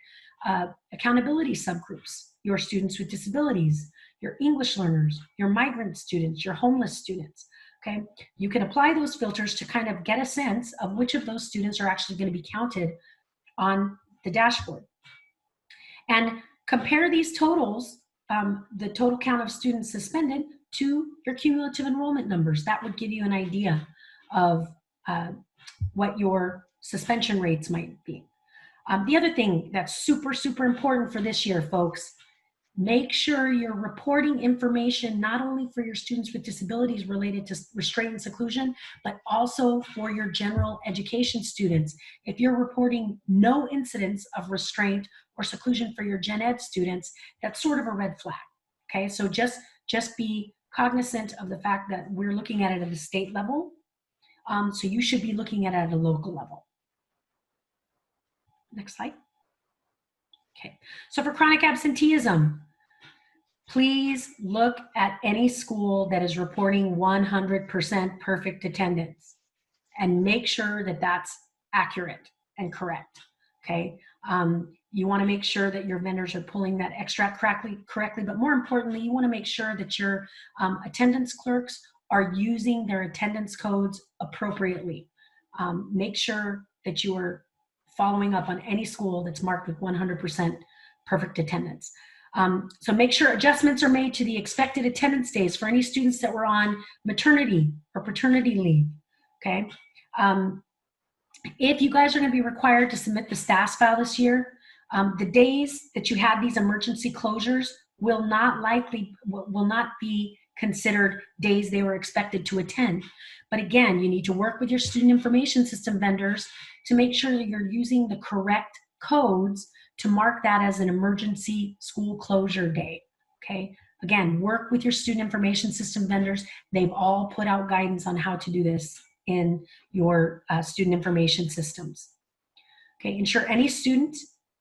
accountability subgroups, your students with disabilities, your English learners, your migrant students, your homeless students. Okay, you can apply those filters to kind of get a sense of which of those students are actually going to be counted on the dashboard. And compare these totals, the total count of students suspended, to your cumulative enrollment numbers. That would give you an idea of what your suspension rates might be. The other thing that's super, super important for this year, folks, make sure you're reporting information not only for your students with disabilities related to restraint and seclusion, but also for your general education students. If you're reporting no incidents of restraint or seclusion for your gen ed students, that's sort of a red flag. Okay, so just be cognizant of the fact that we're looking at it at a state level. So you should be looking at it at a local level. Next slide. Okay, so for chronic absenteeism, please look at any school that is reporting 100% perfect attendance and make sure that that's accurate and correct, okay? You wanna make sure that your vendors are pulling that extract correctly, but more importantly, you wanna make sure that your attendance clerks are using their attendance codes appropriately. Make sure that you are following up on any school that's marked with 100% perfect attendance. So make sure adjustments are made to the expected attendance days for any students that were on maternity or paternity leave, okay? If you guys are gonna be required to submit the STAS file this year, the days that you had these emergency closures will not be considered days they were expected to attend. But again, you need to work with your student information system vendors to make sure that you're using the correct codes to mark that as an emergency school closure day, okay? Again, work with your student information system vendors. They've all put out guidance on how to do this in your student information systems. Okay, ensure any student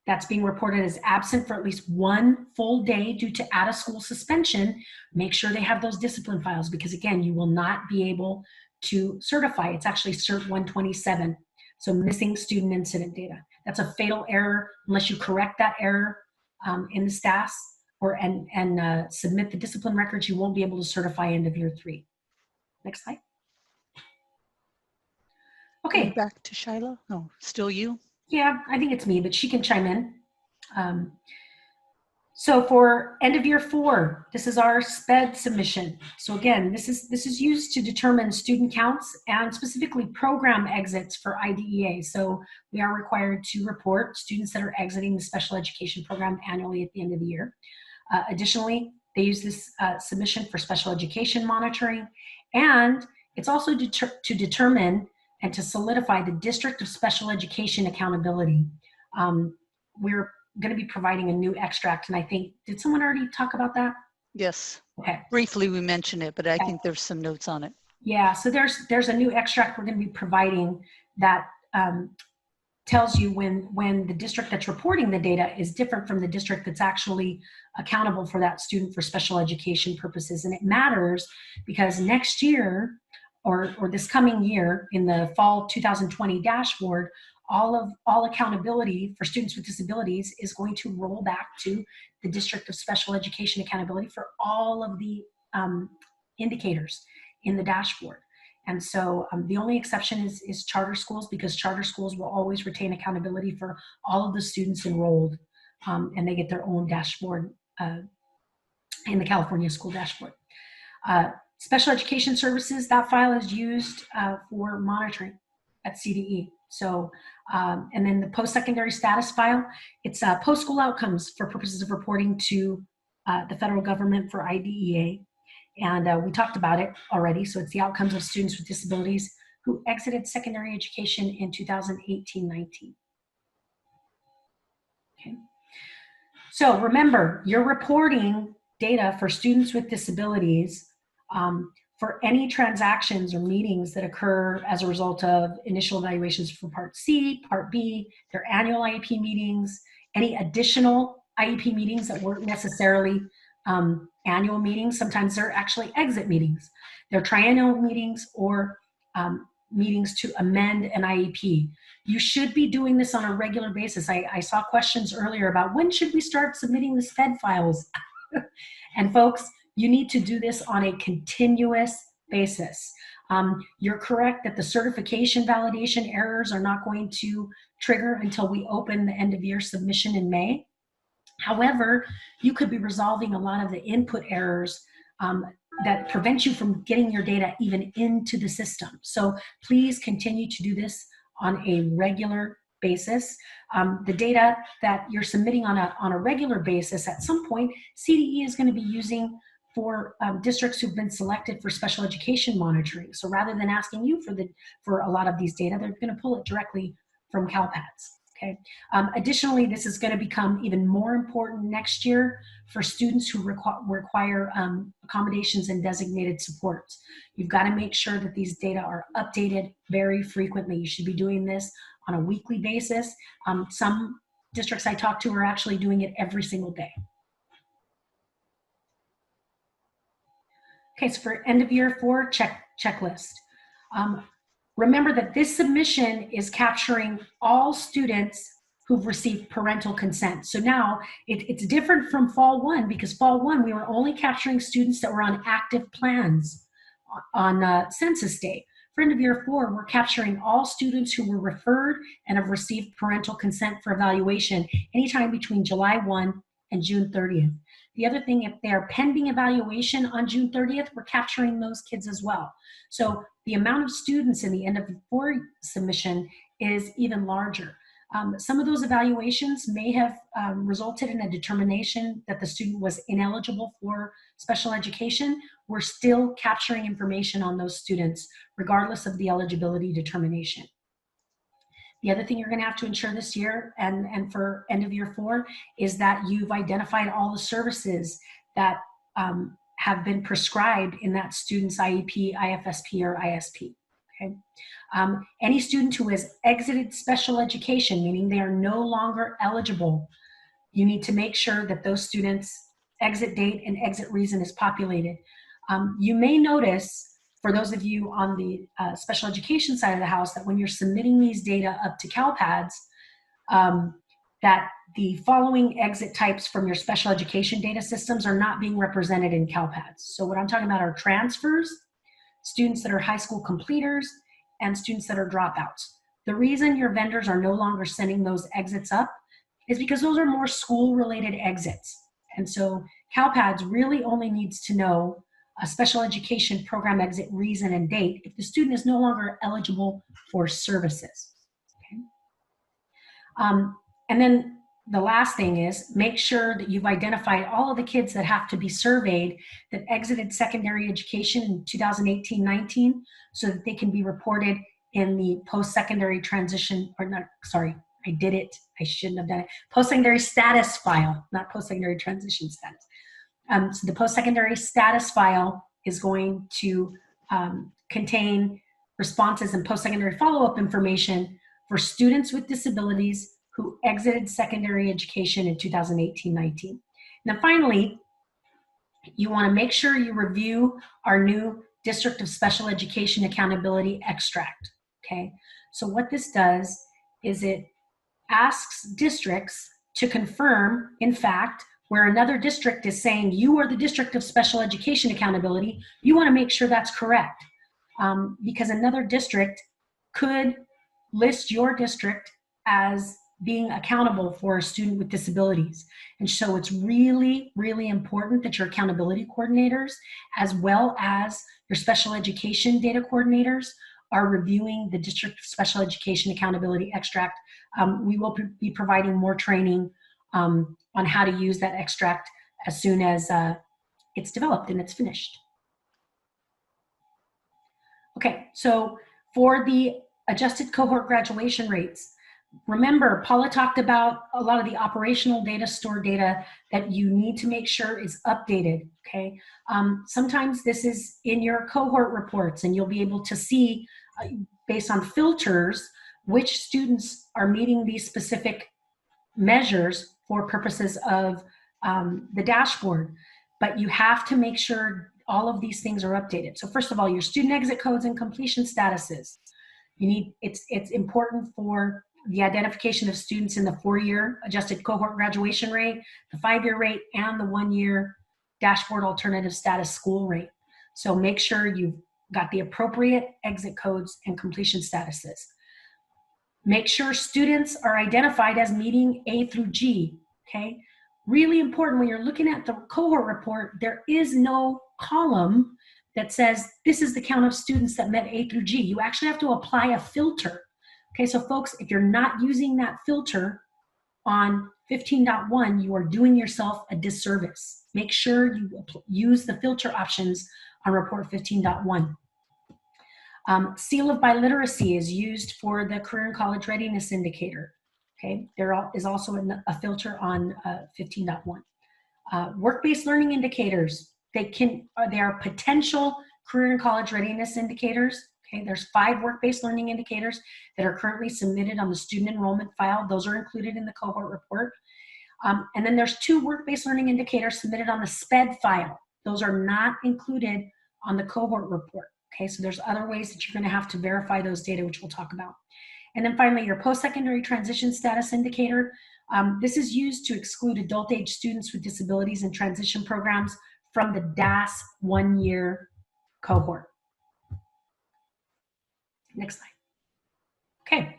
that's being reported as absent for at least 1 full day due to out-of-school suspension, make sure they have those discipline files, because again, you will not be able to certify. It's actually Cert 127. So missing student incident data. That's a fatal error. Unless you correct that error in the STAS and submit the discipline records, you won't be able to certify end of year 3. Next slide. Okay. Back to Shiloh. Oh, still you? Yeah, I think it's me, but she can chime in. So for end of year 4, this is our SPED submission. So again, this is used to determine student counts and specifically program exits for IDEA. So we are required to report students that are exiting the special education program annually at the end of the year. Additionally, they use this submission for special education monitoring, and it's also to determine and to solidify the District of Special Education accountability. We're going to be providing a new extract, and I think, did someone already talk about that? Yes. Okay. Briefly we mentioned it, but I think there's some notes on it. Yeah, so there's a new extract we're going to be providing that tells you when the district that's reporting the data is different from the district that's actually accountable for that student for special education purposes. And it matters because next year, or this coming year in the fall 2020 dashboard, all accountability for students with disabilities is going to roll back to the District of Special Education accountability for all of the indicators in the dashboard. And so the only exception is charter schools, because charter schools will always retain accountability for all of the students enrolled, and they get their own dashboard in the California school dashboard. Special education services, that file is used for monitoring at CDE. So, and then the post-secondary status file, it's post-school outcomes for purposes of reporting to the federal government for IDEA. And we talked about it already. So it's the outcomes of students with disabilities who exited secondary education in 2018-19. Okay. So remember, you're reporting data for students with disabilities for any transactions or meetings that occur as a result of initial evaluations for Part C, Part B, their annual IEP meetings, any additional IEP meetings that weren't necessarily annual meetings. Sometimes they're actually exit meetings. They're triennial meetings or meetings to amend an IEP. You should be doing this on a regular basis. I saw questions earlier about when should we start submitting the SPED files? And folks, you need to do this on a continuous basis. You're correct that the certification validation errors are not going to trigger until we open the end of year submission in May. However, you could be resolving a lot of the input errors that prevent you from getting your data even into the system. So please continue to do this on a regular basis. The data that you're submitting on a regular basis, at some point, CDE is going to be using for districts who've been selected for special education monitoring. So rather than asking you for a lot of these data, they're going to pull it directly from CALPADS. Okay. Additionally, this is going to become even more important next year for students who require accommodations and designated supports. You've got to make sure that these data are updated very frequently. You should be doing this on a weekly basis. Some districts I talk to are actually doing it every single day. Okay, so for end of year 4 checklist. Remember that this submission is capturing all students who've received parental consent. So now it's different from fall 1, because fall 1 we were only capturing students that were on active plans on census day. For end of year 4, we're capturing all students who were referred and have received parental consent for evaluation anytime between July 1 and June 30th. The other thing, if they're pending evaluation on June 30th, we're capturing those kids as well. So the amount of students in the end of the 4 submission is even larger. Some of those evaluations may have resulted in a determination that the student was ineligible for special education. We're still capturing information on those students, regardless of the eligibility determination. The other thing you're going to have to ensure this year and for end of year 4 is that you've identified all the services that have been prescribed in that student's IEP, IFSP, or ISP. Okay. Any student who has exited special education, meaning they are no longer eligible, you need to make sure that those students' exit date and exit reason is populated. You may notice, for those of you on the special education side of the house, that when you're submitting these data up to CALPADS, that the following exit types from your special education data systems are not being represented in CALPADS. So what I'm talking about are transfers, students that are high school completers, and students that are dropouts. The reason your vendors are no longer sending those exits up is because those are more school-related exits. And so CALPADS really only needs to know a special education program exit reason and date if the student is no longer eligible for services. Okay? And then the last thing is make sure that you've identified all of the kids that have to be surveyed that exited secondary education in 2018-19 so that they can be reported in the post-secondary transition, or not, sorry, I did it. I shouldn't have done it. Post-secondary status file, not post-secondary transition status. So the post-secondary status file is going to contain responses and post-secondary follow-up information for students with disabilities who exited secondary education in 2018-19. And then finally, you want to make sure you review our new District of Special Education Accountability extract, okay? So what this does is it asks districts to confirm, in fact, where another district is saying you are the District of Special Education Accountability, you want to make sure that's correct, because another district could list your district as being accountable for a student with disabilities. And so it's really, really important that your accountability coordinators, as well as your special education data coordinators, are reviewing the District of Special Education Accountability extract. We will be providing more training on how to use that extract as soon as it's developed and it's finished. Okay, so for the adjusted cohort graduation rates, remember, Paula talked about a lot of the operational data, store data that you need to make sure is updated, okay? Sometimes this is in your cohort reports and you'll be able to see, based on filters, which students are meeting these specific measures for purposes of the dashboard. But you have to make sure all of these things are updated. So first of all, your student exit codes and completion statuses. You need, it's important for the identification of students in the 4-year adjusted cohort graduation rate, the 5-year rate, and the 1-year dashboard alternative status school rate. So make sure you've got the appropriate exit codes and completion statuses. Make sure students are identified as meeting A through G, okay? Really important when you're looking at the cohort report, there is no column that says this is the count of students that met A through G. You actually have to apply a filter. Okay, so folks, if you're not using that filter on 15.1, you are doing yourself a disservice. Make sure you use the filter options on report 15.1. Seal of biliteracy is used for the career and college readiness indicator. Okay, there is also a filter on 15.1. Work-based learning indicators, they are potential career and college readiness indicators. Okay, there's 5 work-based learning indicators that are currently submitted on the student enrollment file. Those are included in the cohort report. And then there's 2 work-based learning indicators submitted on the SPED file. Those are not included on the cohort report. Okay, so there's other ways that you're going to have to verify those data, which we'll talk about. And then finally, your post-secondary transition status indicator. This is used to exclude adult age students with disabilities and transition programs from the DAS 1-year cohort. Next slide. Okay,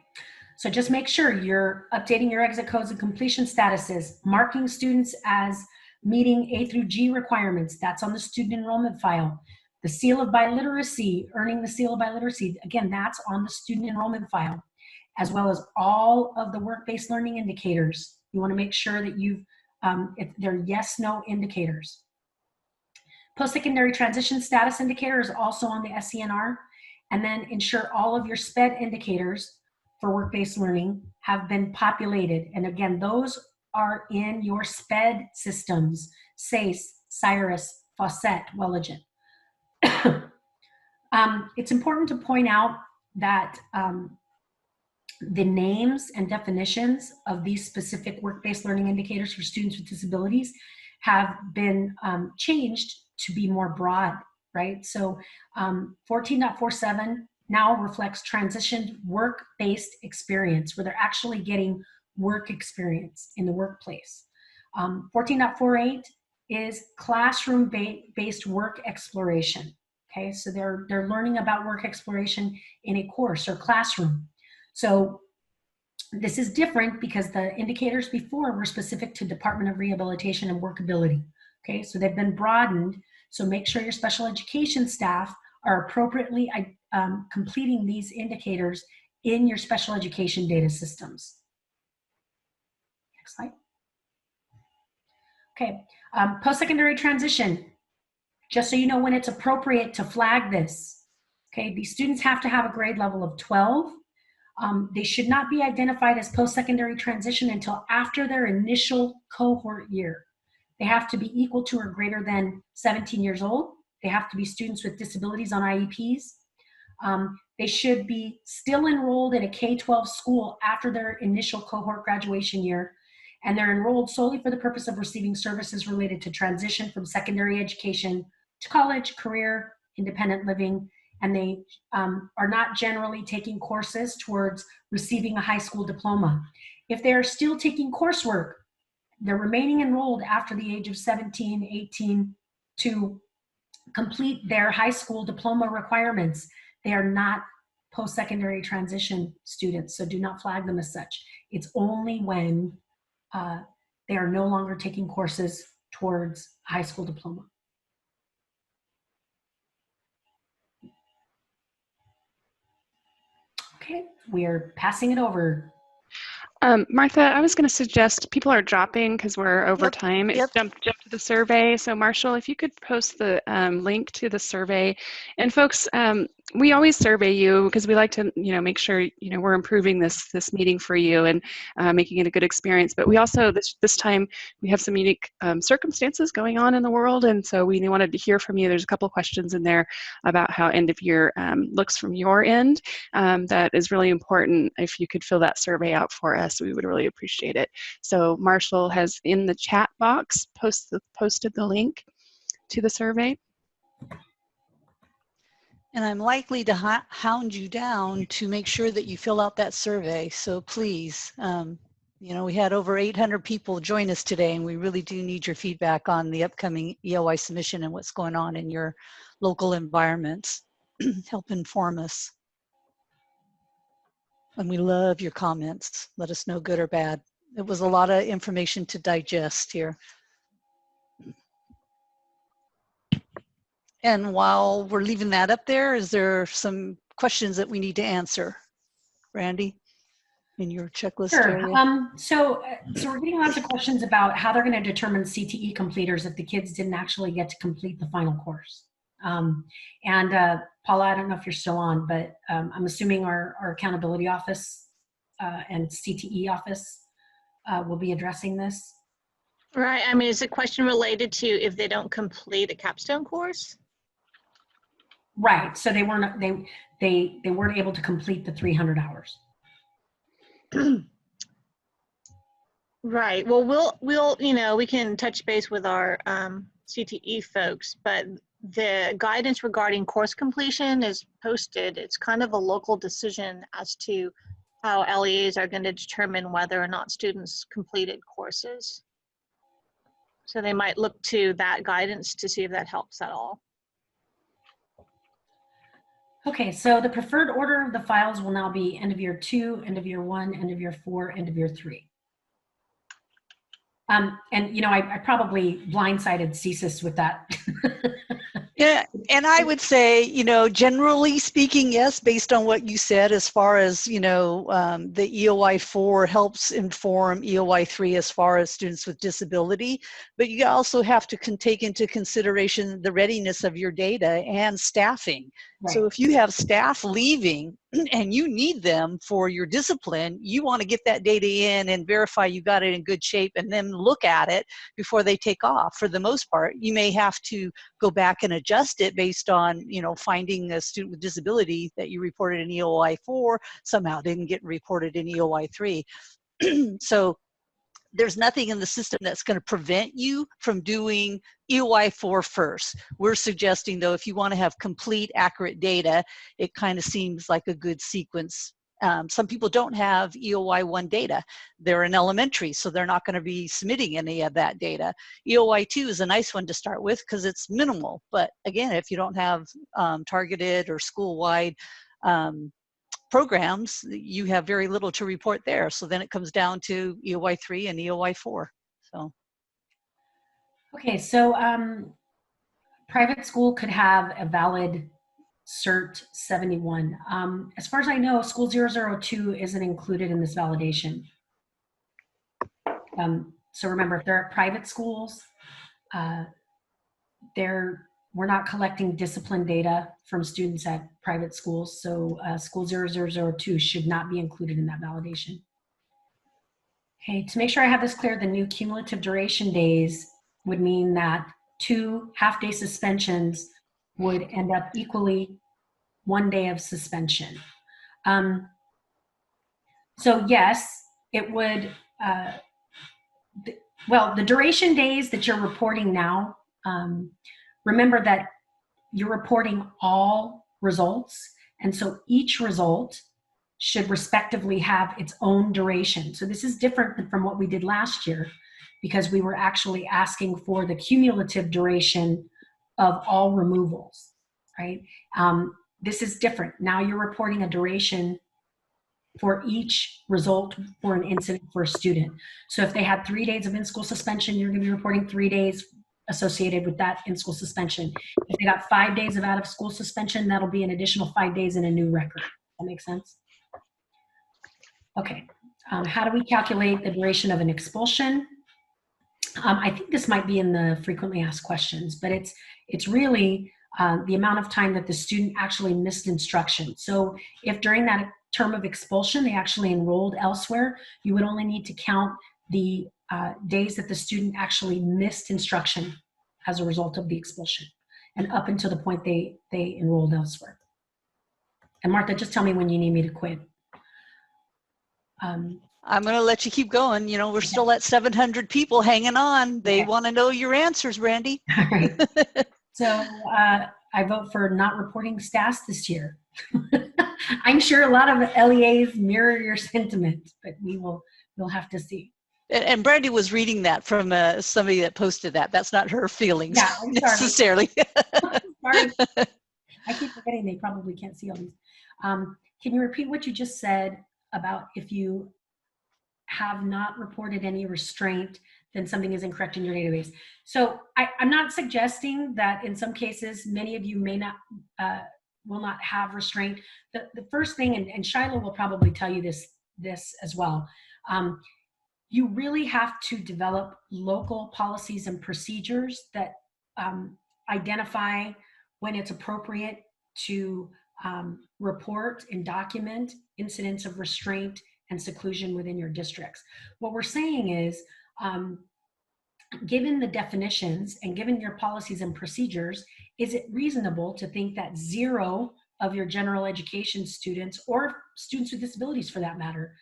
so just make sure you're updating your exit codes and completion statuses, marking students as meeting A through G requirements. That's on the student enrollment file. The seal of biliteracy, earning the seal of biliteracy, again, that's on the student enrollment file, as well as all of the work-based learning indicators. You want to make sure that you've, if they're yes/no indicators. Post-secondary transition status indicator is also on the SCNR. And then ensure all of your SPED indicators for work-based learning have been populated. And again, those are in your SPED systems, CALSAAS, CIRIS, Faucet, Welligent. It's important to point out that the names and definitions of these specific work-based learning indicators for students with disabilities have been changed to be more broad, right? So 14.47 now reflects transitioned work-based experience, where they're actually getting work experience in the workplace. 14.48 is classroom-based work exploration. Okay, so they're learning about work exploration in a course or classroom. So this is different because the indicators before were specific to Department of Rehabilitation and Workability. Okay, so they've been broadened. So make sure your special education staff are appropriately completing these indicators in your special education data systems. Next slide. Okay, post-secondary transition. Just so you know when it's appropriate to flag this. Okay, these students have to have a grade level of 12. They should not be identified as post-secondary transition until after their initial cohort year. They have to be equal to or greater than 17 years old. They have to be students with disabilities on IEPs. They should be still enrolled in a K-12 school after their initial cohort graduation year, and they're enrolled solely for the purpose of receiving services related to transition from secondary education to college, career, independent living, and they are not generally taking courses towards receiving a high school diploma. If they're still taking coursework, they're remaining enrolled after the age of 17, 18 to complete their high school diploma requirements. They are not post-secondary transition students, so do not flag them as such. It's only when they are no longer taking courses towards high school diploma. Okay, we are passing it over. Martha, I was going to suggest people are dropping because we're over time. Yep. Jump to the survey. So Marshall, if you could post the link to the survey. And folks, we always survey you because we like to, make sure, we're improving this meeting for you and making it a good experience. But we also, this time, we have some unique circumstances going on in the world. And so we wanted to hear from you. There's a couple questions in there about how end of year looks from your end. That is really important. If you could fill that survey out for us, we would really appreciate it. So Marshall has in the chat box posted the link to the survey. And I'm likely to hound you down to make sure that you fill out that survey. So please, we had over 800 people join us today, and we really do need your feedback on the upcoming EOI submission and what's going on in your local environments. Help inform us. And we love your comments. Let us know good or bad. It was a lot of information to digest here. And while we're leaving that up there, is there some questions that we need to answer? Randy, in your checklist area? Sure. So we're getting lots of questions about how they're going to determine CTE completers if the kids didn't actually get to complete the final course. Paula, I don't know if you're still on, but I'm assuming our accountability office and CTE office will be addressing this. Right. I mean, is the question related to if they don't complete a capstone course? Right. So they weren't able to complete the 300 hours. Right. Well, we can touch base with our CTE folks, but the guidance regarding course completion is posted. It's kind of a local decision as to how LEAs are going to determine whether or not students completed courses. So they might look to that guidance to see if that helps at all. Okay, so the preferred order of the files will now be end of year 2, end of year 1, end of year 4, end of year 3. I probably blindsided CSIS with that. Yeah, and I would say, generally speaking, yes, based on what you said, as far as, the EOI 4 helps inform EOI 3 as far as students with disability, but you also have to take into consideration the readiness of your data and staffing. Right. So if you have staff leaving and you need them for your discipline, you want to get that data in and verify you got it in good shape and then look at it before they take off. For the most part, you may have to go back and adjust it based on, you know, finding a student with disability that you reported in EOI 4 somehow didn't get reported in EOI 3. So there's nothing in the system that's going to prevent you from doing EOI 4 first. We're suggesting, though, if you want to have complete, accurate data, it kind of seems like a good sequence. Some people don't have EOI 1 data. They're in elementary, so they're not going to be submitting any of that data. EOI 2 is a nice one to start with because it's minimal. But again, if you don't have targeted or school-wide programs, you have very little to report there. So then it comes down to EOI 3 and EOI 4. So. Okay, so private school could have a valid CERT 71. As far as I know, School 002 isn't included in this validation. So remember, if they're at private schools, we're not collecting discipline data from students at private schools, so School 0002 should not be included in that validation. Okay, to make sure I have this clear, the new cumulative duration days would mean that 2 half-day suspensions would end up equally 1 day of suspension. So yes, it would, well, the duration days that you're reporting now, remember that you're reporting all results, and so each result should respectively have its own duration. So this is different from what we did last year because we were actually asking for the cumulative duration of all removals, right? This is different. Now you're reporting a duration for each result for an incident for a student. So if they had 3 days of in-school suspension, you're going to be reporting 3 days associated with that in-school suspension. If they got 5 days of out-of-school suspension, that'll be an additional 5 days in a new record. That makes sense? Okay. How do we calculate the duration of an expulsion? I think this might be in the frequently asked questions, but it's really the amount of time that the student actually missed instruction. So if during that term of expulsion they actually enrolled elsewhere, you would only need to count the days that the student actually missed instruction as a result of the expulsion and up until the point they enrolled elsewhere. And Martha, just tell me when you need me to quit. I'm going to let you keep going. You know, we're still at 700 people hanging on. They want to know your answers, Randy. All right. So I vote for not reporting STAS this year. I'm sure a lot of LEAs mirror your sentiment, but we'll have to see. And Brandy was reading that from somebody that posted that. That's not her feelings necessarily. Sorry. I keep forgetting they probably can't see all these. Can you repeat what you just said about if you have not reported any restraint, then something is incorrect in your database? So I'm not suggesting that in some cases, many of you may not, will not have restraint. The first thing, and Shiloh will probably tell you this as well, you really have to develop local policies and procedures that identify when it's appropriate to report and document incidents of restraint and seclusion within your districts. What we're saying is, given the definitions and given your policies and procedures, is it reasonable to think that 0 of your general education students, or students with disabilities for that matter,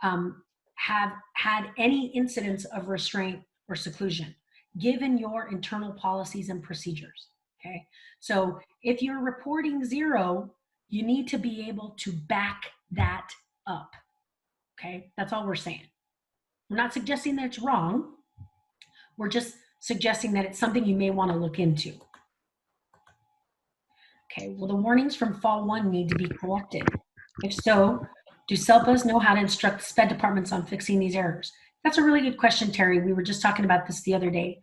have had any incidents of restraint or seclusion, given your internal policies and procedures, okay? So if you're reporting 0, you need to be able to back that up, okay? That's all we're saying. We're not suggesting that it's wrong. We're just suggesting that it's something you may want to look into. Okay, well, the warnings from Fall 1 need to be corrected. If so, do CELPAs know how to instruct SPED departments on fixing these errors? That's a really good question, Terry. We were just talking about this the other day.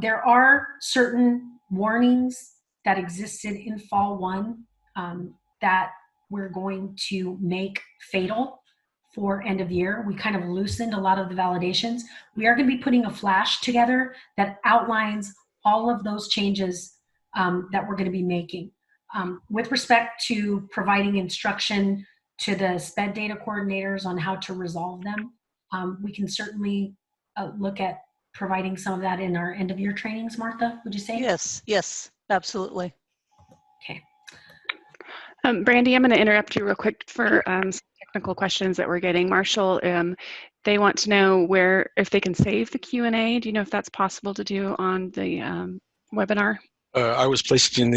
There are certain warnings that existed in Fall 1 that we're going to make fatal for end of year. We kind of loosened a lot of the validations. We are going to be putting a flash together that outlines all of those changes that we're going to be making. With respect to providing instruction to the SPED data coordinators on how to resolve them, we can certainly look at providing some of that in our end of year trainings, Martha, would you say? Yes, yes, absolutely. Okay. Brandy, I'm going to interrupt you real quick for some technical questions that we're getting. Marshall, they want to know if they can save the Q&A. Do you know if that's possible to do on the webinar? I was placing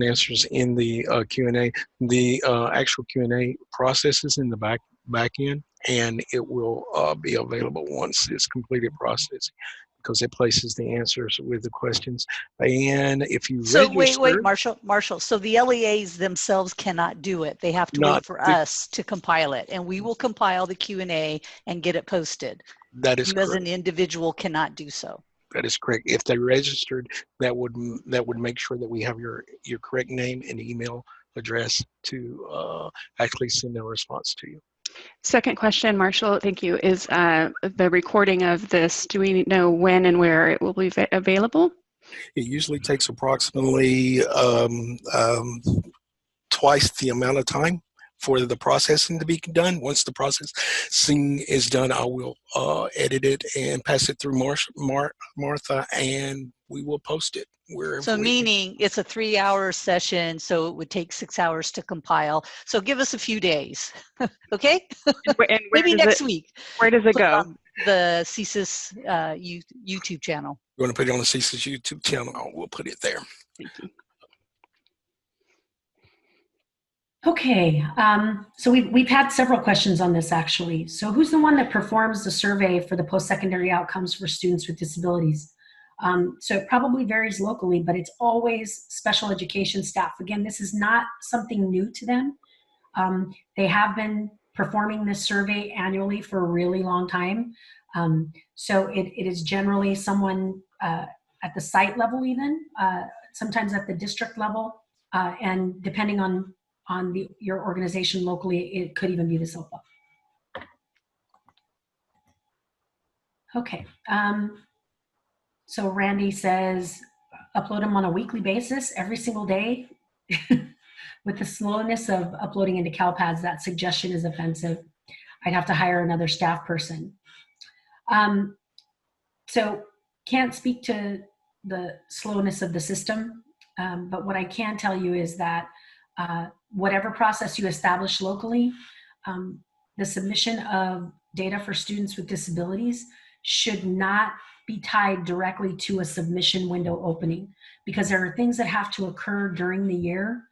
answers in the Q&A. The actual Q&A processes in the back end, and it will be available once it's completed processing, because it places the answers with the questions. And if you So register, wait, Marshall. So the LEAs themselves cannot do it. They have to wait for us to compile it, and we will compile the Q&A and get it posted. That is you correct. As an individual cannot do so. That is correct. If they registered, that would make sure that we have your correct name and email address to actually send a response to you. Second question, Marshall, thank you, is the recording of this, do we know when and where it will be available? It usually takes approximately twice the amount of time for the processing to be done. Once the processing is done, I will edit it and pass it through Martha, and we will post it wherever. So meaning it's a 3-hour session, so it would take 6 hours to compile. So give us a few days, okay? And maybe next week. Where does it go? The CSIS YouTube channel. You want to put it on the CSIS YouTube channel? We'll put it there. Thank you. Okay, so we've had several questions on this actually. So who's the one that performs the survey for the post-secondary outcomes for students with disabilities? So it probably varies locally, but it's always special education staff. Again, this is not something new to them. They have been performing this survey annually for a really long time. So it is generally someone at the site level even, sometimes at the district level, and depending on your organization locally, it could even be the SILPA. Okay, so Randy says, upload them on a weekly basis, every single day. With the slowness of uploading into CalPADS, that suggestion is offensive. I'd have to hire another staff person. So can't speak to the slowness of the system, but what I can tell you is that whatever process you establish locally, the submission of data for students with disabilities should not be tied directly to a submission window opening, because there are things that have to occur during the year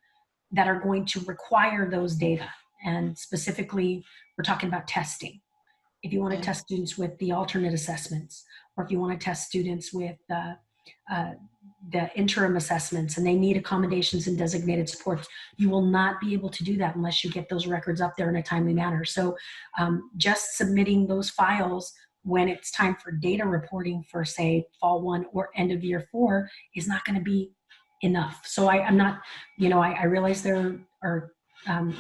that are going to require those data. And specifically, we're talking about testing. If you want to test students with the alternate assessments, or if you want to test students with the interim assessments and they need accommodations and designated supports, you will not be able to do that unless you get those records up there in a timely manner. So just submitting those files when it's time for data reporting for, say, fall 1 or end of year 4 is not going to be enough. So I'm not, I realize there are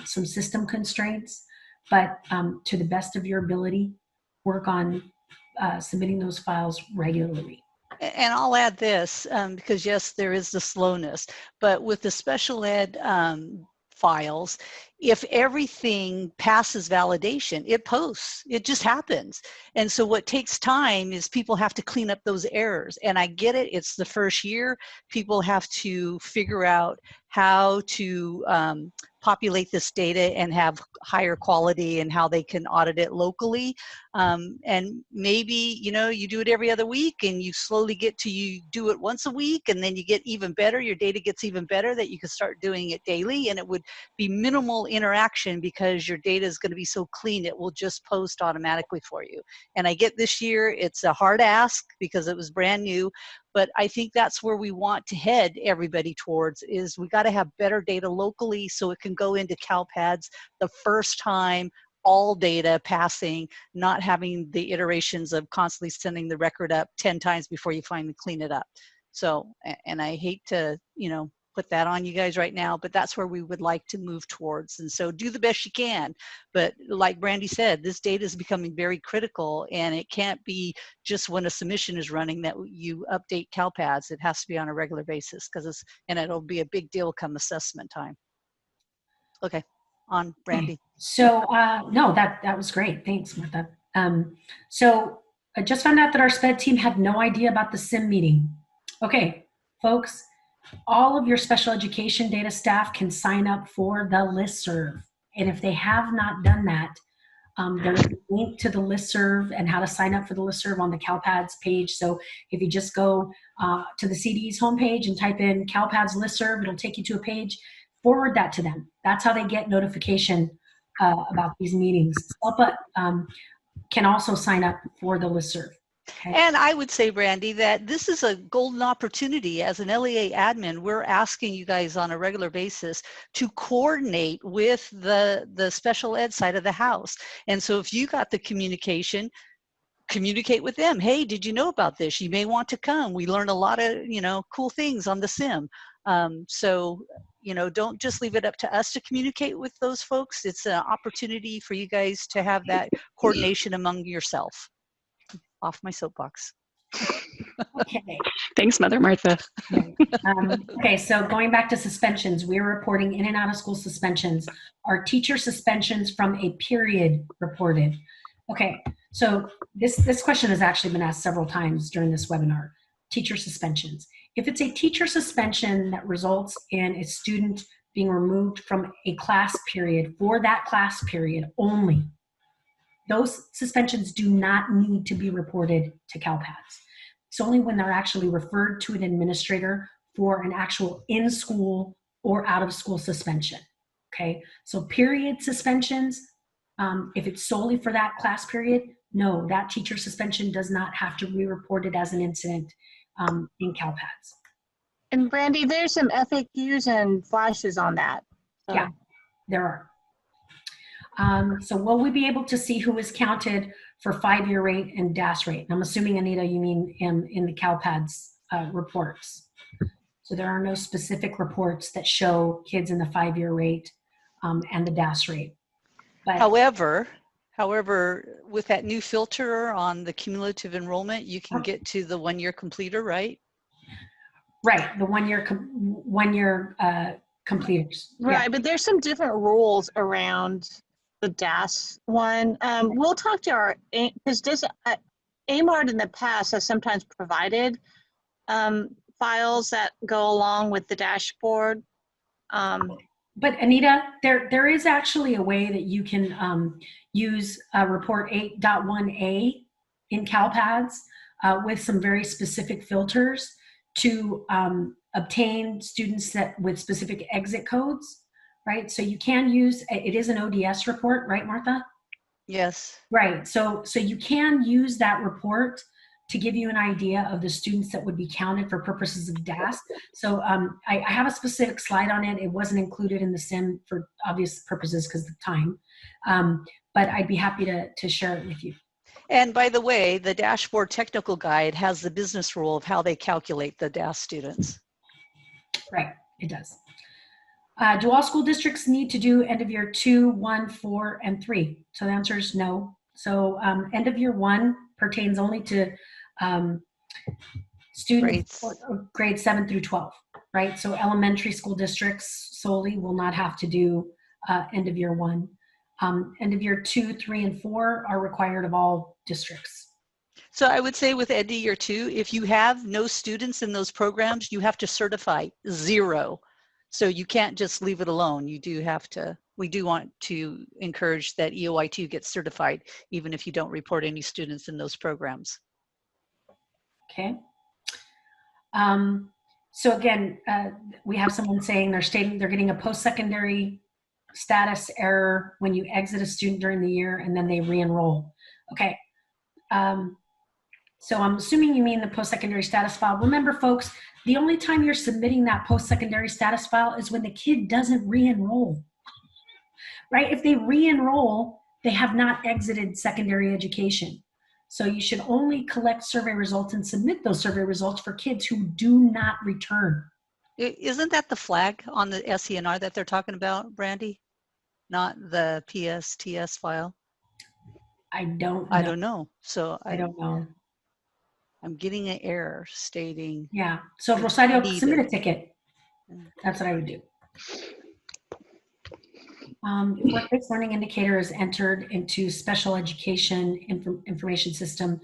some system constraints, but to the best of your ability, work on submitting those files regularly. And I'll add this, because yes, there is the slowness, but with the special ed files, if everything passes validation, it posts, it just happens. And so what takes time is people have to clean up those errors. And I get it, it's the first year, people have to figure out how to populate this data and have higher quality and how they can audit it locally. And maybe, you do it every other week and you slowly get to, you do it once a week and then you get even better, your data gets even better that you can start doing it daily, and it would be minimal interaction because your data is going to be so clean it will just post automatically for you. And I get this year it's a hard ask because it was brand new, but I think that's where we want to head everybody towards, is we got to have better data locally so it can go into CalPADS the first time, all data passing, not having the iterations of constantly sending the record up 10 times before you finally clean it up. So, and I hate to, put that on you guys right now, but that's where we would like to move towards. And so do the best you can. But like Brandy said, this data is becoming very critical, and it can't be just when a submission is running that you update CalPADS. It has to be on a regular basis, and it'll be a big deal come assessment time. Okay, on Brandy. So no, that was great. Thanks, Martha. So I just found out that our SPED team had no idea about the CIM meeting. Okay, folks, all of your special education data staff can sign up for the listserv. And if they have not done that, there's a link to the listserv and how to sign up for the listserv on the CalPADS page. So if you just go to the CD's homepage and type in CalPADS listserv, it'll take you to a page. Forward that to them. That's how they get notification about these meetings. CELPA can also sign up for the listserv. Okay. And I would say, Brandy, that this is a golden opportunity. As an LEA admin, we're asking you guys on a regular basis to coordinate with the special ed side of the house. And so if you got the communication, communicate with them. Hey, did you know about this? You may want to come. We learned a lot of, cool things on the CIM. So, don't just leave it up to us to communicate with those folks. It's an opportunity for you guys to have that coordination among yourself. Off my soapbox. Okay. Thanks, Mother Martha. Okay, so going back to suspensions, we're reporting in and out of school suspensions. Are teacher suspensions from a period reported? Okay, so this question has actually been asked several times during this webinar. Teacher suspensions. If it's a teacher suspension that results in a student being removed from a class period for that class period only, those suspensions do not need to be reported to CalPADS. It's only when they're actually referred to an administrator for an actual in-school or out-of-school suspension, okay? So period suspensions, if it's solely for that class period, no, that teacher suspension does not have to be reported as an incident in CalPADS. And Brandy, there's some FAQs and flashes on that. Yeah, there are. So will we be able to see who is counted for 5-year rate and DAS rate? And I'm assuming, Anita, you mean in the CalPADS reports. So there are no specific reports that show kids in the 5-year rate and the DAS rate. But However, with that new filter on the cumulative enrollment, you can get to the 1-year completer, right? Right, the one-year completers. Right, Yeah. but there's some different rules around the DAS one. We'll talk to our, because AMART in the past has sometimes provided files that go along with the dashboard. But Anita, there is actually a way that you can use report 8.1a in CalPADS with some very specific filters to obtain students with specific exit codes, right? So you can use, it is an ODS report, right, Martha? Yes. Right, so you can use that report to give you an idea of the students that would be counted for purposes of DAS. So I have a specific slide on it. It wasn't included in the CIM for obvious purposes because of time, but I'd be happy to share it with you. And by the way, the dashboard technical guide has the business rule of how they calculate the DAS students. Right, it does. Do all school districts need to do end of year 2, 1, 4, and 3? So the answer is no. So end of year 1 pertains only to students grades 7 through 12, right? So elementary school districts solely will not have to do end of year 1. End of year 2, 3, and 4 are required of all districts. So I would say with end of year 2, if you have no students in those programs, you have to certify 0. So you can't just leave it alone. You do have to, we do want to encourage that EOI2 gets certified, even if you don't report any students in those programs. Okay. So again, we have someone saying they're getting a post-secondary status error when you exit a student during the year and then they re-enroll. Okay. So I'm assuming you mean the post-secondary status file. Remember, folks, the only time you're submitting that post-secondary status file is when the kid doesn't re-enroll, right? If they re-enroll, they have not exited secondary education. So you should only collect survey results and submit those survey results for kids who do not return. Isn't that the flag on the SENR that they're talking about, Brandy? Not the PSTS file? I don't know. I don't know. So I don't know. I'm getting an error stating. Yeah. So it's Rosario, needed. submit a ticket. That's what I would do. Work-based learning indicators entered into special education information system.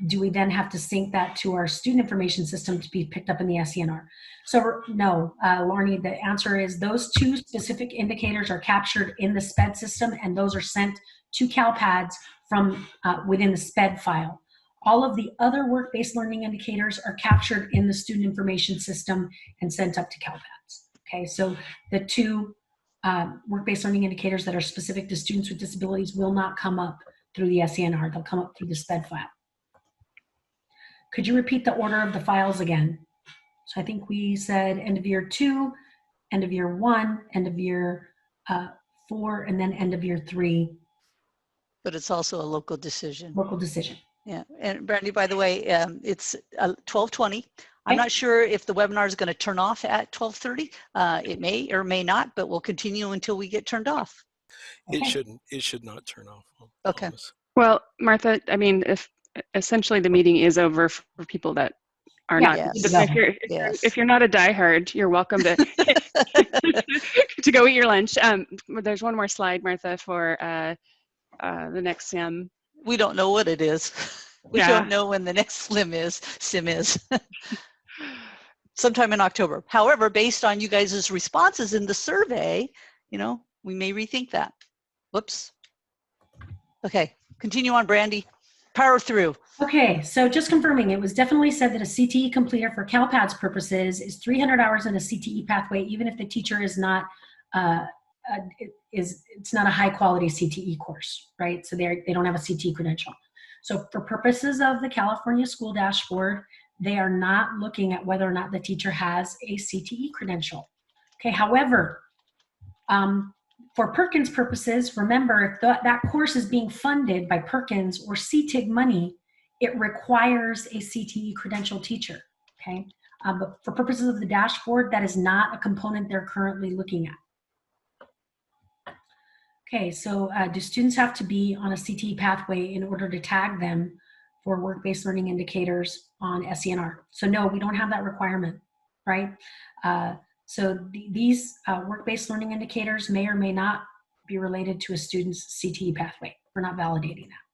Do we then have to sync that to our student information system to be picked up in the SENR? So no, Larnie, the answer is those two specific indicators are captured in the SPED system, and those are sent to CalPADS from within the SPED file. All of the other work-based learning indicators are captured in the student information system and sent up to CalPADS. Okay, so the two work-based learning indicators that are specific to students with disabilities will not come up through the SENR. They'll come up through the SPED file. Could you repeat the order of the files again? So I think we said end of year 2, end of year 1, end of year 4, and then end of year 3. But it's also a local decision. Local decision. Yeah, and Brandy, by the way, it's 12:20. I'm not sure if the webinar is going to turn off at 12:30. It may or may not, but we'll continue until we get turned off. It shouldn't. It should not turn off. Okay. Well, Martha, I mean, if essentially the meeting is over for people that are not. Yes. If you're not a diehard, you're welcome to to go eat your lunch. There's one more slide, Martha, for the next CIM. We don't know what it is. We don't know when the next CIM is. Sometime in October. However, based on you guys' responses in the survey, you know, we may rethink that. Whoops. Okay, continue on, Brandy. Power through. Okay, so just confirming, it was definitely said that a CTE completer for CalPADS purposes is 300 hours in a CTE pathway, even if the teacher is not it's not a high quality CTE course, right? So they don't have a CTE credential. So for purposes of the California School Dashboard, they are not looking at whether or not the teacher has a CTE credential. Okay, however, for Perkins purposes, remember, if that course is being funded by Perkins or CTIG money, it requires a CTE credential teacher, okay? But for purposes of the dashboard, that is not a component they're currently looking at. Okay, so do students have to be on a CTE pathway in order to tag them for work-based learning indicators on SENR? So no, we don't have that requirement, right? So these work-based learning indicators may or may not be related to a student's CTE pathway. We're not validating that.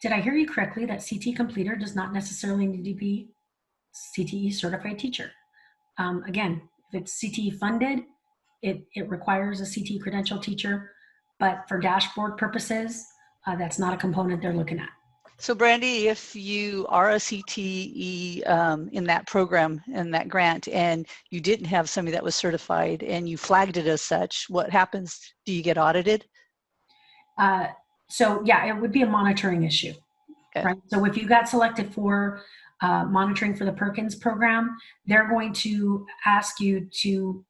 Did I hear you correctly that CTE completer does not necessarily need to be CTE certified teacher? Again, if it's CTE funded, it requires a CTE credential teacher, but for dashboard purposes, that's not a component they're looking at. So Brandy, if you are a CTE in that program, in that grant, and you didn't have somebody that was certified and you flagged it as such, what happens? Do you get audited? So yeah, it would be a monitoring issue, okay. Right? So if you got selected for monitoring for the Perkins program, they're going to ask you to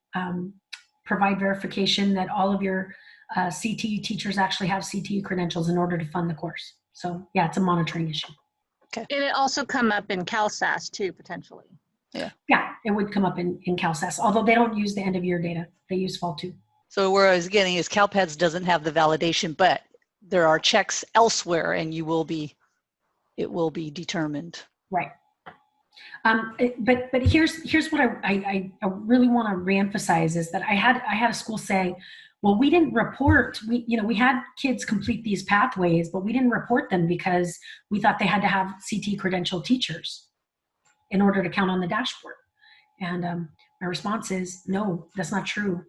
provide verification that all of your CTE teachers actually have CTE credentials in order to fund the course. So yeah, it's a monitoring issue. Okay. And it also come up in CalSAAS too, potentially. Yeah. Yeah, it would come up in CalSAAS, although they don't use the end of year data. They use fall 2. So where I was getting is CalPADS doesn't have the validation, but there are checks elsewhere and it will be determined. Right. But here's what I really want to reemphasize is that I had a school say, well, we didn't report, we had kids complete these pathways, but we didn't report them because we thought they had to have CTE credential teachers in order to count on the dashboard. And my response is, no, that's not true.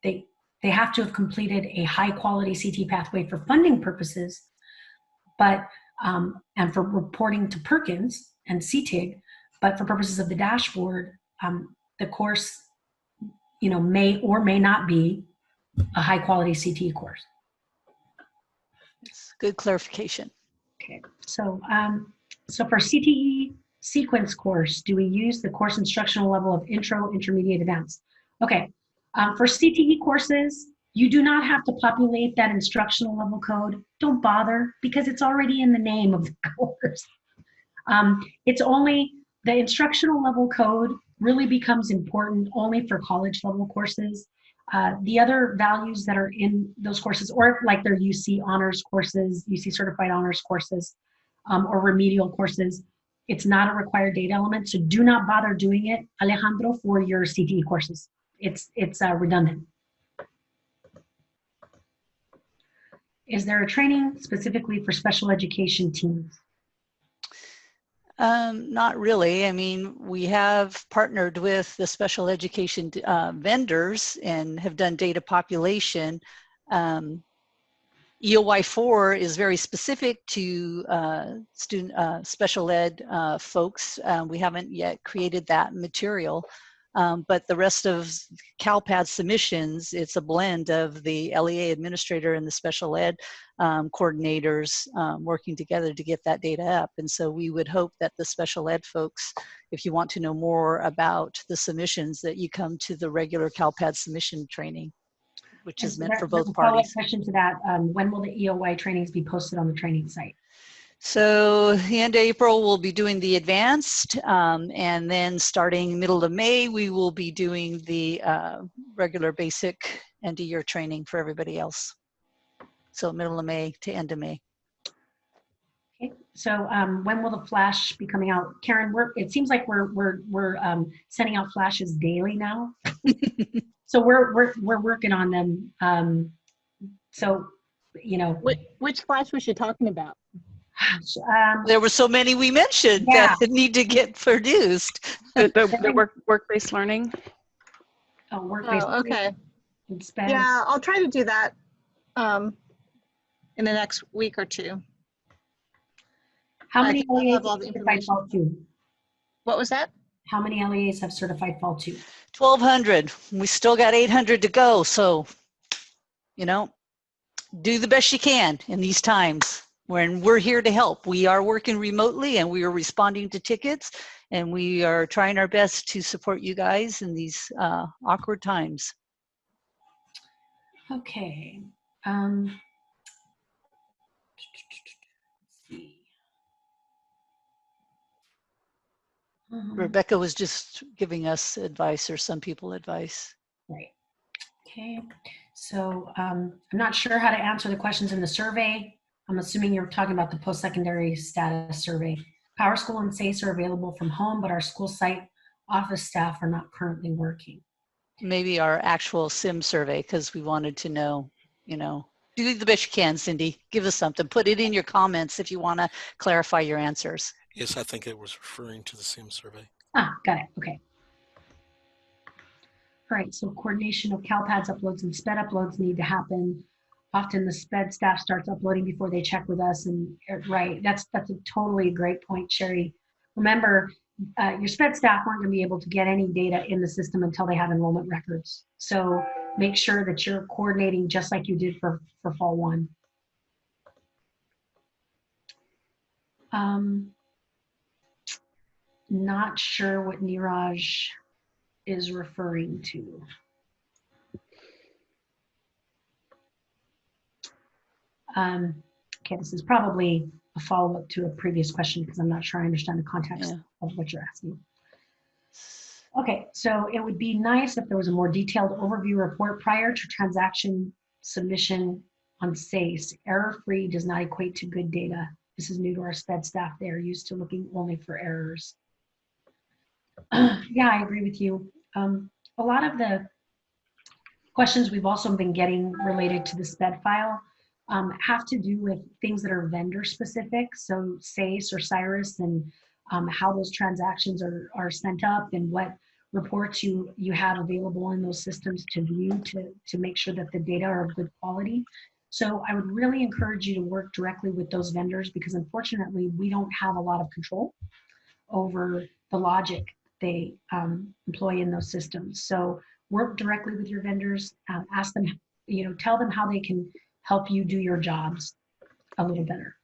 They have to have completed a high quality CTE pathway for funding purposes, but and for reporting to Perkins and CTIG, but for purposes of the dashboard, the course, may or may not be a high quality CTE course. Good clarification. Okay, so for CTE sequence course, do we use the course instructional level of intro, intermediate, advanced? Okay, for CTE courses, you do not have to populate that instructional level code. Don't bother, because it's already in the name of the course. It's only The instructional level code really becomes important only for college level courses. The other values that are in those courses, or like their UC honors courses, UC certified honors courses, or remedial courses, it's not a required data element, so do not bother doing it, Alejandro, for your CTE courses. It's redundant. Is there a training specifically for special education teams? Not really. I mean, we have partnered with the special education vendors and have done data population. EOY4 is very specific to special ed folks. We haven't yet created that material, but the rest of CALPADS submissions, it's a blend of the LEA administrator and the special ed coordinators working together to get that data up. And so we would hope that the special ed folks, if you want to know more about the submissions, that you come to the regular CALPADS submission training, which is meant for both parties. Question to that, when will the EOY trainings be posted on the training site? So the end of April, we'll be doing the advanced, and then starting middle of May, we will be doing the regular basic end of year training for everybody else. So middle of May to end of May. Okay, so when will the flash be coming out? Karen, it seems like we're sending out flashes daily now. So we're working on them. So, you know. Which flash was she talking about? There were so many we mentioned that need to get produced. The work-based learning. Oh, work-based. Oh, okay. Learning. Yeah, I'll try to do that in the next week or two. How many LEAs have all the certified Fall 2? What was that? How many LEAs have certified Fall 2? 1,200. We still got 800 to go. So, you know, do the best you can in these times when we're here to help. We are working remotely and we are responding to tickets, and we are trying our best to support you guys in these awkward times. Okay. Rebecca was just giving us advice, or some people advice. Right. Okay. So I'm not sure how to answer the questions in the survey. I'm assuming you're talking about the post-secondary status survey. PowerSchool and CALSAAS are available from home, but our school site office staff are not currently working. Maybe our actual CIM survey, because we wanted to know, you know, do the best you can, Cindy. Give us something. Put it in your comments if you want to clarify your answers. Yes, I think it was referring to the CIM survey. Ah, got it. Okay. All right, so coordination of CalPads uploads and SPED uploads need to happen. Often the SPED staff starts uploading before they check with us, and right, that's a totally great point, Sherry. Remember, your SPED staff aren't going to be able to get any data in the system until they have enrollment records. So make sure that you're coordinating just like you did for Fall 1. Not sure what Niraj is referring to. Okay, this is probably a follow-up to a previous question because I'm not sure I understand the context of what you're asking. Okay, so it would be nice if there was a more detailed overview report prior to transaction submission on CALSAAS. Error-free does not equate to good data. This is new to our SPED staff. They are used to looking only for errors. Yeah, I agree with you. A lot of the questions we've also been getting related to the SPED file have to do with things that are vendor specific. So CALSAAS or CIRIS, and how those transactions are sent up and what reports you have available in those systems to view to make sure that the data are of good quality. So I would really encourage you to work directly with those vendors, because unfortunately we don't have a lot of control over the logic they employ in those systems. So work directly with your vendors, ask them, you know, tell them how they can help you do your jobs a little better.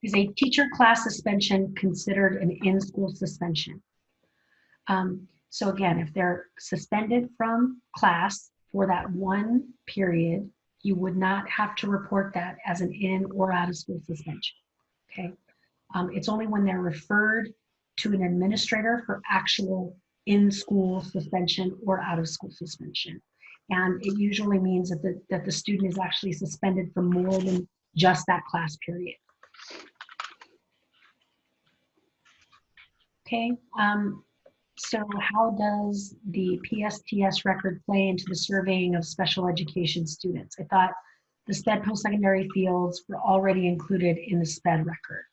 Is a teacher class suspension considered an in-school suspension? So again, if they're suspended from class for that one period, you would not have to report that as an in or out of school suspension, okay? It's only when they're referred to an administrator for actual in-school suspension or out-of-school suspension. And it usually means that the student is actually suspended for more than just that class period. Okay, so how does the PSTS record play into the surveying of special education students? I thought the SPED post-secondary fields were already included in the SPED record.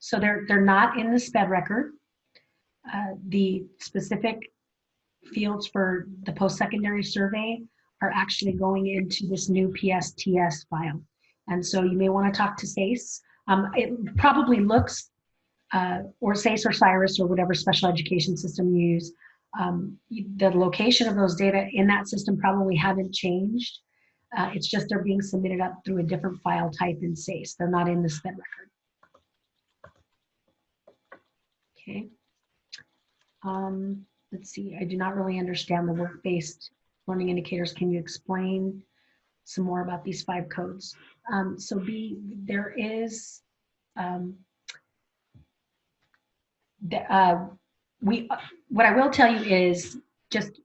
So they're not in the SPED record. The specific fields for the post-secondary survey are actually going into this new PSTS file. And so you may want to talk to SACE. It probably looks, or SACE or CIRIS or whatever special education system you use, the location of those data in that system probably haven't changed. It's just they're being submitted up through a different file type in SACE. They're not in the SPED record. Okay. Let's see, I do not really understand the work-based learning indicators. Can you explain some more about these 5 codes? So B, there is, what I will tell you is just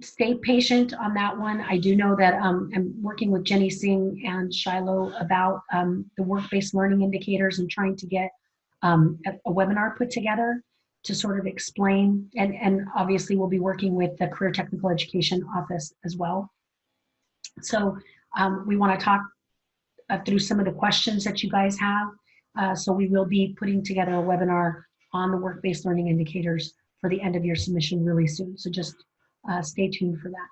stay patient on that one. I do know that I'm working with Jenny Singh and Shiloh about the work-based learning indicators and trying to get a webinar put together to sort of explain, and obviously we'll be working with the Career Technical Education Office as well. So we want to talk through some of the questions that you guys have. So we will be putting together a webinar on the work-based learning indicators for the end of year submission really soon. So just stay tuned for that.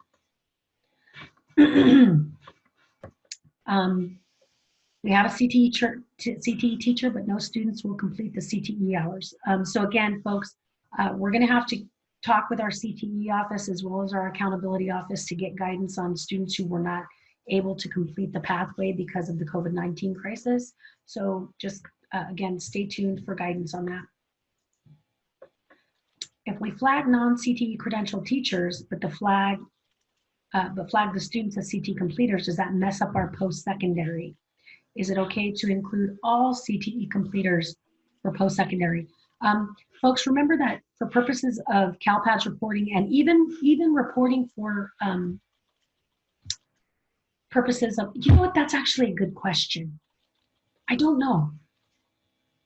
We have a CTE teacher, but no students will complete the CTE hours. So again, folks, we're going to have to talk with our CTE office as well as our accountability office to get guidance on students who were not able to complete the pathway because of the COVID-19 crisis. So just, again, stay tuned for guidance on that. If we flag non-CTE credentialed teachers, but flag the students as CTE completers, does that mess up our post-secondary? Is it okay to include all CTE completers for post-secondary? Folks, remember that for purposes of CalPADS reporting and even reporting for purposes of, you know what, that's actually a good question. I don't know.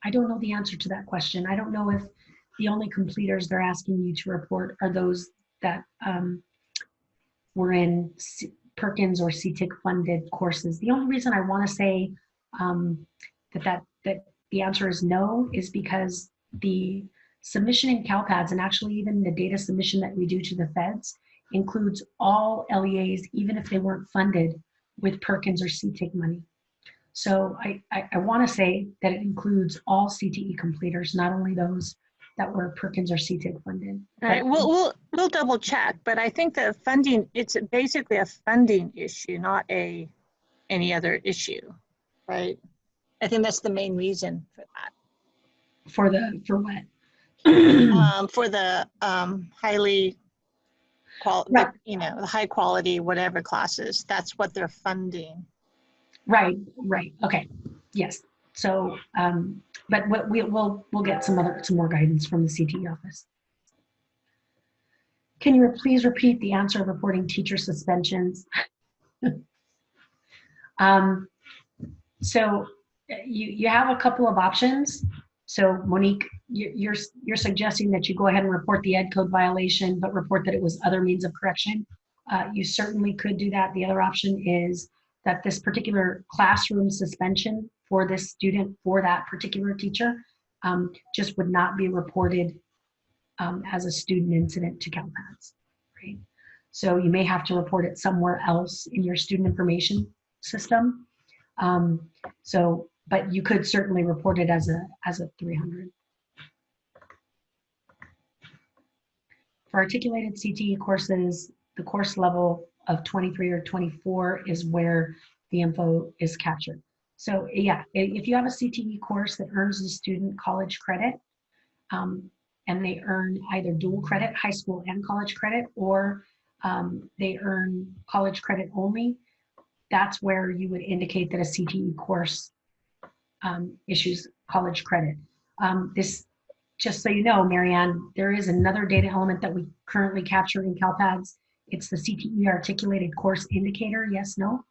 I don't know the answer to that question. I don't know if the only completers they're asking you to report are those that were in Perkins or CTIC funded courses. The only reason I want to say that the answer is no is because the submission in CalPADS, and actually even the data submission that we do to the feds, includes all LEAs, even if they weren't funded with Perkins or CTIC money. So I want to say that it includes all CTE completers, not only those that were Perkins or CTIC funded. All right, we'll double check, but I think the funding, it's basically a funding issue, not any other issue, right? I think that's the main reason for that. For what? For the highly quality, right. You know, the high quality whatever classes. That's what they're funding. Right. Okay. Yes. So, but we'll get some more guidance from the CTE office. Can you please repeat the answer of reporting teacher suspensions? So you have a couple of options. So Monique, you're suggesting that you go ahead and report the ed code violation, but report that it was other means of correction. You certainly could do that. The other option is that this particular classroom suspension for this student, for that particular teacher, just would not be reported as a student incident to CalPADS, right? So you may have to report it somewhere else in your student information system. But you could certainly report it as a 300. For articulated CTE courses, the course level of 23 or 24 is where the info is captured. So yeah, if you have a CTE course that earns the student college credit, and they earn either dual credit, high school and college credit, or they earn college credit only, that's where you would indicate that a CTE course issues college credit. This, just so you know, Marianne, there is another data element that we currently capture in CalPADS. It's the CTE articulated course indicator, yes, no?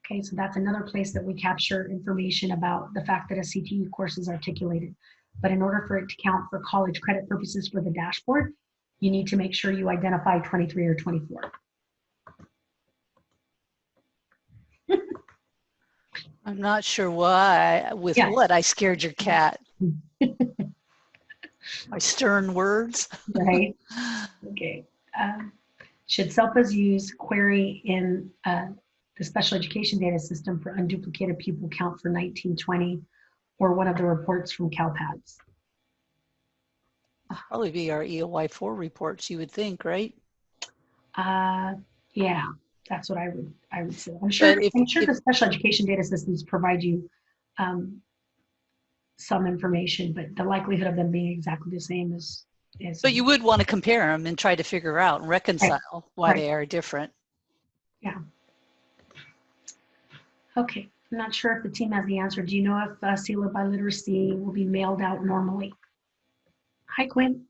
Okay, so that's another place that we capture information about the fact that a CTE course is articulated. But in order for it to count for college credit purposes for the dashboard, you need to make sure you identify 23 or 24. I'm not sure why, with what I scared your cat. My stern words. Right, okay. Should CELPAs use query in the special education data system for unduplicated pupil count for 1920 or one of the reports from CalPADS? Probably be our EOY4 reports, you would think, right? Yeah, that's what I would say. I'm sure the special education data systems provide you some information, but the likelihood of them being exactly the same is. But you would want to compare them and try to figure out and reconcile why they are different. Yeah. Okay, I'm not sure if the team has the answer. Do you know if CELA by literacy will be mailed out normally? Hi, Quinn.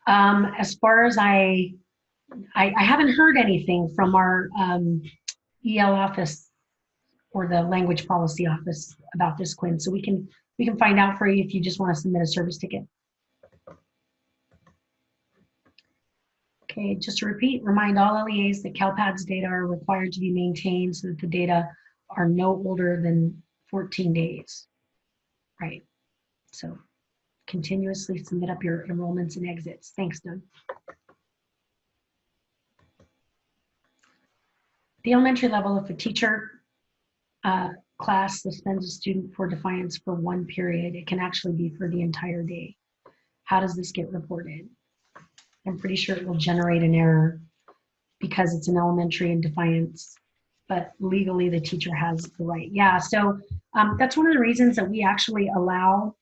As far as I haven't heard anything from our EL office or the language policy office about this, Quinn. So we can find out for you if you just want to submit a service ticket. Okay, just to repeat, remind all LEAs that CalPADS data are required to be maintained so that the data are no older than 14 days, right? So continuously submit up your enrollments and exits. Thanks, Doug. The elementary level, if a teacher class suspends a student for defiance for one period, it can actually be for the entire day. How does this get reported? I'm pretty sure it will generate an error because it's an elementary in defiance, but legally the teacher has the right. Yeah, so that's one of the reasons that we actually allow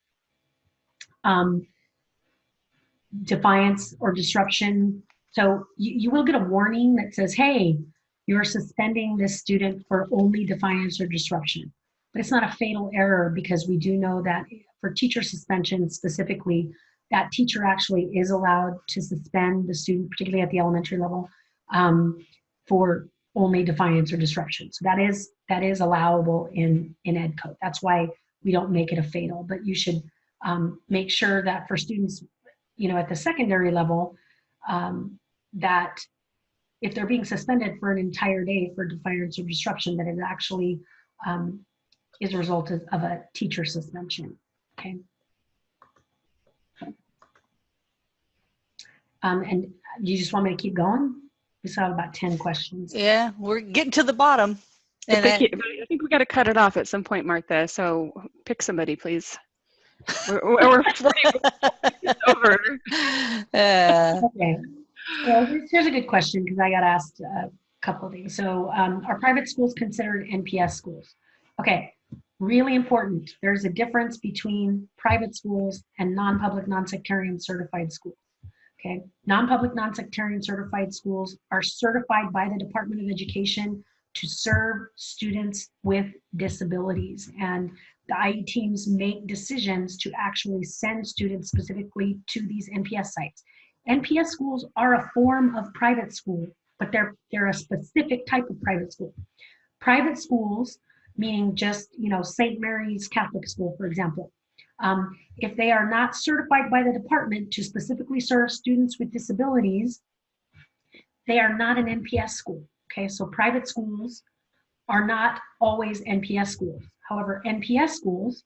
defiance or disruption. So you will get a warning that says, hey, you're suspending this student for only defiance or disruption. But it's not a fatal error because we do know that for teacher suspension specifically, that teacher actually is allowed to suspend the student, particularly at the elementary level, for only defiance or disruption. So that is allowable in ed code. That's why we don't make it a fatal, but you should make sure that for students, you know, at the secondary level, that if they're being suspended for an entire day for defiance or disruption, that it actually is a result of a teacher suspension, okay? And you just want me to keep going? We still have about 10 questions. Yeah, we're getting to the bottom. And I think we got to cut it off at some point, Martha. So pick somebody, please. We're 40 minutes over. Okay. Well, here's a good question because I got asked a couple of these. So are private schools considered NPS schools? Okay, really important. There's a difference between private schools and non-public, non-sectarian certified schools. Okay, non-public, non-sectarian certified schools are certified by the Department of Education to serve students with disabilities. And the IE teams make decisions to actually send students specifically to these NPS sites. NPS schools are a form of private school, but they're a specific type of private school. Private schools, meaning just, you know, St. Mary's Catholic School, for example, if they are not certified by the department to specifically serve students with disabilities, they are not an NPS school. Okay, so private schools are not always NPS schools. However, NPS schools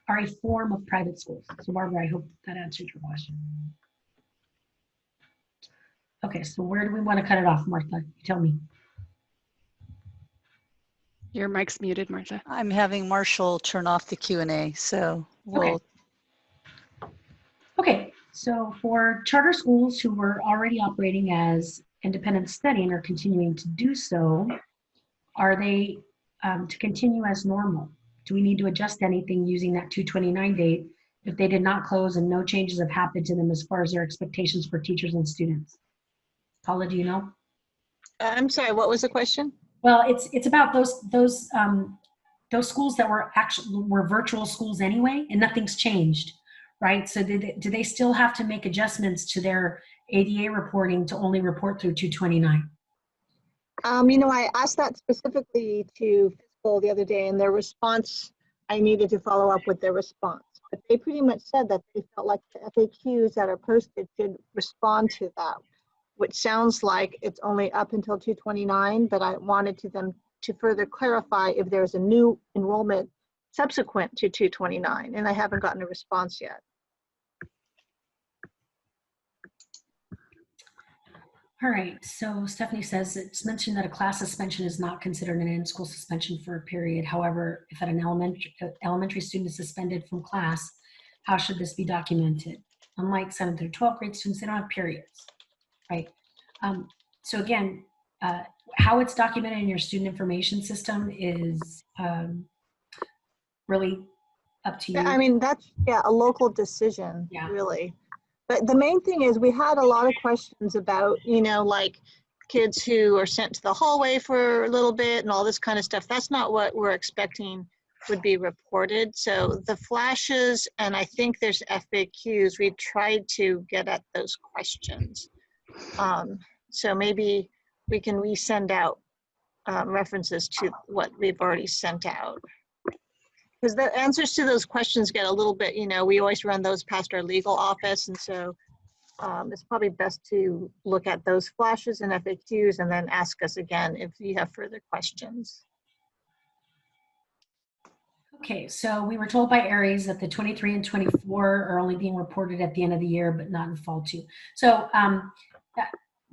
are a form of private schools. So Barbara, I hope that answered your question. Okay, so where do we want to cut it off, Martha? You tell me. Your mic's muted, Martha. I'm having Marshall turn off the Q&A, so we'll. Okay, so for charter schools who were already operating as independent study and are continuing to do so, are they to continue as normal? Do we need to adjust anything using that 2/29 date if they did not close and no changes have happened to them as far as their expectations for teachers and students? Paula, do you know? I'm sorry, what was the question? Well, it's about those those schools that were virtual schools anyway, and nothing's changed, right? So do they still have to make adjustments to their ADA reporting to only report through 229? You know, I asked that specifically to fiscal the other day, and their response, I needed to follow up with their response. But they pretty much said that they felt like the FAQs that are posted should respond to that, which sounds like it's only up until 229, but I wanted them to further clarify if there's a new enrollment subsequent to 229, and I haven't gotten a response yet. All right, so Stephanie says it's mentioned that a class suspension is not considered an in-school suspension for a period. However, if an elementary student is suspended from class, how should this be documented? Unlike 7th through 12th grade students, they don't have periods, right? So again, how it's documented in your student information system is really up to you. I mean, that's, yeah, a local decision, really. But the main thing is we had a lot of questions about, you know, like kids who are sent to the hallway for a little bit and all this kind of stuff. That's not what we're expecting would be reported. So the flashes, and I think there's FAQs, we tried to get at those questions. So maybe we can resend out references to what we've already sent out. Because the answers to those questions get a little bit, you know, we always run those past our legal office. And so it's probably best to look at those flashes and FAQs and then ask us again if you have further questions. Okay, so we were told by Aries that the 23 and 24 are only being reported at the end of the year, but not in fall 2. So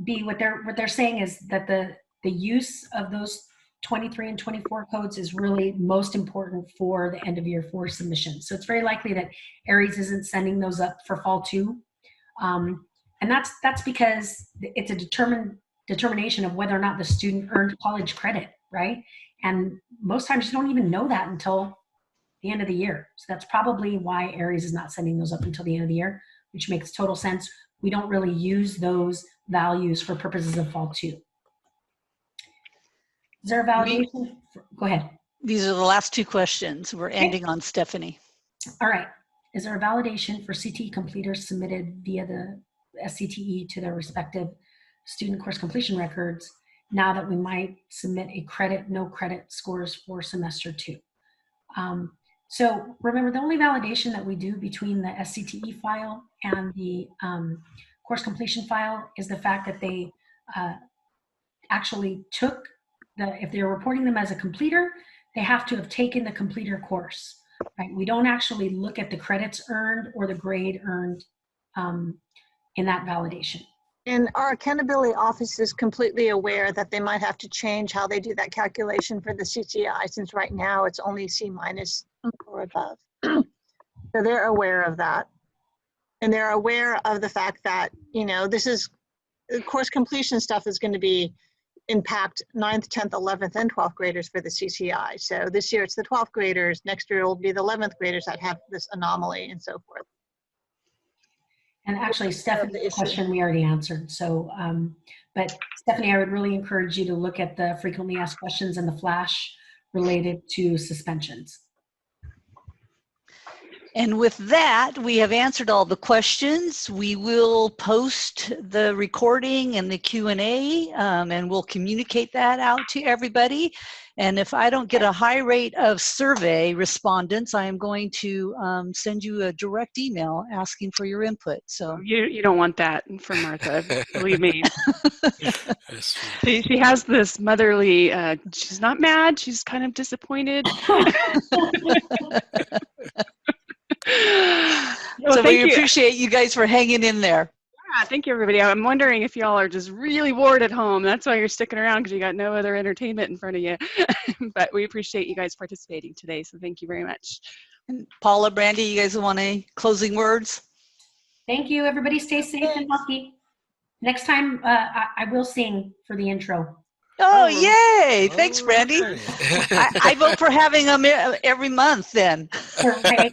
B, what they're saying is that the use of those 23 and 24 codes is really most important for the end of year 4 submission. So it's very likely that Aries isn't sending those up for fall 2. And that's because it's a determination of whether or not the student earned college credit, right? And most times you don't even know that until the end of the year. So that's probably why Aries is not sending those up until the end of the year, which makes total sense. We don't really use those values for purposes of fall 2. Is there a validation? Go ahead. These are the last 2 questions. We're ending on Stephanie. All right. Is there a validation for CTE completers submitted via the SCTE to their respective student course completion records now that we might submit a credit, no credit scores for semester 2? So remember, the only validation that we do between the SCTE file and the course completion file is the fact that they actually took if they're reporting them as a completer, they have to have taken the completer course, right? We don't actually look at the credits earned or the grade earned in that validation. And our accountability office is completely aware that they might have to change how they do that calculation for the CCI, since right now it's only C- or above. So they're aware of that. And they're aware of the fact that, you know, this is course completion stuff is going to be impact 9th, 10th, 11th, and 12th graders for the CCI. So this year it's the 12th graders. Next year it will be the 11th graders that have this anomaly and so forth. And actually, Stephanie's question we already answered. So, but Stephanie, I would really encourage you to look at the frequently asked questions and the flash related to suspensions. And with that, we have answered all the questions. We will post the recording and the Q&A, and we'll communicate that out to everybody. And if I don't get a high rate of survey respondents, I am going to send you a direct email asking for your input. So you don't want that from Martha, believe me. She has this motherly, she's not mad, she's kind of disappointed. So we appreciate you guys for hanging in there. Yeah, thank you, everybody. I'm wondering if y'all are just really bored at home. That's why you're sticking around, because you got no other entertainment in front of you. But we appreciate you guys participating today, so thank you very much. And Paula, Brandy, you guys want any closing words? Thank you. Everybody stay safe and healthy. Next time, I will sing for the intro. Oh, yay. Thanks, Brandy. I vote for having them every month then. Okay.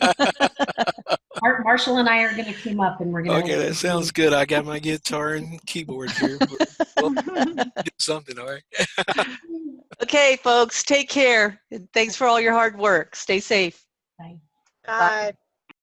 Marshall and I are going to team up and we're going to. Okay, that sounds good. I got my guitar and keyboard here. We'll do something, all right? Okay, folks, take care. And thanks for all your hard work. Stay safe. Bye. Bye.